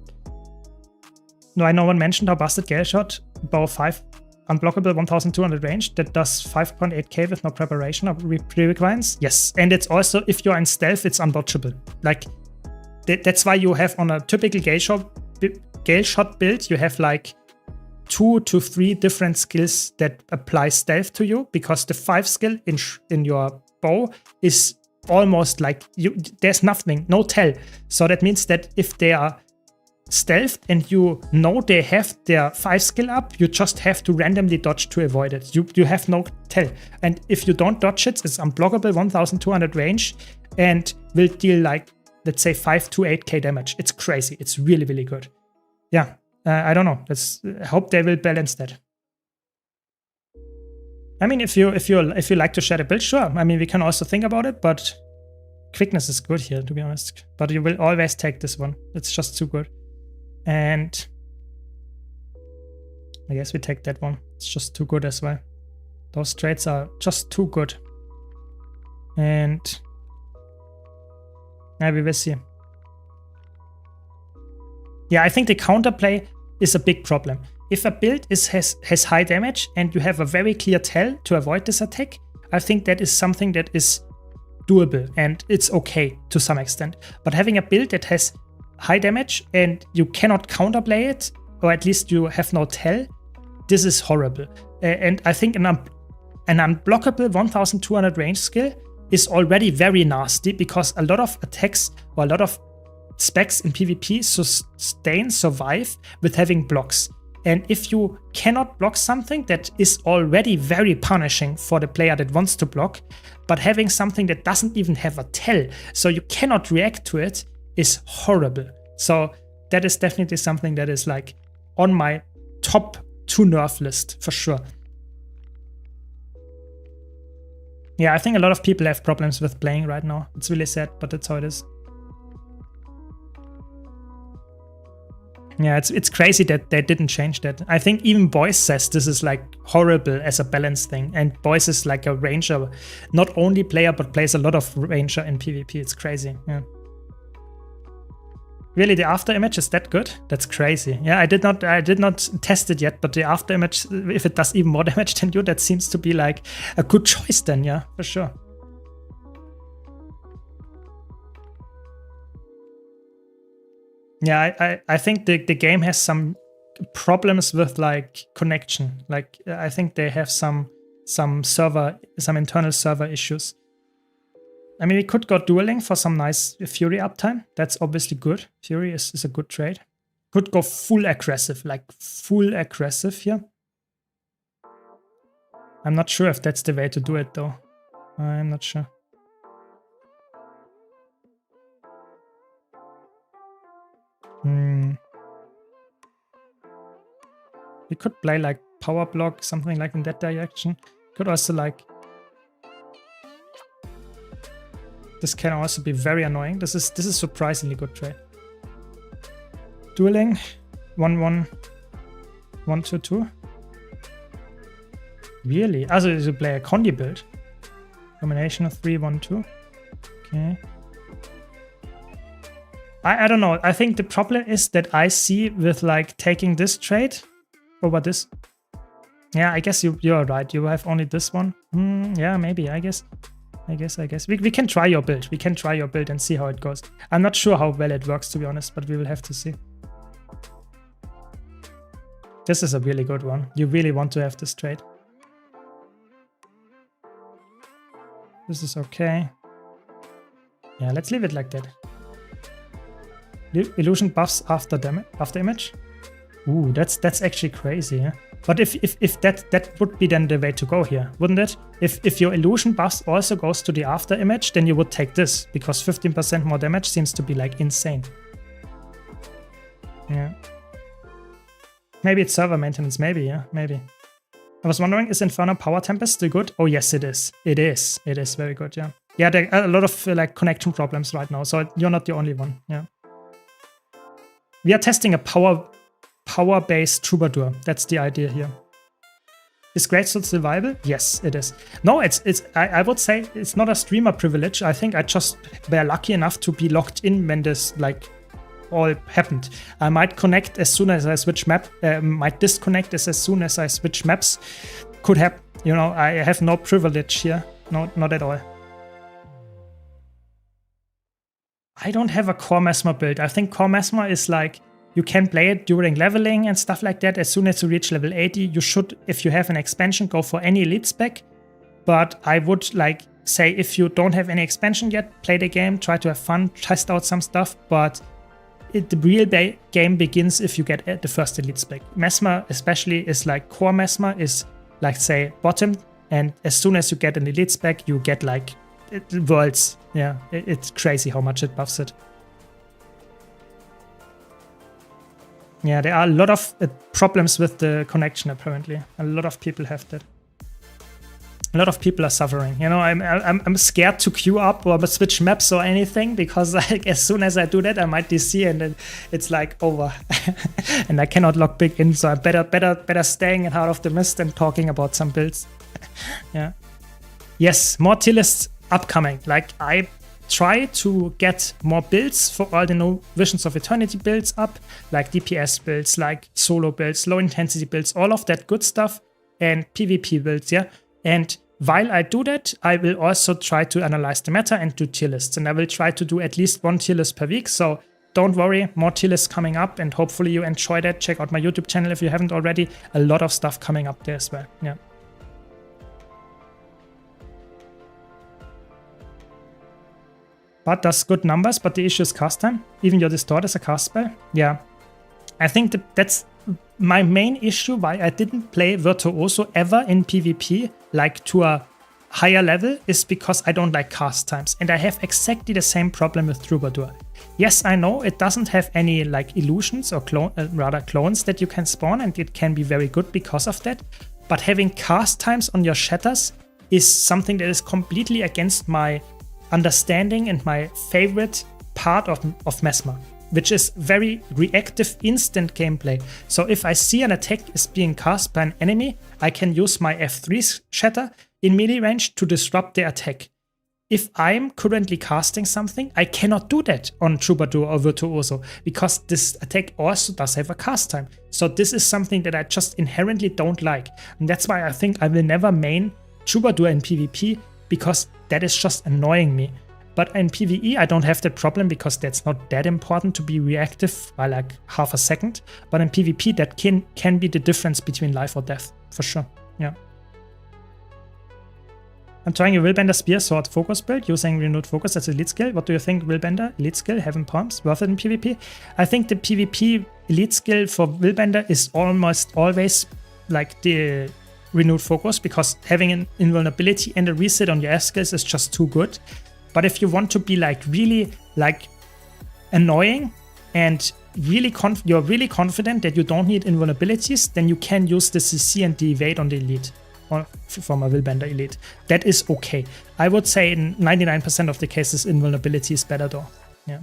No one mentioned how busted Gale Shot, Bow 5, unblockable 1200 range, that does 5.8k with no preparation or prerequirements. Yes, and it's also, if you're in stealth, it's undodgeable. Like, that's why you have on a typical Gale Shot build, you have like 2 to 3 different skills that apply stealth to you, because the 5 skill in your bow is almost like there's nothing, no tell. So that means that if they are stealthed and you know they have their 5 skill up, you just have to randomly dodge to avoid it. You have no tell. And if you don't dodge it, it's unblockable 1200 range and will deal like, let's say 5 to 8k damage. It's crazy. It's really, really good. Yeah. I don't know. I hope they will balance that. I mean, if you like to share the build, sure. I mean, we can also think about it, but quickness is good here, to be honest. But you will always take this one. It's just too good. And I guess we take that one. It's just too good as well. Those traits are just too good. And yeah, we will see. Yeah, I think the counterplay is a big problem. If a build has high damage and you have a very clear tell to avoid this attack, I think that is something that is doable and it's okay to some extent. But having a build that has high damage and you cannot counterplay it, or at least you have no tell, this is horrible. And I think an unblockable 1200 range skill is already very nasty, because a lot of attacks or a lot of specs in PvP survive with having blocks. And if you cannot block something that is already very punishing for the player that wants to block, but having something that doesn't even have a tell, so you cannot react to it, is horrible. So that is definitely something that is like on my top 2 nerf list for sure. Yeah, I think a lot of people have problems with playing right now. It's really sad, but that's how it is. Yeah, it's crazy that they didn't change that. I think even Boyce says this is like horrible as a balance thing. And Boyce is like a ranger, not only player, but plays a lot of ranger in PvP. It's crazy. Yeah. Really, the after image is that good? That's crazy. Yeah, I did not test it yet, but the after image, if it does even more damage than you, that seems to be like a good choice then. Yeah, for sure. Yeah, I think the game has some problems with like connection. Like I think they have some internal server issues. I mean, we could go dueling for some nice Fury uptime. That's obviously good. Fury is a good trade. Could go full aggressive, like full aggressive here. I'm not sure if that's the way to do it though. I'm not sure. We could play like power block, something like in that direction. Could also like... This can also be very annoying. This is surprisingly good trade. Dueling 1-1 1-2-2. Really? Also you play a Condi build. Combination of 3-1-2. Okay. I don't know. I think the problem is that I see with like taking this trade over this. Yeah, I guess you're right. You have only this one. Yeah, maybe. I guess. We can try your build. We can try your build and see how it goes. I'm not sure how well it works, to be honest, but we will have to see. This is a really good one. You really want to have this trade. This is okay. Yeah, let's leave it like that. Illusion buffs after image. Ooh, that's actually crazy, yeah? But if that would be then the way to go here, wouldn't it? If your illusion buffs also goes to the after image, then you would take this, because 15% more damage seems to be like insane. Yeah. Maybe it's server maintenance, maybe, yeah, maybe. I was wondering, is Inferno Power Tempest still good? Oh yes, it is. It is. It is very good, yeah. Yeah, there are a lot of like connection problems right now, so you're not the only one, yeah. We are testing a power-based troubadour. That's the idea here. Is Greatsword still viable? Yes, it is. No, I would say it's not a streamer privilege. I think I just were lucky enough to be locked in when this like all happened. I might connect as soon as I switch map, might disconnect as soon as I switch maps. Could happen. You know, I have no privilege here. No, not at all. I don't have a core Mesmer build. I think core Mesmer is like, you can play it during leveling and stuff like that. As soon as you reach level 80, you should, if you have an expansion, go for any elite spec. But I would like say, if you don't have any expansion yet, play the game, try to have fun, test out some stuff. But the real game begins if you get the first elite spec. Mesmer especially is like, core Mesmer is like, say, bottom. And as soon as you get an elite spec, you get like worlds. Yeah, it's crazy how much it buffs it. Yeah, there are a lot of problems with the connection, apparently. A lot of people have that. A lot of people are suffering. You know, I'm scared to queue up or switch maps or anything, because like as soon as I do that, I might DC and then it's like over. And I cannot log big in, so I'm better staying in Heart of the Mist and talking about some builds. Yeah. Yes, more tier lists upcoming. Like, I try to get more builds for all the No Visions of Eternity builds up, like DPS builds, like solo builds, low intensity builds, all of that good stuff, and PvP builds, yeah. And while I do that, I will also try to analyze the meta and do tier lists, and I will try to do at least one tier list per week. So don't worry, more tier lists coming up, and hopefully you enjoy that. Check out my YouTube channel if you haven't already. A lot of stuff coming up there as well, yeah. But does good numbers, but the issue is cast time. Even your Distort is a cast spell. Yeah. I think that's my main issue why I didn't play Virtuoso ever in PvP, like to a higher level, is because I don't like cast times. And I have exactly the same problem with Troubadour. Yes, I know it doesn't have any like illusions or clones that you can spawn, and it can be very good because of that. But having cast times on your shatters is something that is completely against my understanding and my favorite part of Mesmer, which is very reactive, instant gameplay. So if I see an attack is being cast by an enemy, I can use my F3 shatter in melee range to disrupt the attack. If I'm currently casting something, I cannot do that on Troubadour or Virtuoso, because this attack also does have a cast time. So this is something that I just inherently don't like. And that's why I think I will never main Troubadour in PvP, because that is just annoying me. But in PvE, I don't have that problem, because that's not that important to be reactive by like half a second. But in PvP, that can be the difference between life or death, for sure. Yeah. I'm trying a Willbender Spear Sword focus build using Renewed Focus as elite skill. What do you think, Willbender? Elite skill, Heaven Palms, worth it in PvP? I think the PvP elite skill for Willbender is almost always like the Renewed Focus, because having an invulnerability and a reset on your F skills is just too good. But if you want to be like really like annoying and really you're really confident that you don't need invulnerabilities, then you can use the CC and the evade on the elite, or from a Willbender elite. That is okay. I would say in 99% of the cases invulnerability is better though. Yeah.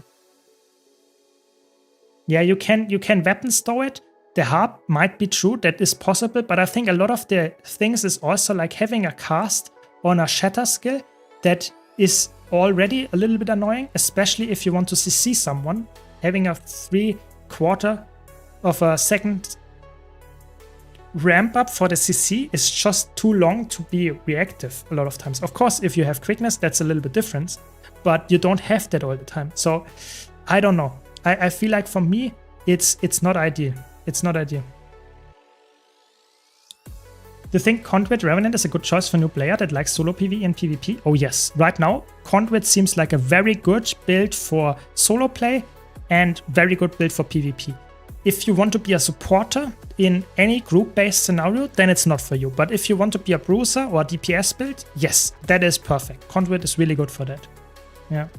Yeah, you can weapon store it. The harp might be true, that is possible, but I think a lot of the things is also like having a cast on a shatter skill that is already a little bit annoying, especially if you want to CC someone. Having a 3/4 of a second ramp up for the CC is just too long to be reactive a lot of times. Of course, if you have quickness, that's a little bit different, but you don't have that all the time. So I don't know. I feel like for me, it's not ideal. It's not ideal. you think Conduit Revenant is a good choice for new player that likes solo PvE and PvP? Oh yes. Right now, Conduit seems like a very good build for solo play and very good build for PvP. If you want to be a supporter in any group-based scenario, then it's not for you. But if you want to be a bruiser or a DPS build, yes, that is perfect. Conduit is really good for that. Yeah.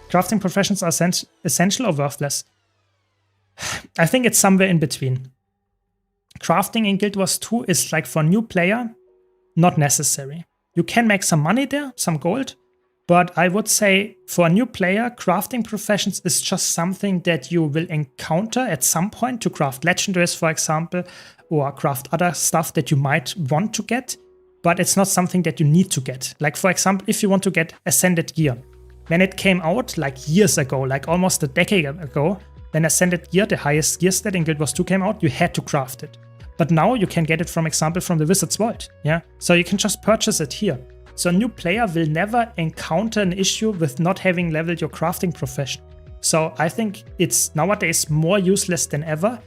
Crafting professions are essential or worthless? I think it's somewhere in between. Crafting in Guild Wars 2 is like for a new player, not necessary. You can make some money there, some gold, but I would say for a new player, crafting professions is just something that you will encounter at some point to craft legendaries, for example, or craft other stuff that you might want to get, but it's not something that you need to get. Like for example, if you want to get Ascended Gear, when it came out like years ago, like almost a decade ago, when Ascended Gear, the highest gear stat in Guild Wars 2 came out, you had to craft it. But now you can get it, from example, from the Wizard's Vault. Yeah, so you can just purchase it here. So a new player will never encounter an issue with not having leveled your crafting profession. So I think it's nowadays more useless than ever,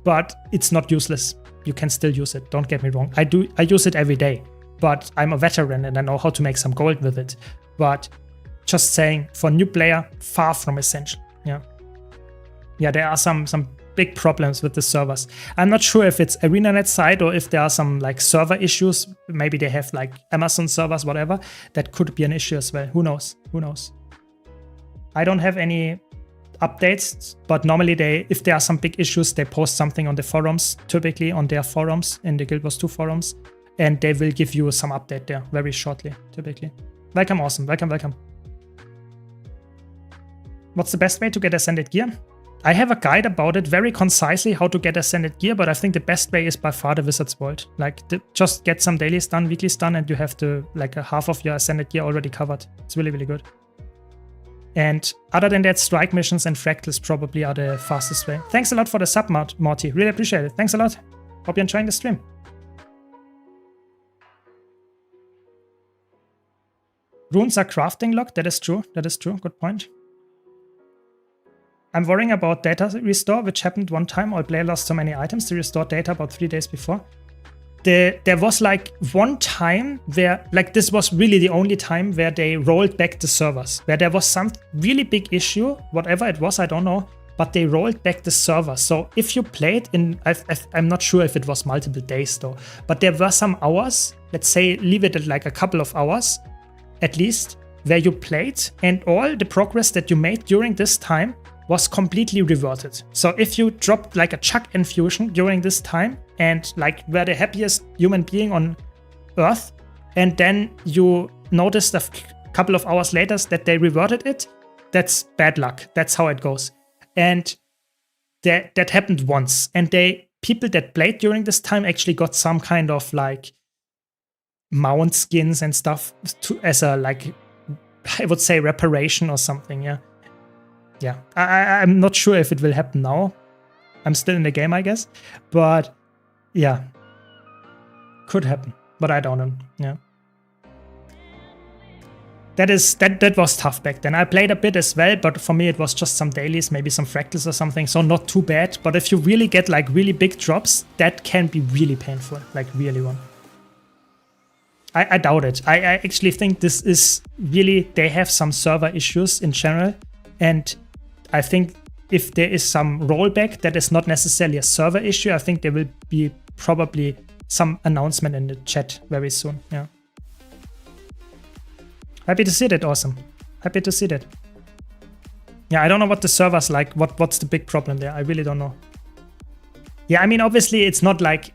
but it's not useless. You can still use it. Don't get me wrong. I use it every day, but I'm a veteran and I know how to make some gold with it. But just saying, for a new player, far from essential. Yeah. Yeah, there are some big problems with the servers. I'm not sure if it's ArenaNet side or if there are some like server issues. Maybe they have like Amazon servers, whatever. That could be an issue as well. Who knows? Who knows? I don't have any updates, but normally if there are some big issues, they post something on the forums, typically on their forums, in the Guild Wars 2 forums, and they will give you some update there very shortly, typically. Welcome, awesome. Welcome, welcome. What's the best way to get Ascended Gear? I have a guide about it very concisely how to get Ascended Gear, but I think the best way is by far the Wizard's Vault. Like, just get some dailies done, weeklies done, and you have like a half of your Ascended Gear already covered. It's really, really good. And other than that, strike missions and fractals probably are the fastest way. Thanks a lot for the sub, Morty. Really appreciate it. Thanks a lot. Hope you're enjoying the stream. Runes are crafting locked. That is true. That is true. Good point. I'm worrying about data restore, which happened one time. All player lost so many items to restore data about 3 days before. There was like one time where, like, this was really the only time where they rolled back the servers, where there was some really big issue, whatever it was, I don't know, but they rolled back the server. So if you played in, I'm not sure if it was multiple days though, but there were some hours, let's say leave it at like a couple of hours at least, where you played and all the progress that you made during this time was completely reverted. So if you dropped like a Chuck infusion during this time and like were the happiest human being on Earth, and then you noticed a couple of hours later that they reverted it, that's bad luck. That's how it goes. And that happened once. And people that played during this time actually got some kind of like mount skins and stuff as a, like, I would say reparation or something, yeah. Yeah, I'm not sure if it will happen now. I'm still in the game, I guess. But yeah, could happen. But I don't know. Yeah, that was tough back then. I played a bit as well, but for me it was just some dailies, maybe some fractals or something. So not too bad. But if you really get like really big drops, that can be really painful. Like really one. I doubt it. I actually think this is really, they have some server issues in general. And I think if there is some rollback that is not necessarily a server issue, I think there will be probably some announcement in the chat very soon. Yeah. Happy to see that, awesome. Happy to see that. Yeah, I don't know what the server's like. What's the big problem there? I really don't know. Yeah, I mean, obviously it's not like,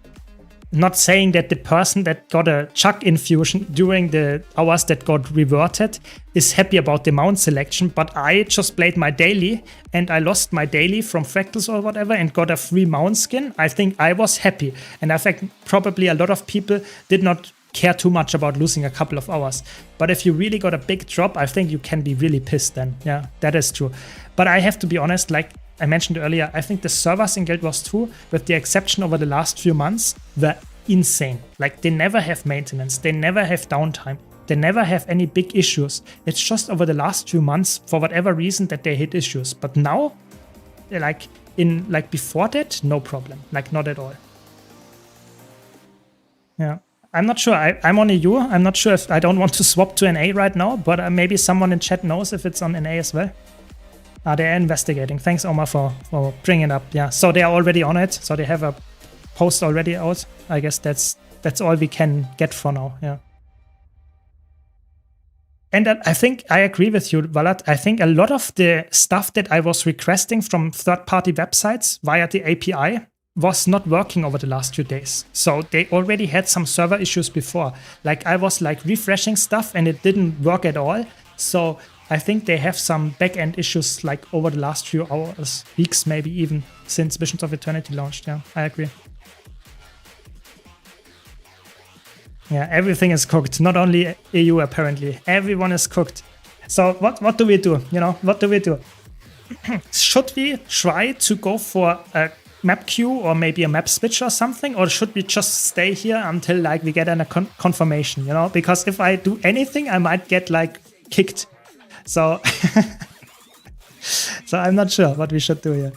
not saying that the person that got a Chuck infusion during the hours that got reverted is happy about the mount selection, but I just played my daily and I lost my daily from fractals or whatever and got a free mount skin. I think I was happy, and I think probably a lot of people did not care too much about losing a couple of hours. But if you really got a big drop, I think you can be really pissed then. Yeah, that is true. But I have to be honest, like I mentioned earlier, I think the servers in Guild Wars 2, with the exception over the last few months, were insane. Like, they never have maintenance, they never have downtime, they never have any big issues. It's just over the last few months, for whatever reason, that they hit issues. But now, like before that, no problem. Like, not at all. Yeah. I'm not sure. I'm on EU. I'm not sure if I don't want to swap to NA right now, but maybe someone in chat knows if it's on NA as well. They're investigating. Thanks, Omar, for bringing it up. Yeah, so they are already on it. So they have a post already out. I guess that's all we can get for now. Yeah. And I think I agree with you, Valad. I think a lot of the stuff that I was requesting from third-party websites via the API was not working over the last few days. So they already had some server issues before. Like I was like refreshing stuff and it didn't work at all. So I think they have some back-end issues like over the last few hours, weeks, maybe even since Visions of Eternity launched. Yeah, I agree. Yeah, everything is cooked. Not only EU, apparently. Everyone is cooked. So what do we do? You know, what do we do? Should we try to go for a map queue or maybe a map switch or something? Or should we just stay here until like we get a confirmation, you know? Because if I do anything, I might get like kicked. So, so I'm not sure what we should do here.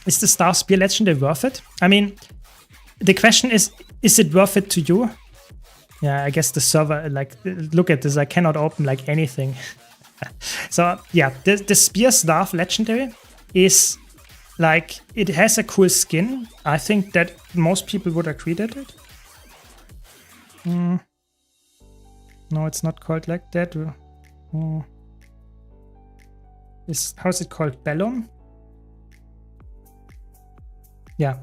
Is the Star Spear Legendary worth it? I mean, the question is it worth it to you? Yeah, I guess the server, like, look at this, I cannot open like anything. So yeah, the Spear Staff Legendary is like, it has a cool skin. I think that most people would agree that it. No, it's not called like that. How's it called? Bellum? Yeah.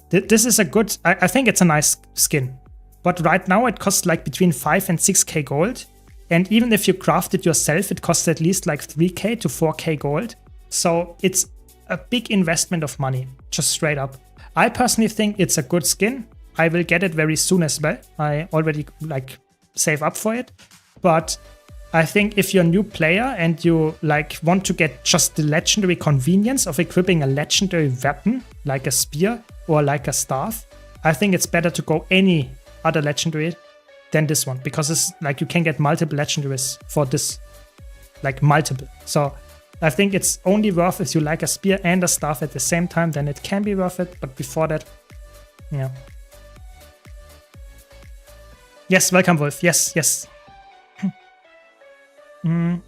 This is a good, I think it's a nice skin. But right now it costs like between 5 and 6k gold. And even if you craft it yourself, it costs at least like 3k to 4k gold. So it's a big investment of money, just straight up. I personally think it's a good skin. I will get it very soon as well. I already like save up for it. But I think if you're a new player and you like want to get just the legendary convenience of equipping a legendary weapon, like a spear or like a staff, I think it's better to go any other legendary than this one, because it's like you can get multiple legendaries for this, like multiple. So I think it's only worth if you like a spear and a staff at the same time, then it can be worth it. But before that, yeah. Yes, welcome, Wolf. Yes. When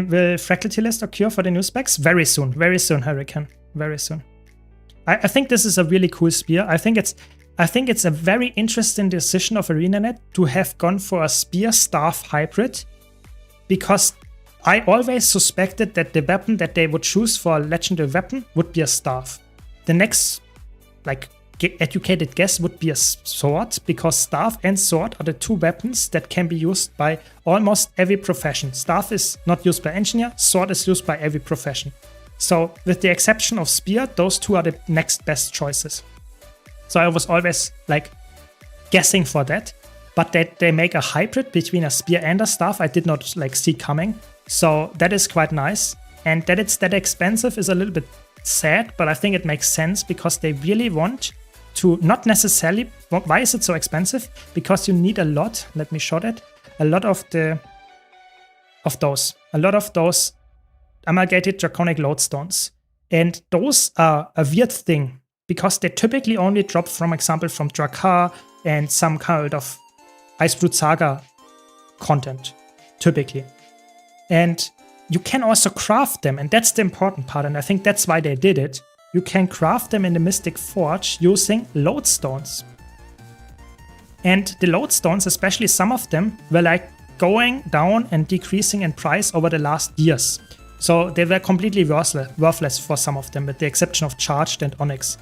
will Faculty List occur for the new specs? Very soon, Hurricane. Very soon. I think this is a really cool spear. I think it's a very interesting decision of ArenaNet to have gone for a spear staff hybrid, because I always suspected that the weapon that they would choose for a legendary weapon would be a staff. The next, like, educated guess would be a sword, because staff and sword are the two weapons that can be used by almost every profession. Staff is not used by engineer, sword is used by every profession. So with the exception of spear, those two are the next best choices. So I was always like guessing for that, but that they make a hybrid between a spear and a staff, I did not like see coming. So that is quite nice. And that it's that expensive is a little bit sad, but I think it makes sense because they really want to not necessarily. Why is it so expensive? Because you need a lot. Let me show that. A lot of those amalgamated draconic lodestones, and those are a weird thing because they typically only drop, from example, from Drakkar and some kind of Icebrood Saga content, typically. And you can also craft them, and that's the important part, and I think that's why they did it. You can craft them in the Mystic Forge using lodestones. And the lodestones, especially some of them, were like going down and decreasing in price over the last years. So they were completely worthless for some of them, with the exception of Charged and Onyx.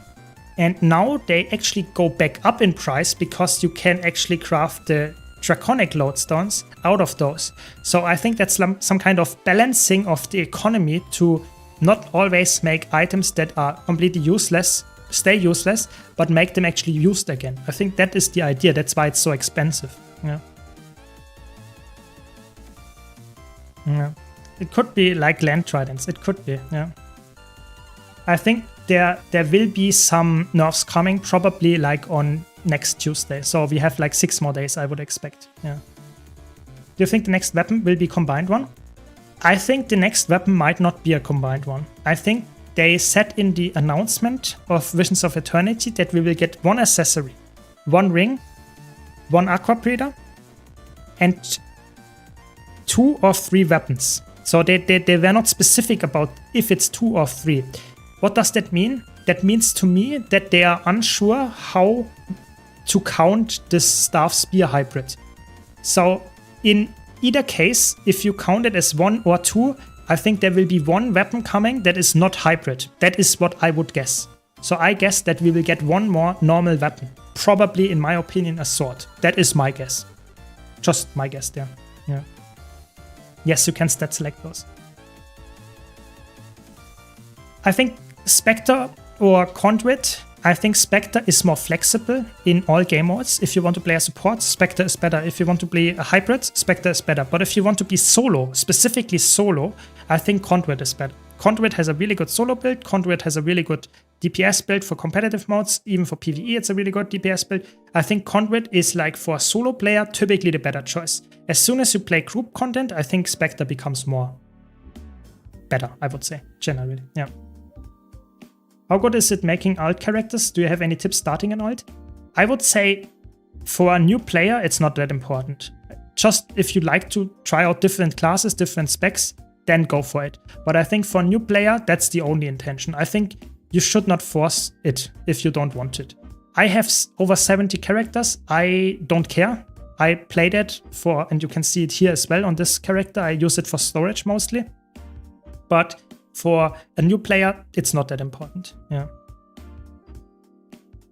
And now they actually go back up in price because you can actually craft the draconic lodestones out of those. So I think that's some kind of balancing of the economy to not always make items that are completely useless stay useless, but make them actually used again. I think that is the idea. That's why it's so expensive. Yeah. It could be like land tridents. It could be. Yeah. I think there will be some nerfs coming, probably like on next Tuesday. So we have like 6 more days, I would expect. Yeah. Do you think the next weapon will be combined one? I think the next weapon might not be a combined one. I think they said in the announcement of Visions of Eternity that we will get 1 accessory, 1 ring, 1 aqua breeder, and 2 or 3 weapons. So they were not specific about if it's 2 or 3. What does that mean? That means to me that they are unsure how to count this Staff Spear hybrid. So in either case, if you count it as 1 or 2, I think there will be 1 weapon coming that is not hybrid. That is what I would guess. So I guess that we will get 1 more normal weapon. Probably, in my opinion, a sword. That is my guess. Just my guess there. Yeah. Yes, you can stat select those. I think Spectre or Conduit. I think Spectre is more flexible in all game modes. If you want to play a support, Spectre is better. If you want to play a hybrid, Spectre is better. But if you want to be solo, specifically solo, I think Conduit is better. Conduit has a really good solo build. Conduit has a really good DPS build for competitive modes. Even for PvE, it's a really good DPS build. I think Conduit is, like, for a solo player, typically the better choice. As soon as you play group content, I think Spectre becomes more better, I would say, generally. Yeah. How good is it making alt characters? Do you have any tips starting an alt? I would say for a new player, it's not that important. Just if you like to try out different classes, different specs, then go for it. But I think for a new player, that's the only intention. I think you should not force it if you don't want it. I have over 70 characters. I don't care. I played it for, and you can see it here as well on this character. I use it for storage mostly. But for a new player, it's not that important. Yeah.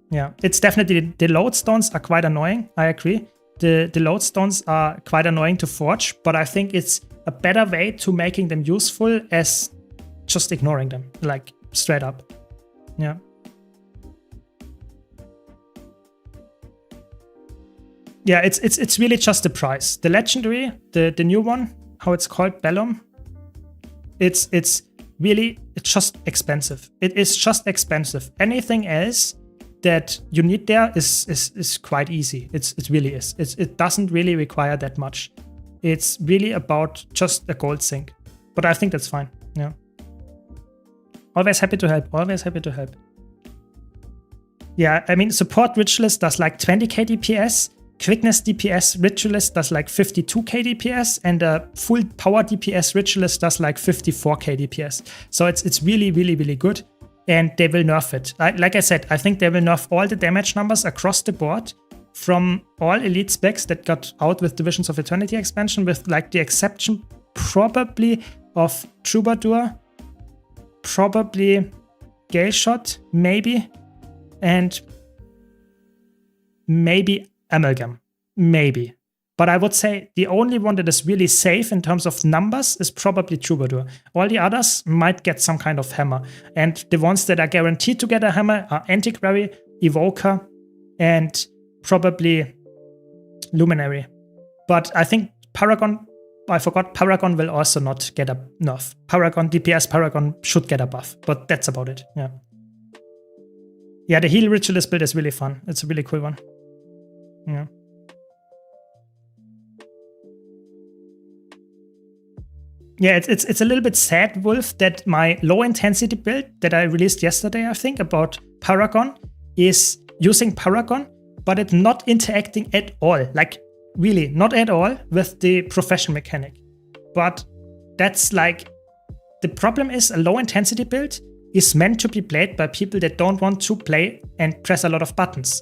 Yeah, it's definitely, the lodestones are quite annoying. I agree. The lodestones are quite annoying to forge, but I think it's a better way to making them useful as just ignoring them, like straight up. Yeah. Yeah, it's really just the price. The legendary, the new one, how it's called, Bellum. It's just expensive. It is just expensive. Anything else that you need there is quite easy. It really is. It doesn't really require that much. It's really about just a gold sink. But I think that's fine. Yeah. Always happy to help. Always happy to help. Yeah, I mean, support Ritualist does like 20k DPS. Quickness DPS Ritualist does like 52k DPS, and a full power DPS Ritualist does like 54k DPS. So it's really, really, really good, and they will nerf it. Like I said, I think they will nerf all the damage numbers across the board from all elite specs that got out with the Visions of Eternity expansion, with like the exception probably of Troubadour, probably Gale Shot, maybe, and maybe Amalgam, maybe. But I would say the only one that is really safe in terms of numbers is probably Troubadour. All the others might get some kind of hammer. And the ones that are guaranteed to get a hammer are Antiquary, Evoker, and probably Luminary. But I think Paragon, I forgot, Paragon will also not get a nerf. Paragon, DPS Paragon should get a buff, but that's about it. Yeah. Yeah, the heal Ritualist build is really fun. It's a really cool one. Yeah. Yeah, it's a little bit sad, Wolf, that my low intensity build that I released yesterday, I think, about Paragon, is using Paragon, but it's not interacting at all. Like, really, not at all with the profession mechanic. But that's like, the problem is a low intensity build is meant to be played by people that don't want to play and press a lot of buttons.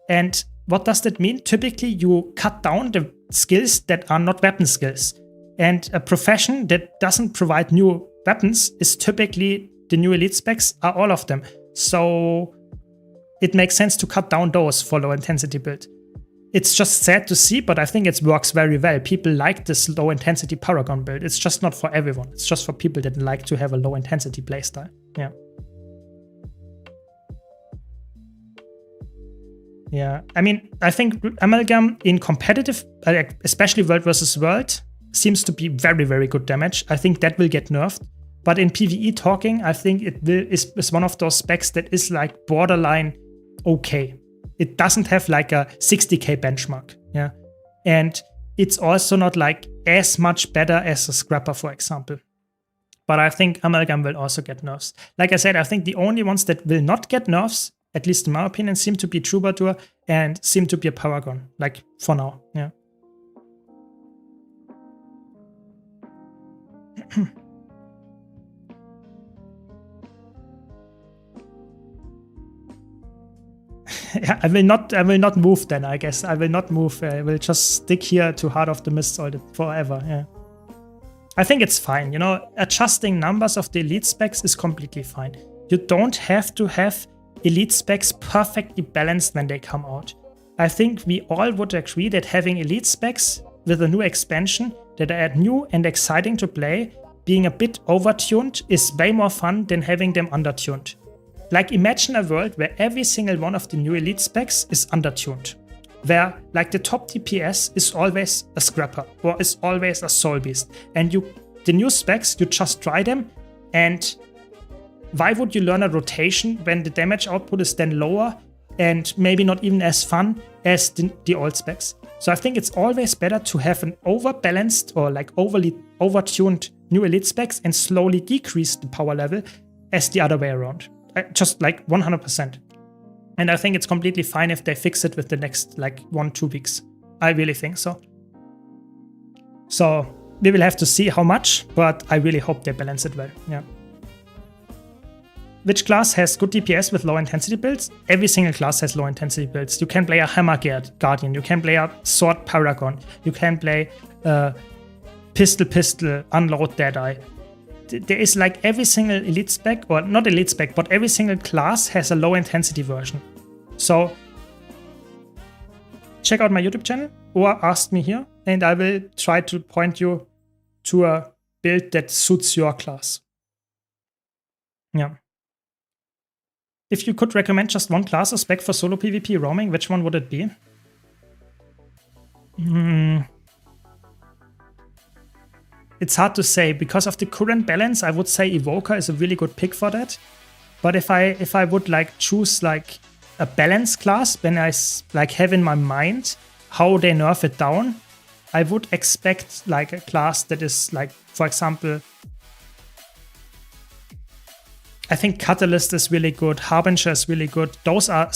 And what does that mean? Typically, you cut down the skills that are not weapon skills. And a profession that doesn't provide new weapons is typically the new elite specs are all of them. So it makes sense to cut down those for low intensity build. It's just sad to see, but I think it works very well. People like this low intensity Paragon build. It's just not for everyone. It's just for people that like to have a low intensity playstyle. Yeah. Yeah, I mean, I think Amalgam in competitive, especially World versus World, seems to be very, very good damage. I think that will get nerfed. But in PvE talking, I think it is one of those specs that is like borderline okay. It doesn't have like a 60k benchmark. Yeah, and it's also not like as much better as a Scrapper, for example. But I think Amalgam will also get nerfs. Like I said, I think the only ones that will not get nerfs, at least in my opinion, seem to be Troubadour and seem to be a Paragon, like for now, yeah. Yeah, I will not move then, I guess. I will not move. I will just stick here to Heart of the Mist forever, yeah. I think it's fine, you know, adjusting numbers of the elite specs is completely fine. You don't have to have elite specs perfectly balanced when they come out. I think we all would agree that having elite specs with a new expansion that are new and exciting to play, being a bit overtuned is way more fun than having them undertuned. Like imagine a world where every single one of the new elite specs is undertuned. Where like the top DPS is always a scrapper or is always a soul beast. And the new specs, you just try them, and why would you learn a rotation when the damage output is then lower and maybe not even as fun as the old specs? So I think it's always better to have an overbalanced or like overly overtuned new elite specs and slowly decrease the power level as the other way around. Just like 100%. And I think it's completely fine if they fix it with the next like 1-2 weeks. I really think so. So we will have to see how much, but I really hope they balance it well. Yeah. Which class has good DPS with low intensity builds? Every single class has low intensity builds. You can play a Hammer Guardian, you can play a Sword Paragon, you can play Pistol, Unload Deadeye. There is like every single elite spec, or not elite spec, but every single class has a low intensity version. So check out my YouTube channel or ask me here, and I will try to point you to a build that suits your class. Yeah. If you could recommend just one class or spec for solo PvP roaming, which one would it be? It's hard to say. Because of the current balance, I would say Evoker is a really good pick for that. But if I would like choose like a balance class, when I like have in my mind how they nerf it down, I would expect like a class that is like, for example, I think Catalyst is really good, Harbinger is really good. Those are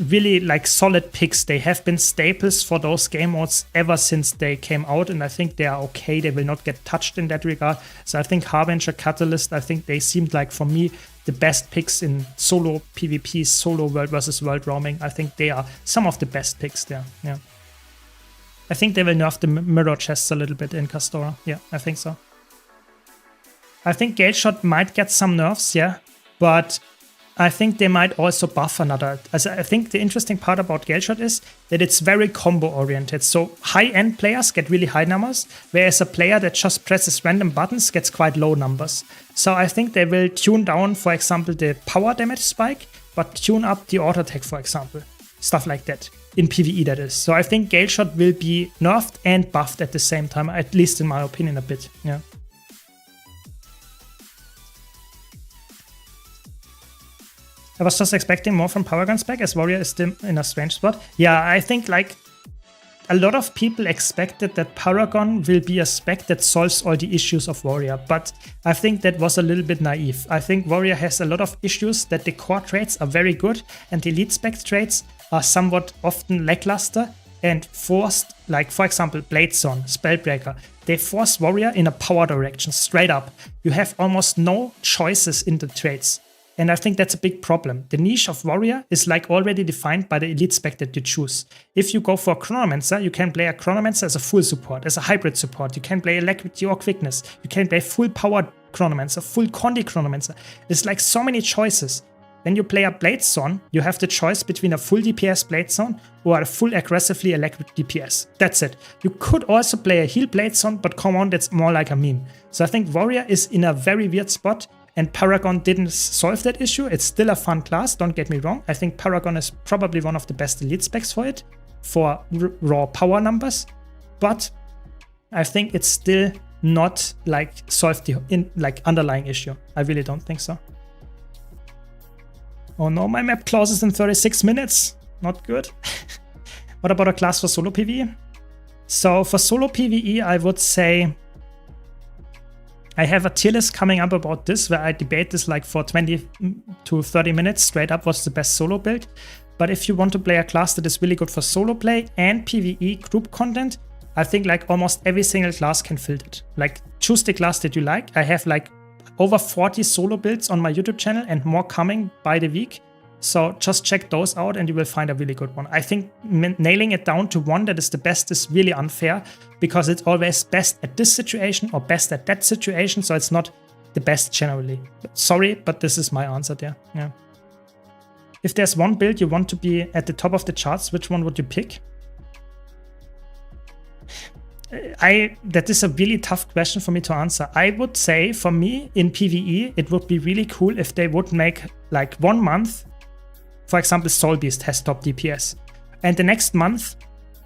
really like solid picks. They have been staples for those game modes ever since they came out, and I think they are okay. They will not get touched in that regard. So I think Harbinger, Catalyst, I think they seemed like, for me, the best picks in solo PvP, solo world versus world roaming. I think they are some of the best picks there. Yeah. I think they will nerf the mirror chests a little bit in Castora. Yeah, I think so. I think Gale Shot might get some nerfs, yeah. But I think they might also buff another. As I think the interesting part about Gale Shot is that it's very combo oriented. So high-end players get really high numbers, whereas a player that just presses random buttons gets quite low numbers. So I think they will tune down, for example, the power damage spike, but tune up the auto attack, for example. Stuff like that. In PvE, that is. So I think Gale Shot will be nerfed and buffed at the same time, at least in my opinion a bit. Yeah. I was just expecting more from Paragon spec, as Warrior is still in a strange spot. Yeah, I think like a lot of people expected that Paragon will be a spec that solves all the issues of Warrior, but I think that was a little bit naive. I think Warrior has a lot of issues, that the core traits are very good and the elite spec traits are somewhat often lackluster and forced, like for example Bladezone, Spellbreaker. They force Warrior in a power direction, straight up. You have almost no choices in the traits. And I think that's a big problem. The niche of Warrior is like already defined by the elite spec that you choose. If you go for a Chronomancer, you can play a Chronomancer as a full support, as a hybrid support. You can play Alacrity or Quickness. You can play full power Chronomancer, full Condi Chronomancer. There's like so many choices. When you play a Bladezone, you have the choice between a full DPS Bladezone or a full aggressively electric DPS. That's it. You could also play a heal Bladezone, but come on, that's more like a meme. So I think Warrior is in a very weird spot. And Paragon didn't solve that issue. It's still a fun class, don't get me wrong. I think Paragon is probably one of the best elite specs for it, for raw power numbers. But I think it's still not like solved the underlying issue. I really don't think so. Oh no, my map closes in 36 minutes. Not good. What about a class for solo PvE? So for solo PvE, I would say I have a tier list coming up about this where I debate this like for 20 to 30 minutes straight up what's the best solo build. But if you want to play a class that is really good for solo play and PvE group content, I think like almost every single class can fill it. Like choose the class that you like. I have like over 40 solo builds on my YouTube channel and more coming by the week. So just check those out and you will find a really good one. I think nailing it down to one that is the best is really unfair because it's always best at this situation or best at that situation. So it's not the best generally. Sorry, but this is my answer there. Yeah. If there's one build you want to be at the top of the charts, which one would you pick? That is a really tough question for me to answer. I would say for me in PvE, it would be really cool if they would make like 1 month. For example, Soul Beast has top DPS. And the next month,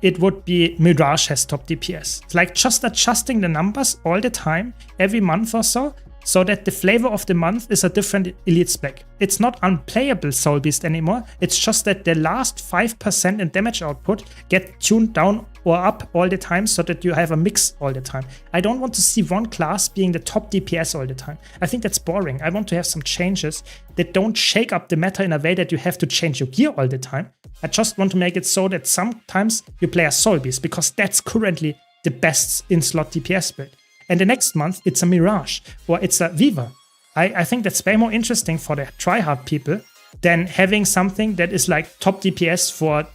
it would be Mirage has top DPS. It's like just adjusting the numbers all the time, every month or so that the flavor of the month is a different elite spec. It's not unplayable Soul Beast anymore. It's just that the last 5% in damage output get tuned down or up all the time so that you have a mix all the time. I don't want to see one class being the top DPS all the time. I think that's boring. I want to have some changes that don't shake up the meta in a way that you have to change your gear all the time. I just want to make it so that sometimes you play a Soul Beast because that's currently the best in-slot DPS build. And the next month, it's a Mirage or it's a Viva. I think that's way more interesting for the tryhard people than having something that is like top DPS for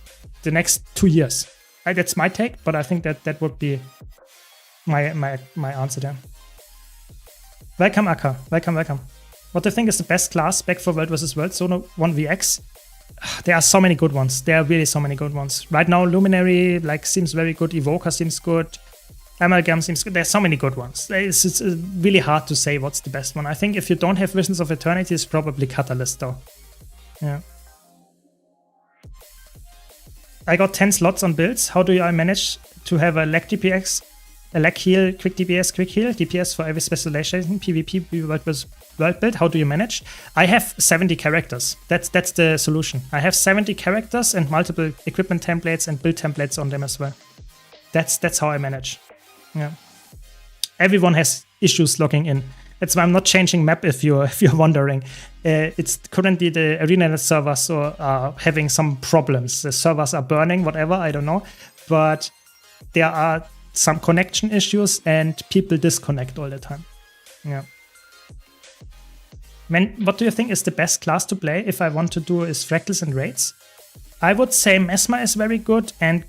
the next 2 years. That's my take, but I think that would be my answer there. Welcome, Akka. Welcome. What do you think is the best class back for World vs. World Solo 1vx? There are so many good ones. There are really so many good ones. Right now, Luminary seems very good. Evoker seems good. Amalgam seems good. There's so many good ones. It's really hard to say what's the best one. I think if you don't have Visions of Eternity, it's probably Catalyst though. Yeah. I got 10 slots on builds. How do I manage to have a lag DPS, a lag heal, quick DPS, quick heal, DPS for every specialization, PvP, World vs. World build? How do you manage? I have 70 characters. That's the solution. I have 70 characters and multiple equipment templates and build templates on them as well. That's how I manage. Yeah. Everyone has issues logging in. That's why I'm not changing map if you're wondering. It's currently the ArenaNet servers are having some problems. The servers are burning, whatever, I don't know. But there are some connection issues and people disconnect all the time. Yeah. What do you think is the best class to play if I want to do is Fractals and Raids? I would say Mesmer is very good and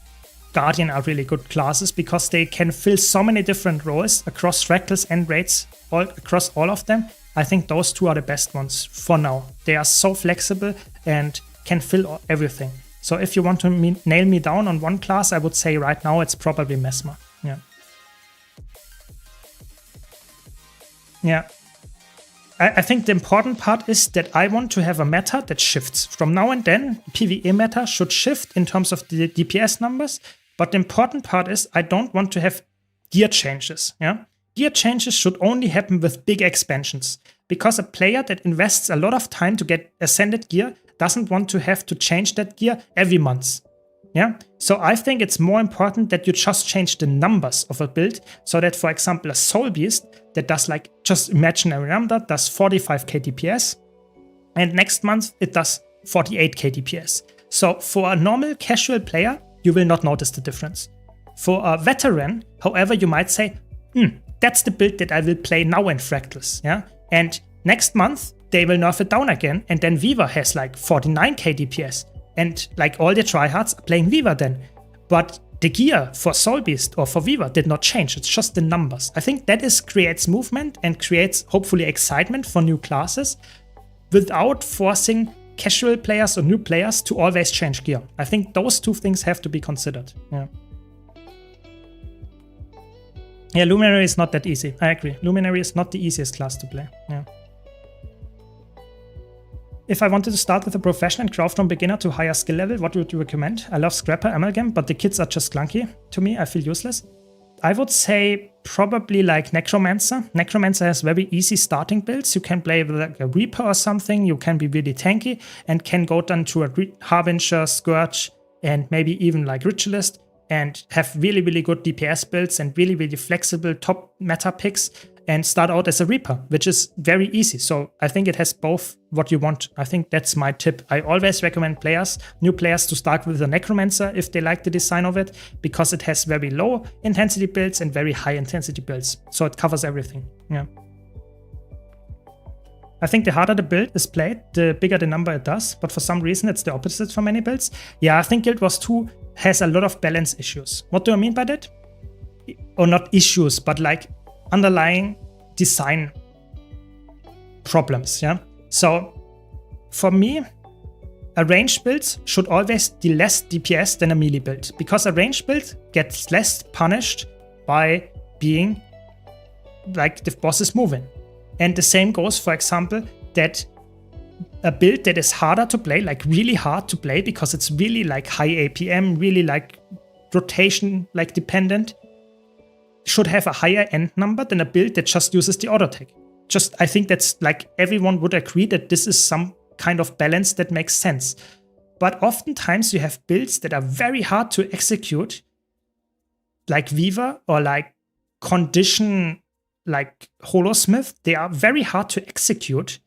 Guardian are really good classes because they can fill so many different roles across Fractals and Raids, across all of them. I think those two are the best ones for now. They are so flexible and can fill everything. So if you want to nail me down on one class, I would say right now it's probably Mesmer. Yeah. Yeah. I think the important part is that I want to have a meta that shifts. From now and then, PvE meta should shift in terms of the DPS numbers. But the important part is I don't want to have gear changes. Yeah, gear changes should only happen with big expansions because a player that invests a lot of time to get ascended gear doesn't want to have to change that gear every month. Yeah, so I think it's more important that you just change the numbers of a build so that, for example, a Soul Beast that does just imaginary number does 45k DPS and next month it does 48k DPS. So for a normal casual player, you will not notice the difference. For a veteran, however, you might say, that's the build that I will play now in Fractals. Yeah, and next month they will nerf it down again, and then Viva has 49k DPS, and all the tryhards are playing Viva then. But the gear for Soul Beast or for Viva did not change. It's just the numbers. I think that creates movement and creates hopefully excitement for new classes without forcing casual players or new players to always change gear. I think those two things have to be considered. Yeah. Yeah, Luminary is not that easy. I agree. Luminary is not the easiest class to play. Yeah. If I wanted to start with a profession and grow from beginner to higher skill level, what would you recommend? I love Scrapper, Amalgam, but the kits are just clunky. To me, I feel useless. I would say probably Necromancer. Necromancer has very easy starting builds. You can play with a Reaper or something. You can be really tanky and can go down to a Harbinger, Scourge, and maybe even Ritualist and have really, really good DPS builds and really, really flexible top meta picks. and start out as a Reaper, which is very easy. So I think it has both what you want. I think that's my tip. I always recommend new players to start with a Necromancer if they like the design of it, because it has very low intensity builds and very high intensity builds. So it covers everything. Yeah. I think the harder the build is played, the bigger the number it does, but for some reason it's the opposite for many builds. Yeah, I think Guild Wars 2 has a lot of balance issues. What do I mean by that? Or not issues, but like underlying design problems, yeah? So for me, a ranged build should always be less DPS than a melee build, because a ranged build gets less punished by being like the boss is moving. And the same goes, for example, that a build that is harder to play, like really hard to play because it's really like high APM, really like rotation like dependent, should have a higher end number than a build that just uses the auto tech. I think that's like everyone would agree that this is some kind of balance that makes sense. But oftentimes you have builds that are very hard to execute, like Weaver or like Condition, like Holosmith. They are very hard to execute,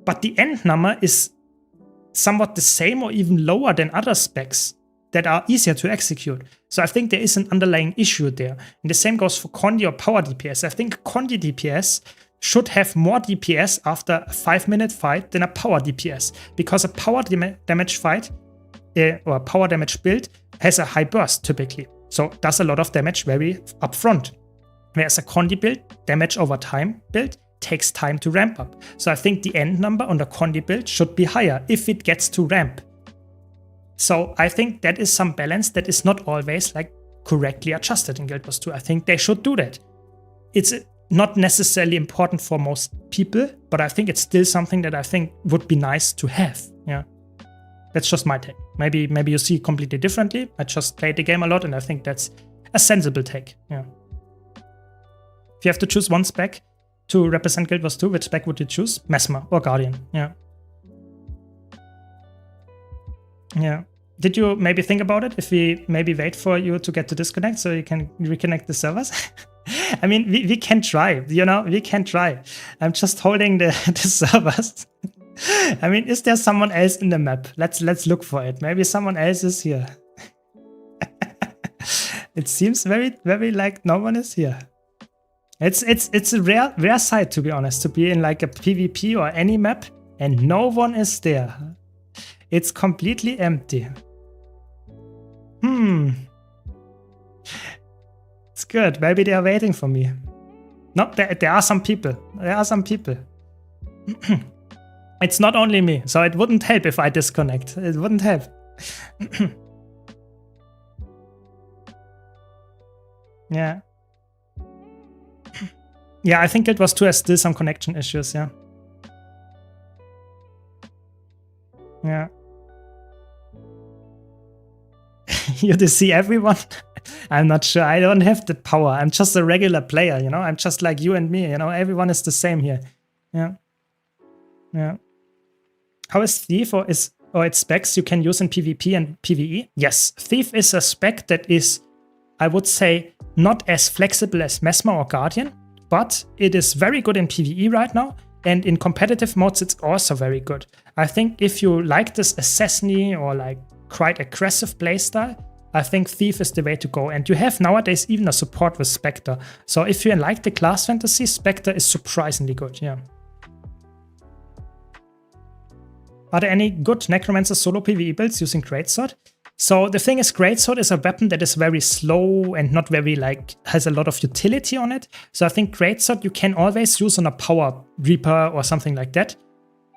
but the end number is somewhat the same or even lower than other specs that are easier to execute. So I think there is an underlying issue there. And the same goes for Condi or Power DPS. I think Condi DPS should have more DPS after a 5-minute fight than a Power DPS, because a Power damage fight or a Power damage build has a high burst typically. So does a lot of damage very upfront. Whereas a Condi build, damage over time build, takes time to ramp up. So I think the end number on the Condi build should be higher if it gets to ramp. So I think that is some balance that is not always like correctly adjusted in Guild Wars 2. I think they should do that. It's not necessarily important for most people, but I think it's still something that I think would be nice to have. Yeah, that's just my take. Maybe you see it completely differently. I just played the game a lot and I think that's a sensible take. Yeah. If you have to choose one spec to represent Guild Wars 2, which spec would you choose? Mesmer or Guardian? Yeah. Yeah. Did you maybe think about it? If we maybe wait for you to get to disconnect so you can reconnect the servers? I mean, we can try, you know, we can try. I'm just holding the servers. I mean, is there someone else in the map? Let's look for it. Maybe someone else is here. It seems very, very like no one is here. It's a rare sight, to be honest, to be in like a PvP or any map and no one is there. It's completely empty. It's good. Maybe they are waiting for me. No, there are some people. There are some people. It's not only me, so it wouldn't help if I disconnect. It wouldn't help. Yeah. Yeah, I think Guild Wars 2 has still some connection issues, yeah. Yeah. You to see everyone? I'm not sure. I don't have the power. I'm just a regular player, you know? I'm just like you and me, you know? Everyone is the same here. Yeah. Yeah. How is Thief or its specs you can use in PvP and PvE? Yes, Thief is a spec that is, I would say, not as flexible as Mesmer or Guardian, but it is very good in PvE right now, and in competitive modes it's also very good. I think if you like this assassin-y or like quite aggressive playstyle, I think Thief is the way to go. And you have nowadays even a support with Spectre. So if you like the class fantasy, Spectre is surprisingly good, yeah. Are there any good Necromancer solo PvE builds using Greatsword? So the thing is, Greatsword is a weapon that is very slow and not very like has a lot of utility on it. So I think Greatsword you can always use on a Power Reaper or something like that.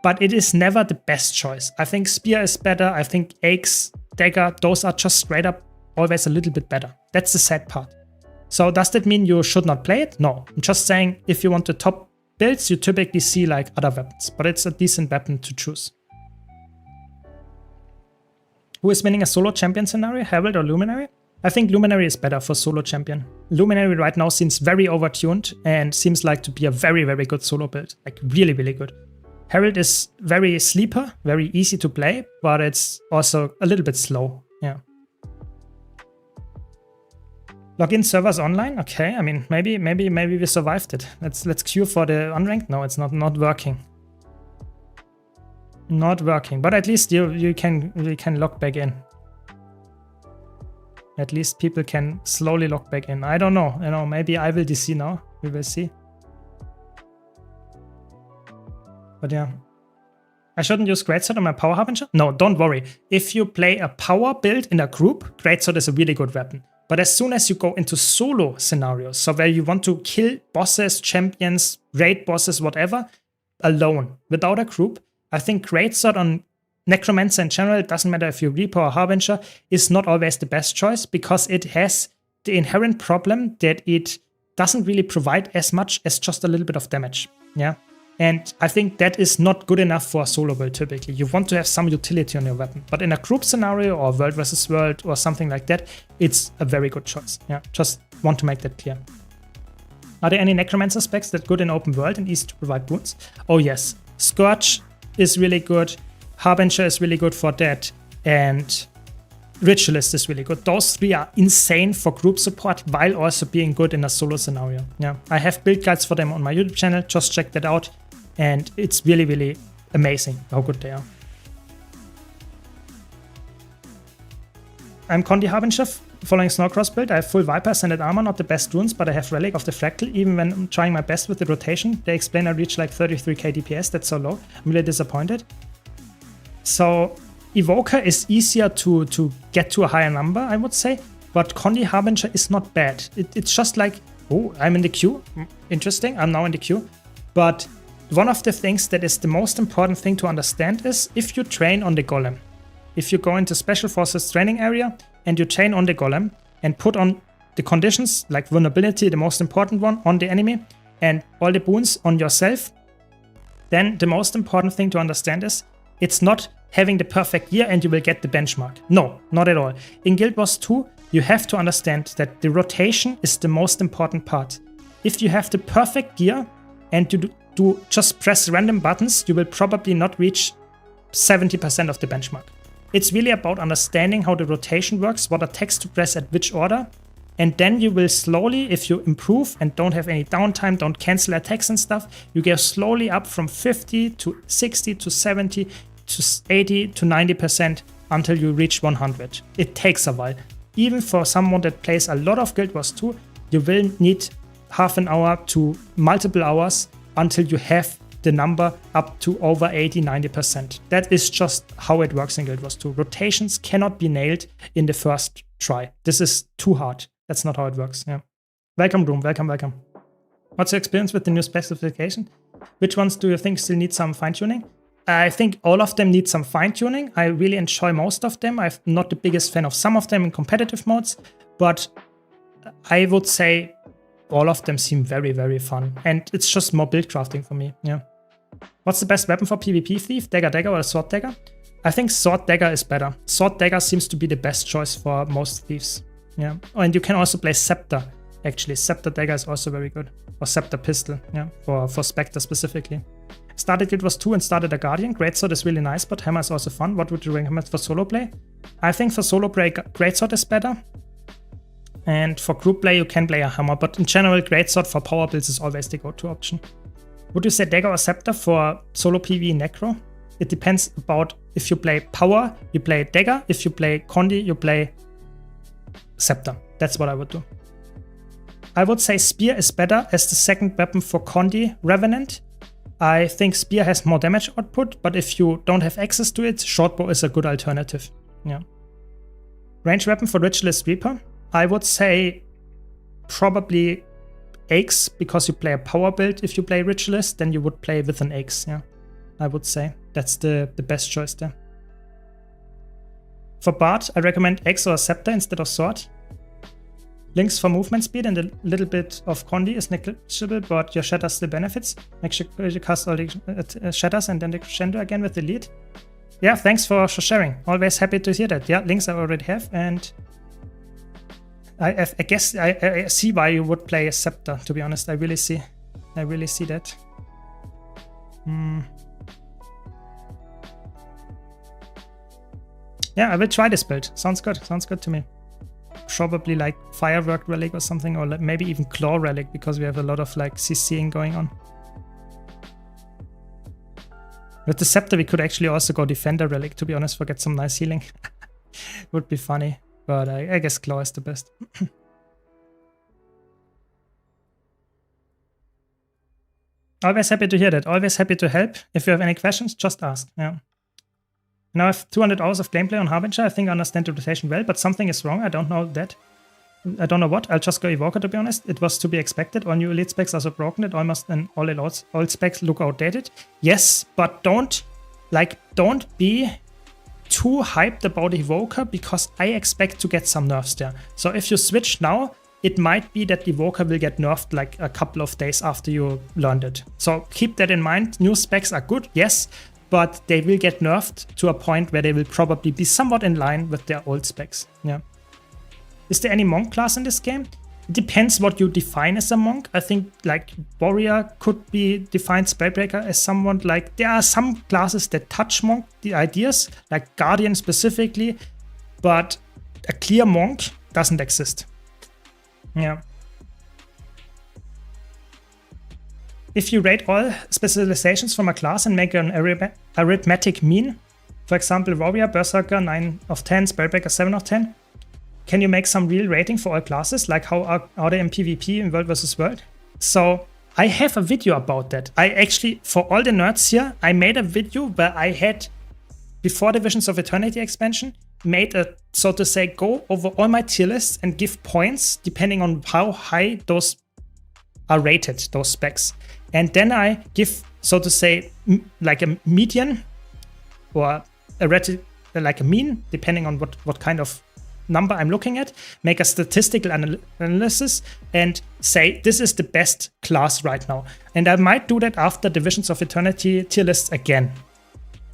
But it is never the best choice. I think Spear is better. I think Axe, Dagger, those are just straight up always a little bit better. That's the sad part. So does that mean you should not play it? No. I'm just saying if you want the top builds, you typically see like other weapons. But it's a decent weapon to choose. Who is winning a solo champion scenario, Herald or Luminary? I think Luminary is better for solo champion. Luminary right now seems very overtuned and seems like to be a very, very good solo build. Like really, really good. Herald is very sleeper, very easy to play, but it's also a little bit slow. Yeah. Login servers online. Okay, I mean maybe we survived it. Let's queue for the unranked. No, it's not working. Not working. But at least you can log back in. At least people can slowly log back in. I don't know. You know, maybe I will DC now. We will see. But yeah. I shouldn't use Greatsword on my Power Harbinger? No, don't worry. If you play a power build in a group, Greatsword is a really good weapon. But as soon as you go into solo scenarios, so where you want to kill bosses, champions, raid bosses, whatever, alone, without a group, I think Greatsword on Necromancer in general, it doesn't matter if you're Reaper or Harbinger, is not always the best choice because it has the inherent problem that it doesn't really provide as much as just a little bit of damage. Yeah. And I think that is not good enough for a solo build typically. You want to have some utility on your weapon. But in a group scenario or world versus world or something like that, it's a very good choice. Yeah, just want to make that clear. Are there any Necromancer specs that are good in open world and easy to provide boons? Oh yes, Scourge is really good. Harbinger is really good for that. And Ritualist is really good. Those three are insane for group support while also being good in a solo scenario. Yeah, I have build guides for them on my YouTube channel. Just check that out. And it's really, really amazing how good they are. I'm Condi Harbinger following Snowcross build. I have full Viper, Ascended Armor, not the best runes, but I have Relic of the Fractal. Even when I'm trying my best with the rotation, they explain I reach like 33k DPS. That's so low. I'm really disappointed. So Evoker is easier to get to a higher number, I would say. But Condi Harbinger is not bad. It's just like, oh, I'm in the queue. Interesting, I'm now in the queue. But one of the things that is the most important thing to understand is if you train on the Golem. If you go into Special Forces training area and you train on the Golem and put on the conditions like vulnerability, the most important one, on the enemy and all the boons on yourself, then the most important thing to understand is it's not having the perfect gear and you will get the benchmark. No, not at all. In Guild Wars 2, you have to understand that the rotation is the most important part. If you have the perfect gear and you do just press random buttons, you will probably not reach 70% of the benchmark. It's really about understanding how the rotation works, what attacks to press at which order, and then you will slowly, if you improve and don't have any downtime, don't cancel attacks and stuff, you go slowly up from 50 to 60 to 70 to 80 to 90% until you reach 100. It takes a while. Even for someone that plays a lot of Guild Wars 2, you will need half an hour to multiple hours until you have the number up to over 80-90%. That is just how it works in Guild Wars 2. Rotations cannot be nailed in the first try. This is too hard. That's not how it works. Yeah. Welcome, Doom. Welcome, welcome. What's your experience with the new specification? Which ones do you think still need some fine-tuning? I think all of them need some fine-tuning. I really enjoy most of them. I'm not the biggest fan of some of them in competitive modes, but I would say all of them seem very, very fun. And it's just more build crafting for me. Yeah. What's the best weapon for PvP Thief? Dagger or Sword Dagger? I think Sword Dagger is better. Sword Dagger seems to be the best choice for most thieves. Yeah. Oh, and you can also play Scepter. Actually, Scepter Dagger is also very good. Or Scepter Pistol, yeah, for Spectre specifically. Started Guild Wars 2 and started a Guardian. Greatsword is really nice, but Hammer is also fun. What would you recommend for solo play? I think for solo play, Greatsword is better. And for group play, you can play a Hammer, but in general, Greatsword for power builds is always the go-to option. Would you say Dagger or Scepter for solo PvE Necro? It depends about if you play power, you play Dagger. If you play Condi, you play Scepter. That's what I would do. I would say Spear is better as the second weapon for Condi Revenant. I think Spear has more damage output, but if you don't have access to it, Shortbow is a good alternative. Yeah. Range weapon for Ritualist Reaper? I would say probably Axe, because you play a power build. If you play Ritualist, then you would play with an Axe. Yeah, I would say that's the best choice there. For Bard, I recommend Axe or Scepter instead of Sword. Links for movement speed and a little bit of Condi is negligible, but your shatters still benefits. Make sure you cast all the shatters and then the crescendo again with the lead. Yeah, thanks for sharing. Always happy to hear that. Yeah, links I already have, and I guess I see why you would play a Scepter, to be honest. I really see that. Yeah, I will try this build. Sounds good to me. probably like Firework Relic or something, or maybe even Claw Relic, because we have a lot of like CCing going on. With the Scepter, we could actually also go Defender Relic, to be honest, for get some nice healing. Would be funny, but I guess Claw is the best. Always happy to hear that. Always happy to help. If you have any questions, just ask. Yeah. Now I have 200 hours of gameplay on Harbinger. I think I understand the rotation well, but something is wrong. I don't know that. I don't know what. I'll just go Evoker, to be honest. It was to be expected. All new elite specs are so broken that almost all specs look outdated. Yes, but don't be too hyped about Evoker, because I expect to get some nerfs there. So if you switch now, it might be that Evoker will get nerfed like a couple of days after you learned it. So keep that in mind. New specs are good, yes, but they will get nerfed to a point where they will probably be somewhat in line with their old specs. Yeah. Is there any monk class in this game? It depends what you define as a monk. I think like warrior could be defined, spellbreaker as someone like, there are some classes that touch monk, the ideas, like guardian specifically, but a clear monk doesn't exist. Yeah. If you rate all specializations from a class and make an arithmetic mean, for example, warrior, berserker 9 of 10, spellbreaker 7 of 10, can you make some real rating for all classes? Like how are they in PvP in World vs. World? So I have a video about that. I actually, for all the nerds here, I made a video where I had, before the Visions of Eternity expansion, made a, so to say, go over all my tier lists and give points depending on how high those are rated, those specs. And then I give, so to say, like a median or like a mean, depending on what kind of number I'm looking at, make a statistical analysis and say this is the best class right now. And I might do that after Divisions of Eternity tier lists again.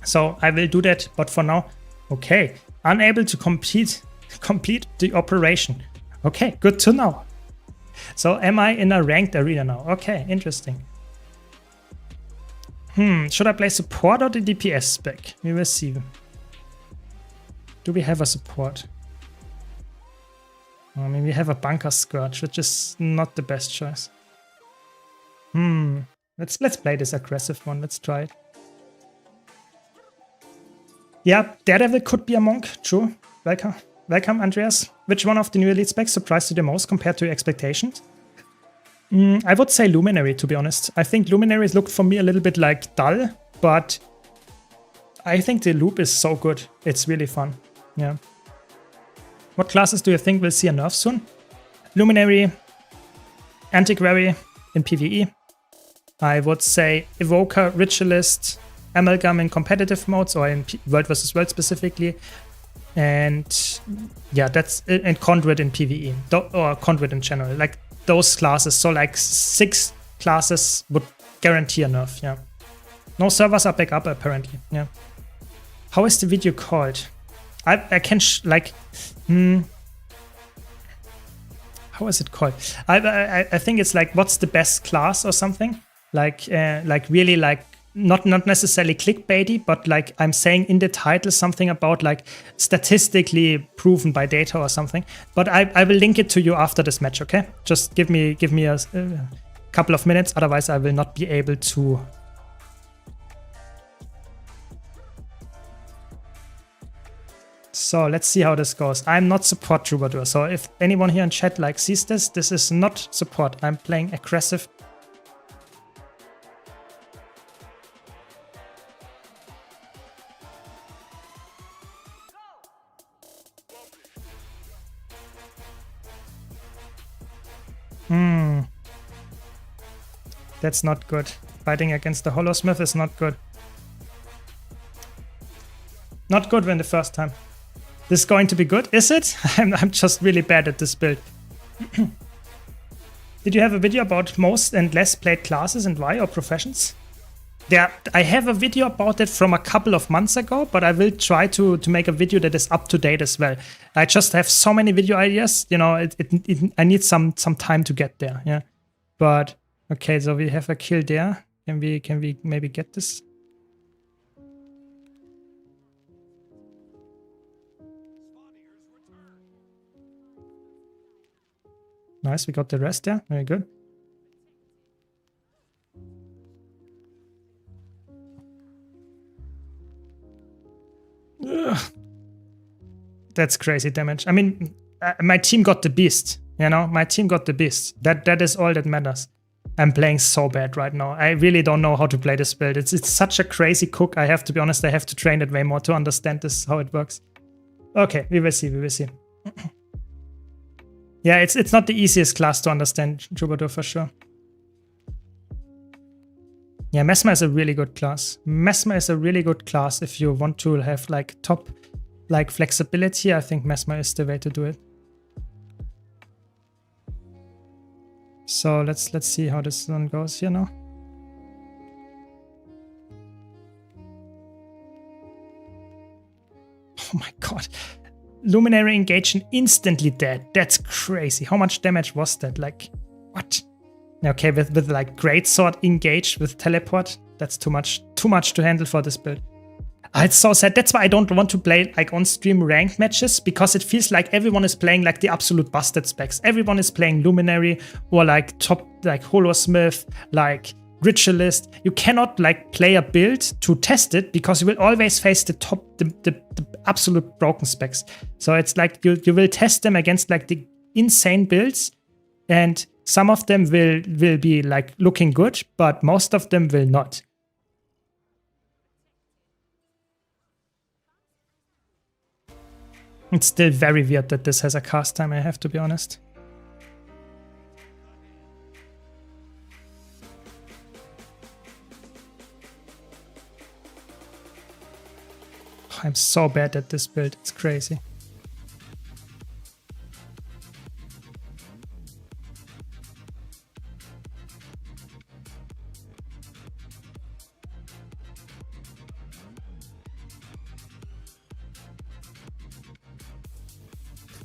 So I will do that, but for now, okay. Unable to complete the operation. Okay, good to know. So am I in a ranked arena now? Okay, interesting. Should I play support or the DPS spec? We will see. Do we have a support? I mean, we have a Bunker Scourge, which is not the best choice. Let's play this aggressive one. Let's try it. Yeah, Daredevil could be a monk. True. Welcome, Andreas. Which one of the new elite specs surprised you the most compared to your expectations? I would say Luminary, to be honest. I think Luminaries looked for me a little bit like dull, but I think the loop is so good. It's really fun. Yeah. What classes do you think will see a nerf soon? Luminary, Antiquary in PvE. I would say Evoker, Ritualist, Amalgam in competitive modes or in World vs. World specifically. And yeah, that's and Conduit in PvE or Conduit in general. Like those classes. So like 6 classes would guarantee a nerf. Yeah. No servers are back up apparently. Yeah. How is the video called? I can how is it called? I think it's like what's the best class or something. Like really like not necessarily clickbaity, but like I'm saying in the title something about like statistically proven by data or something. But I will link it to you after this match, okay? Just give me a couple of minutes, otherwise I will not be able to. So let's see how this goes. I'm not support troubadour, so if anyone here in chat like sees this, this is not support. I'm playing aggressive. That's not good. Fighting against the Hollowsmith is not good. Not good when the first time. This is going to be good, is it? I'm just really bad at this build. Did you have a video about most and less played classes and why, or professions? Yeah, I have a video about it from a couple of months ago, but I will try to make a video that is up to date as well. I just have so many video ideas, you know, I need some time to get there, yeah. But okay, so we have a kill there. Can we maybe get this? Nice, we got the rest there. Very good. Ugh. That's crazy damage. I mean, my team got the beast. You know, my team got the beast. That is all that matters. I'm playing so bad right now. I really don't know how to play this build. It's such a crazy cook. I have to be honest. I have to train it way more to understand this, how it works. Okay, we will see. We will see. Yeah, it's not the easiest class to understand, Troubadour, for sure. Yeah, Mesmer is a really good class. Mesmer is a really good class if you want to have like top like flexibility. I think Mesmer is the way to do it. So let's see how this one goes here now. Oh my god. Luminary engage and instantly dead. That's crazy. How much damage was that? Like, what? Okay, with like greatsword engaged with teleport, that's too much to handle for this build. It's so sad. That's why I don't want to play like on stream ranked matches, because it feels like everyone is playing like the absolute busted specs. Everyone is playing Luminary or like top like Holosmith, like Ritualist. You cannot like play a build to test it, because you will always face the top the absolute broken specs. So it's like you will test them against like the insane builds, and some of them will be like looking good, but most of them will not. It's still very weird that this has a cast time, I have to be honest. I'm so bad at this build, it's crazy.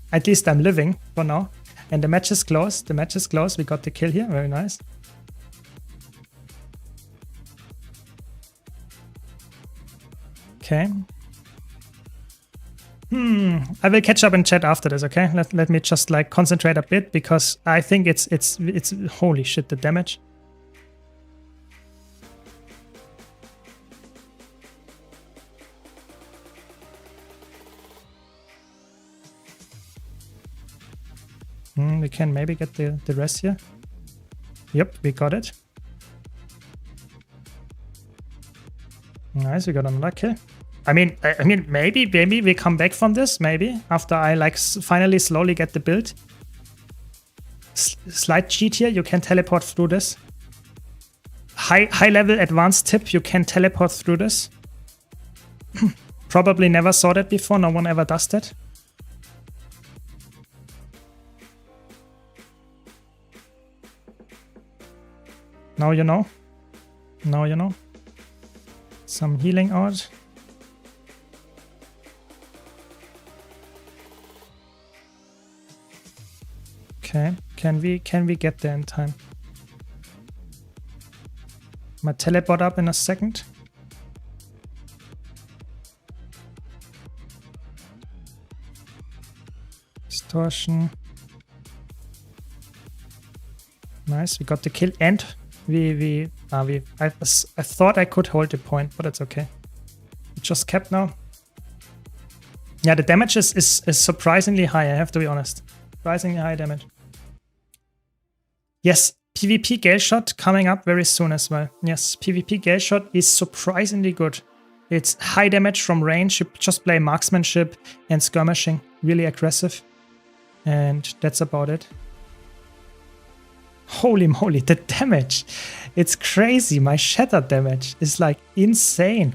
At least I'm living for now. And the match is close. The match is close. We got the kill here. Very nice. Okay. I will catch up in chat after this, okay? Let me just like concentrate a bit, because I think it's holy shit, the damage. We can maybe get the rest here. Yep, we got it. Nice, we got another kill. I mean, maybe we come back from this. Maybe after I like finally slowly get the build. Slight cheat here. You can teleport through this. High level advanced tip. You can teleport through this. Probably never saw that before. No one ever does that. Now you know. Now you know. Some healing out. Okay, can we get there in time? My teleport up in a second. Distortion. Nice, we got the kill, and I thought I could hold the point, but it's okay. It just kept now. Yeah, the damage is surprisingly high, I have to be honest. Surprisingly high damage. Yes, PvP Gale Shot coming up very soon as well. Yes, PvP Gale Shot is surprisingly good. It's high damage from range. You just play marksmanship and skirmishing. Really aggressive. And that's about it. Holy moly, the damage. It's crazy. My shatter damage is like insane.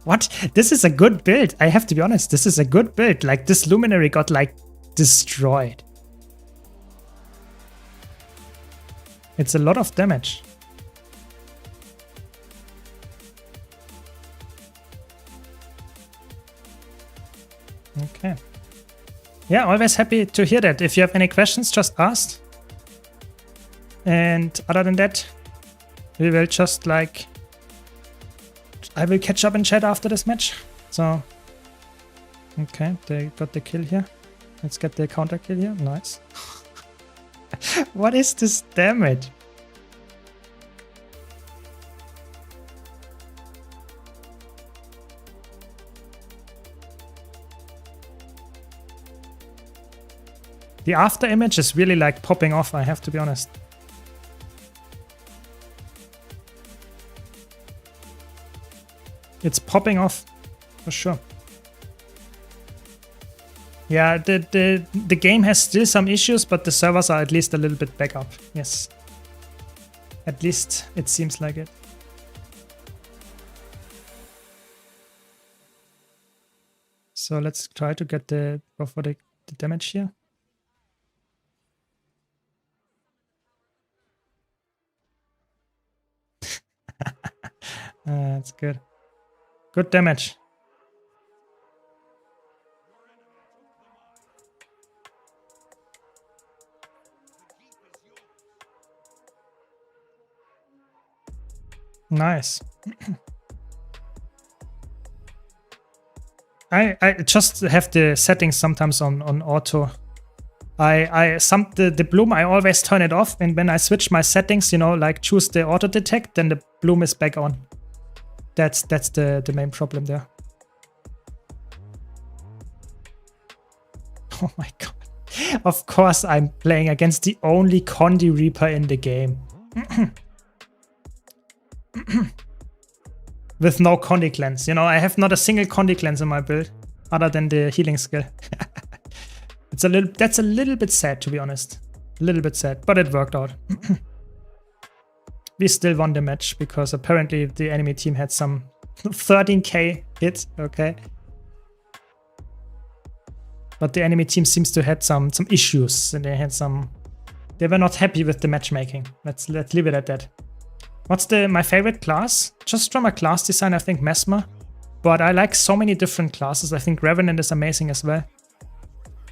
What? This is a good build. I have to be honest. This is a good build. Like, this Luminary got like destroyed. It's a lot of damage. Okay. Yeah, always happy to hear that. If you have any questions, just ask. And other than that, we will just like... I will catch up in chat after this match. So Okay, they got the kill here. Let's get the counter kill here. Nice. What is this damage? The after image is really like popping off, I have to be honest. It's popping off for sure. Yeah, the game has still some issues, but the servers are at least a little bit back up. Yes. At least it seems like it. So let's try to get go for the damage here. That's good. Good damage. Nice. I just have the settings sometimes on auto. The bloom, I always turn it off, and when I switch my settings, you know, like choose the auto detect, then the bloom is back on. That's the main problem there. Oh my god. Of course I'm playing against the only Condi Reaper in the game. With no Condi cleanse. You know, I have not a single Condi cleanse in my build other than the healing skill. That's a little bit sad, to be honest. A little bit sad, but it worked out. We still won the match because apparently the enemy team had some 13k hit, okay. But the enemy team seems to had some issues, and they were not happy with the matchmaking. Let's leave it at that. What's my favorite class? Just from a class design, I think Mesmer. But I like so many different classes. I think Revenant is amazing as well.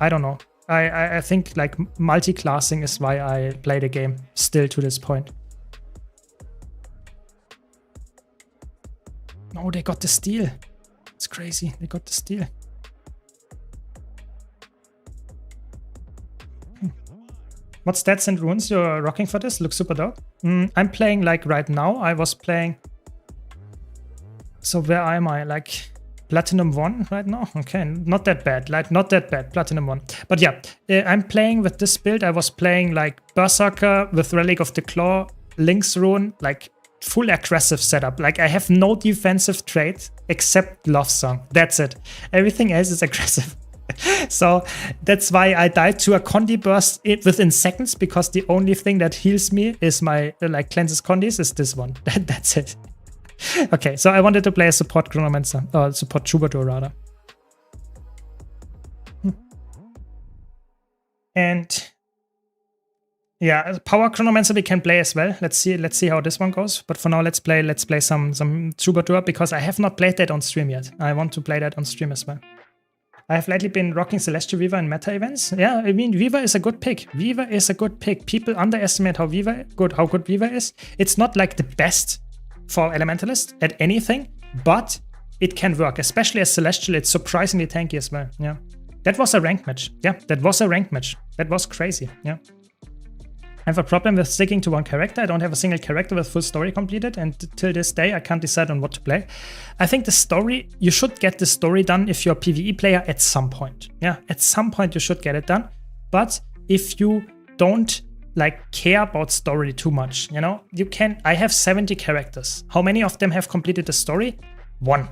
I don't know. I think like multi-classing is why I play the game still to this point. Oh, they got the steal. It's crazy. They got the steal. What stats and runes you're rocking for this? Looks super dope. I'm playing like right now. I was playing. So where am I? Like Platinum 1 right now? Okay, not that bad. Like not that bad. Platinum 1. But yeah, I'm playing with this build. I was playing like Berserker with Relic of the Claw, Lynx rune, like full aggressive setup. Like I have no defensive trait except Love Song. That's it. Everything else is aggressive. So that's why I died to a Condi burst within seconds, because the only thing that heals me is my like cleanses Condis is this one. That's it. Okay, so I wanted to play a support Chronomancer, or support Troubadour rather. And yeah, Power Chronomancer we can play as well. Let's see how this one goes. But for now, let's play some Troubadour, because I have not played that on stream yet. I want to play that on stream as well. I have lately been rocking Celestial Weaver in meta events. Yeah, I mean, Weaver is a good pick. Weaver is a good pick. People underestimate how good Weaver is. It's not like the best for Elementalist at anything, but it can work. Especially as Celestial, it's surprisingly tanky as well. Yeah, that was a ranked match. Yeah, that was a ranked match. That was crazy. Yeah. I have a problem with sticking to one character. I don't have a single character with full story completed, and till this day I can't decide on what to play. I think the story, you should get the story done if you're a PvE player at some point. Yeah, at some point you should get it done. But if you don't like care about story too much, you know, you can. I have 70 characters. How many of them have completed the story? One.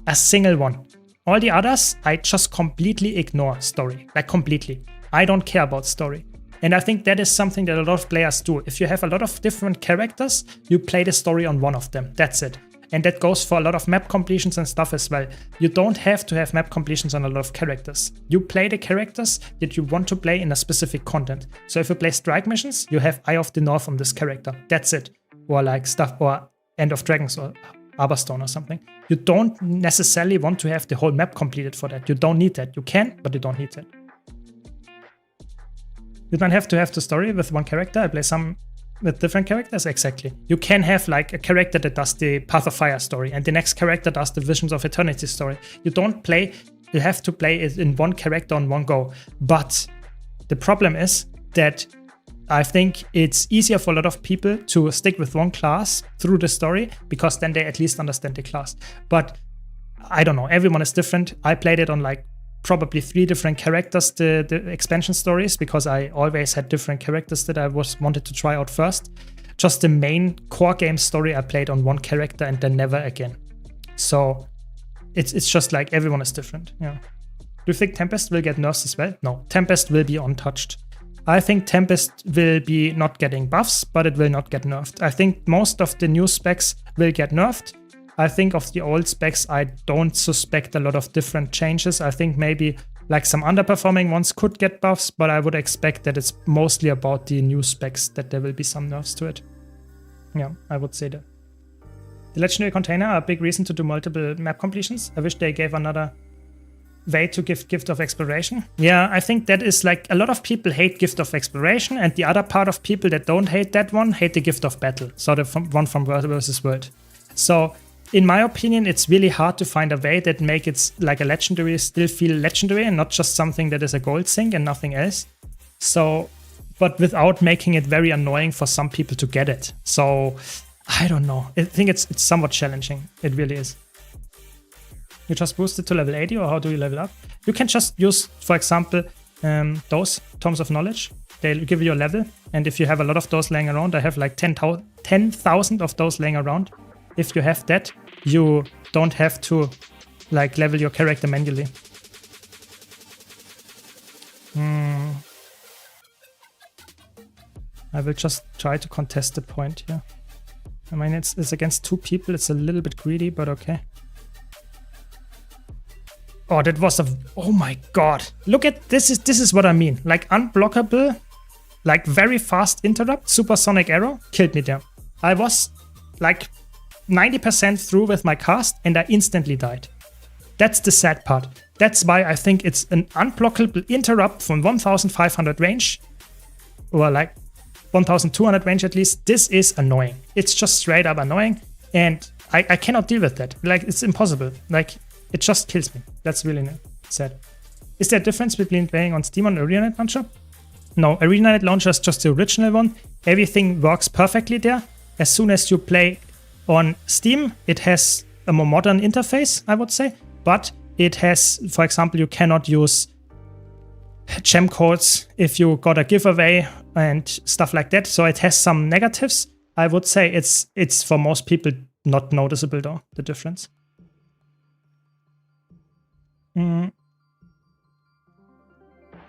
A single one. All the others, I just completely ignore story. Like completely. I don't care about story. And I think that is something that a lot of players do. If you have a lot of different characters, you play the story on one of them. That's it. And that goes for a lot of map completions and stuff as well. You don't have to have map completions on a lot of characters. You play the characters that you want to play in a specific content. So if you play strike missions, you have Eye of the North on this character. That's it. Or like stuff, or End of Dragons or Aberstone or something. You don't necessarily want to have the whole map completed for that. You don't need that. You can, but you don't need that. You don't have to have the story with one character. I play some with different characters. Exactly. You can have like a character that does the Path of Fire story, and the next character does the Visions of Eternity story. You don't play you have to play it in one character on one go. But the problem is that I think it's easier for a lot of people to stick with one class through the story, because then they at least understand the class. But I don't know, everyone is different. I played it on like probably 3 different characters, the expansion stories, because I always had different characters that I wanted to try out first. Just the main core game story I played on one character and then never again. So it's just like everyone is different. Yeah. Do you think Tempest will get nerfs as well? No, Tempest will be untouched. I think Tempest will be not getting buffs, but it will not get nerfed. I think most of the new specs will get nerfed. I think of the old specs, I don't suspect a lot of different changes. I think maybe like some underperforming ones could get buffs, but I would expect that it's mostly about the new specs that there will be some nerfs to it. Yeah, I would say that. The legendary container are a big reason to do multiple map completions. I wish they gave another way to give Gift of Exploration. Yeah, I think that is like a lot of people hate Gift of Exploration, and the other part of people that don't hate that one hate the Gift of Battle. So the one from World versus World. So in my opinion, it's really hard to find a way that make it like a legendary still feel legendary and not just something that is a gold sink and nothing else. So, but without making it very annoying for some people to get it. So I don't know. I think it's somewhat challenging. It really is. You just boost it to level 80, or how do you level up? You can just use, for example, those Tomes of Knowledge. They'll give you a level, and if you have a lot of those laying around, I have like 10,000 of those laying around. If you have that, you don't have to like level your character manually. I will just try to contest the point here. I mean, it's against 2 people. It's a little bit greedy, but okay. Oh, that was oh my god. Look at this is what I mean. Like unblockable, like very fast interrupt, supersonic arrow killed me there. I was like 90% through with my cast and I instantly died. That's the sad part. That's why I think it's an unblockable interrupt from 1500 range, or like 1200 range at least. This is annoying. It's just straight up annoying, and I cannot deal with that. Like, it's impossible. Like, it just kills me. That's really sad. Is there a difference between playing on Steam and ArenaNet Launcher? No, ArenaNet Launcher is just the original one. Everything works perfectly there. As soon as you play on Steam, it has a more modern interface, I would say. But it has, for example, you cannot use gem codes if you got a giveaway and stuff like that. So it has some negatives. I would say it's for most people not noticeable though, the difference.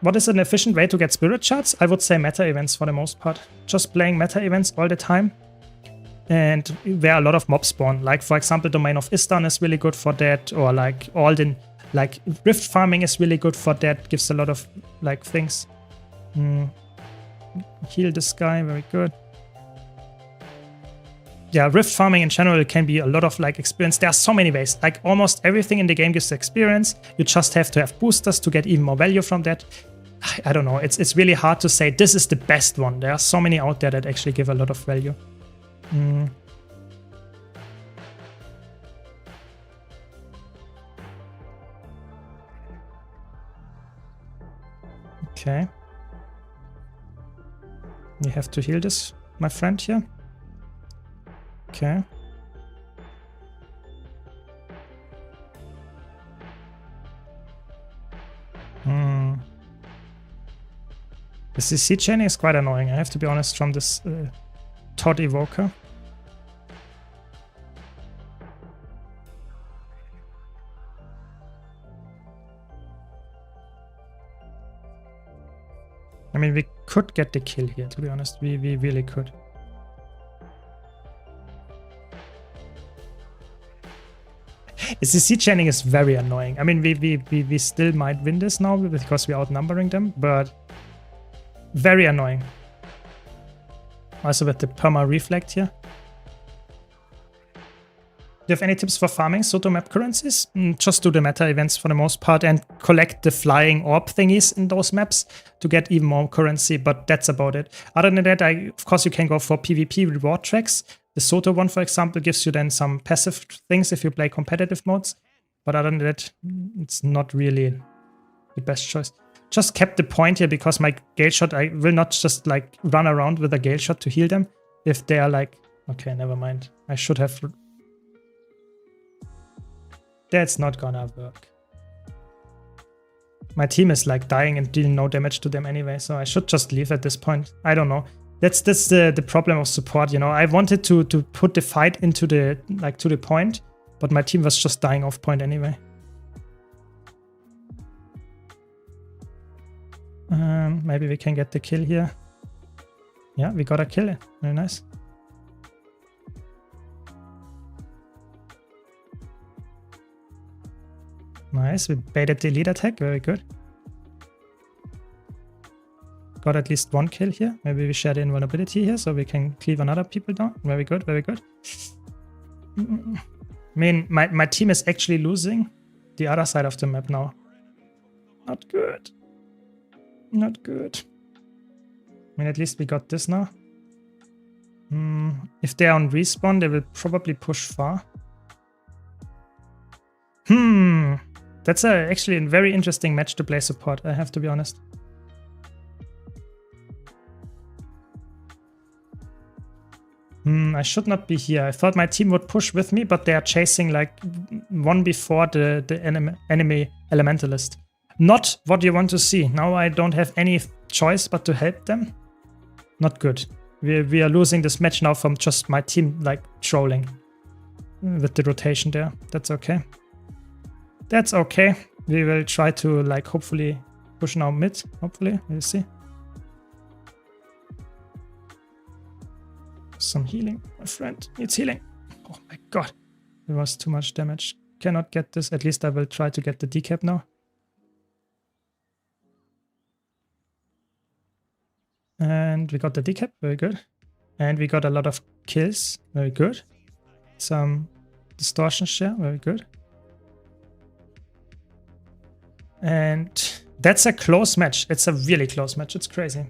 What is an efficient way to get spirit shards? I would say meta events for the most part. Just playing meta events all the time. And where a lot of mobs spawn. Like, for example, Domain of Istan is really good for that. Or like like rift farming is really good for that. Gives a lot of like things. Heal this guy, very good. Yeah, rift farming in general can be a lot of like experience. There are so many ways. Like almost everything in the game gives experience. You just have to have boosters to get even more value from that. I don't know. It's really hard to say this is the best one. There are so many out there that actually give a lot of value. Okay. You have to heal this, my friend here. Okay. The CC chaining is quite annoying, I have to be honest, from this Todd Evoker. I mean, we could get the kill here, to be honest. We really could. The CC chaining is very annoying. I mean, we still might win this now because we're outnumbering them, but very annoying. Also with the perma reflect here. Do you have any tips for farming Soto map currencies? Just do the meta events for the most part and collect the flying orb thingies in those maps to get even more currency, but that's about it. Other than that, of course you can go for PvP reward tracks. The Soto one, for example, gives you then some passive things if you play competitive modes. But other than that, it's not really the best choice. Just kept the point here because my Gale Shot, I will not just like run around with a Gale Shot to heal them if they are like, okay, never mind. I should have. That's not gonna work. My team is like dying and dealing no damage to them anyway, so I should just leave at this point. I don't know. That's the problem of support, you know. I wanted to put the fight into the like to the point, but my team was just dying off point anyway. Maybe we can get the kill here. Yeah, we got a kill. Very nice. Nice, we baited the lead attack. Very good. Got at least one kill here. Maybe we share the invulnerability here so we can cleave another people down. Very good, very good. I mean, my team is actually losing the other side of the map now. Not good. Not good. I mean, at least we got this now. If they're on respawn, they will probably push far. That's actually a very interesting match to play support, I have to be honest. I should not be here. I thought my team would push with me, but they are chasing like one before the enemy elementalist. Not what you want to see. Now I don't have any choice but to help them. Not good. We are losing this match now from just my team like trolling with the rotation there. That's okay. That's okay. We will try to like hopefully push now mid. Hopefully, we'll see. Some healing. My friend needs healing. Oh my god. It was too much damage. Cannot get this. At least I will try to get the decap now. And we got the decap. Very good. And we got a lot of kills. Very good. Some distortion share. Very good. And that's a close match. It's a really close match. It's crazy.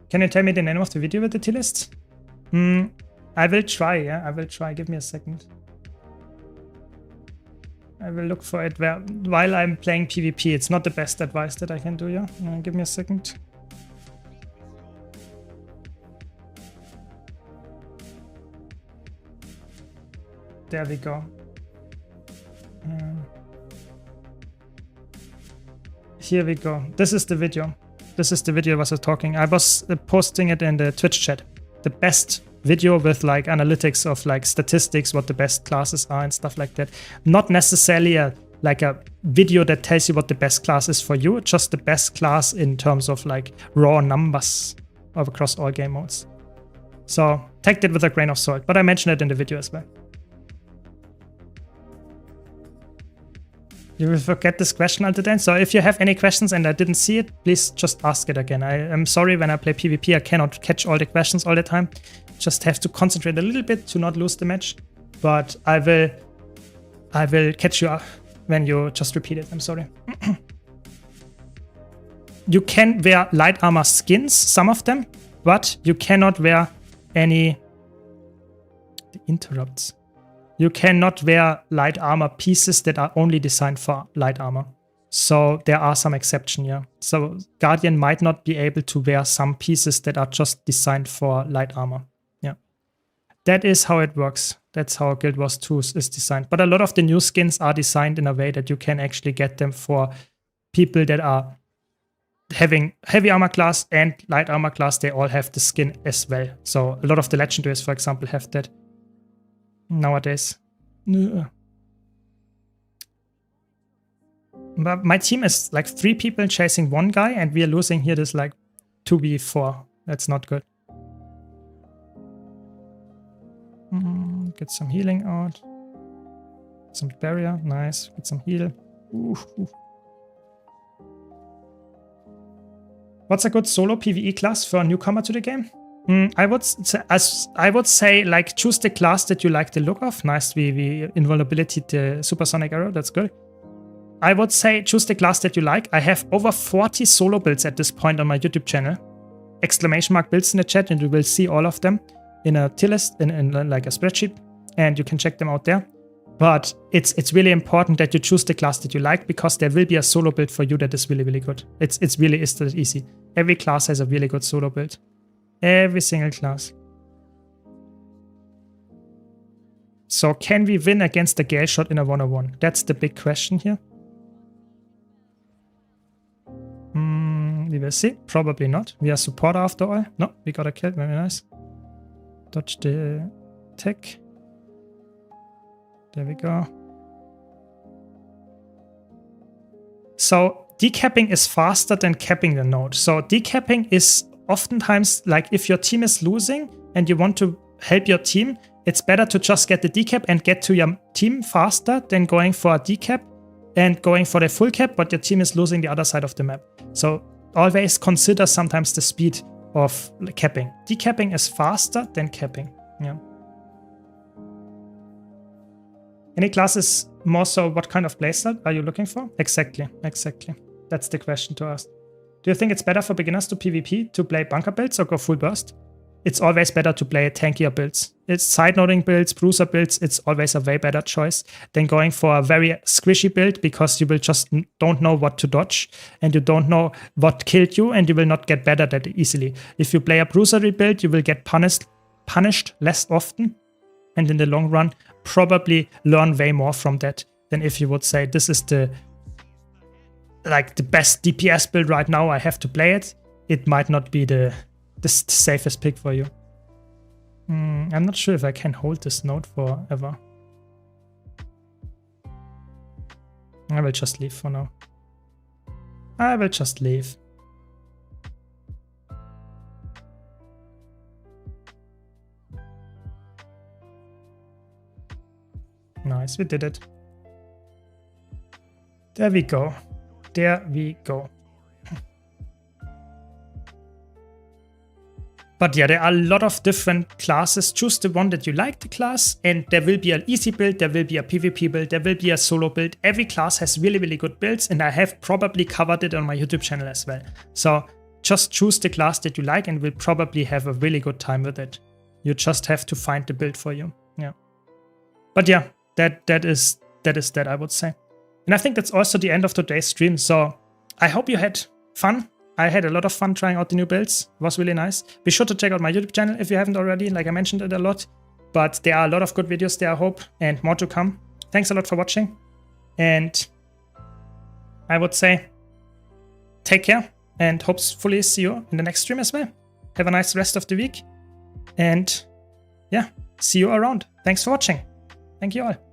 Can you tell me the name of the video with the tier lists? I will try, yeah. I will try. Give me a second. I will look for it while I'm playing PvP. It's not the best advice that I can do, yeah. Give me a second. There we go. Here we go. This is the video. This is the video I was talking. I was posting it in the Twitch chat. The best video with like analytics of like statistics, what the best classes are and stuff like that. Not necessarily like a video that tells you what the best class is for you. Just the best class in terms of like raw numbers across all game modes. So take it with a grain of salt. But I mentioned it in the video as well. You will forget this question until then. So if you have any questions and I didn't see it, please just ask it again. I am sorry when I play PvP, I cannot catch all the questions all the time. Just have to concentrate a little bit to not lose the match. But I will catch you up when you just repeat it. I'm sorry. You can wear light armor skins, some of them, but you cannot wear any interrupts. You cannot wear light armor pieces that are only designed for light armor. So there are some exceptions here. So Guardian might not be able to wear some pieces that are just designed for light armor. Yeah. That is how it works. That's how Guild Wars 2 is designed. But a lot of the new skins are designed in a way that you can actually get them for people that are having heavy armor class and light armor class. They all have the skin as well. So a lot of the legendaries, for example, have that. Nowadays. But my team is like 3 people chasing one guy and we are losing here this like 2v4. That's not good. Get some healing out. Some barrier. Nice. Get some heal. Ooh. What's a good solo PvE class for a newcomer to the game? I would say like choose the class that you like the look of. Nice, we invulnerability the supersonic arrow. That's good. I would say choose the class that you like. I have over 40 solo builds at this point on my YouTube channel. Exclamation mark builds in the chat and you will see all of them in a tier list, in like a spreadsheet, and you can check them out there. But it's really important that you choose the class that you like, because there will be a solo build for you that is really, really good. It's really is that easy. Every class has a really good solo build. Every single class. So can we win against the Gale Shot in a 1-on-1? That's the big question here. We will see. Probably not. We are support after all. No, we got a kill. Very nice. Dodge the attack. There we go. So decapping is faster than capping the node. So decapping is oftentimes like if your team is losing and you want to help your team, it's better to just get the decap and get to your team faster than going for a decap and going for the full cap, but your team is losing the other side of the map. So always consider sometimes the speed of capping. Decapping is faster than capping. Yeah. Any classes more so what kind of playstyle are you looking for? Exactly. That's the question to ask. Do you think it's better for beginners to PvP to play bunker builds or go full burst? It's always better to play tankier builds. It's side-noding builds, bruiser builds, it's always a way better choice than going for a very squishy build, because you will just don't know what to dodge and you don't know what killed you and you will not get better that easily. If you play a bruisery build, you will get punished less often, and in the long run probably learn way more from that than if you would say this is the best DPS build right now, I have to play it. It might not be the safest pick for you. I'm not sure if I can hold this node forever. I will just leave for now. I will just leave. Nice, we did it. There we go. There we go. But yeah, there are a lot of different classes. Choose the one that you like the class, and there will be an easy build, there will be a PvP build, there will be a solo build. Every class has really, really good builds, and I have probably covered it on my YouTube channel as well. So just choose the class that you like and we'll probably have a really good time with it. You just have to find the build for you. Yeah. But yeah, that is that, I would say. And I think that's also the end of today's stream. So I hope you had fun. I had a lot of fun trying out the new builds. It was really nice. Be sure to check out my YouTube channel if you haven't already. Like I mentioned it a lot. But there are a lot of good videos there, I hope, and more to come. Thanks a lot for watching. And I would say take care and hopefully see you in the next stream as well. Have a nice rest of the week. And yeah, see you around. Thanks for watching. Thank you all.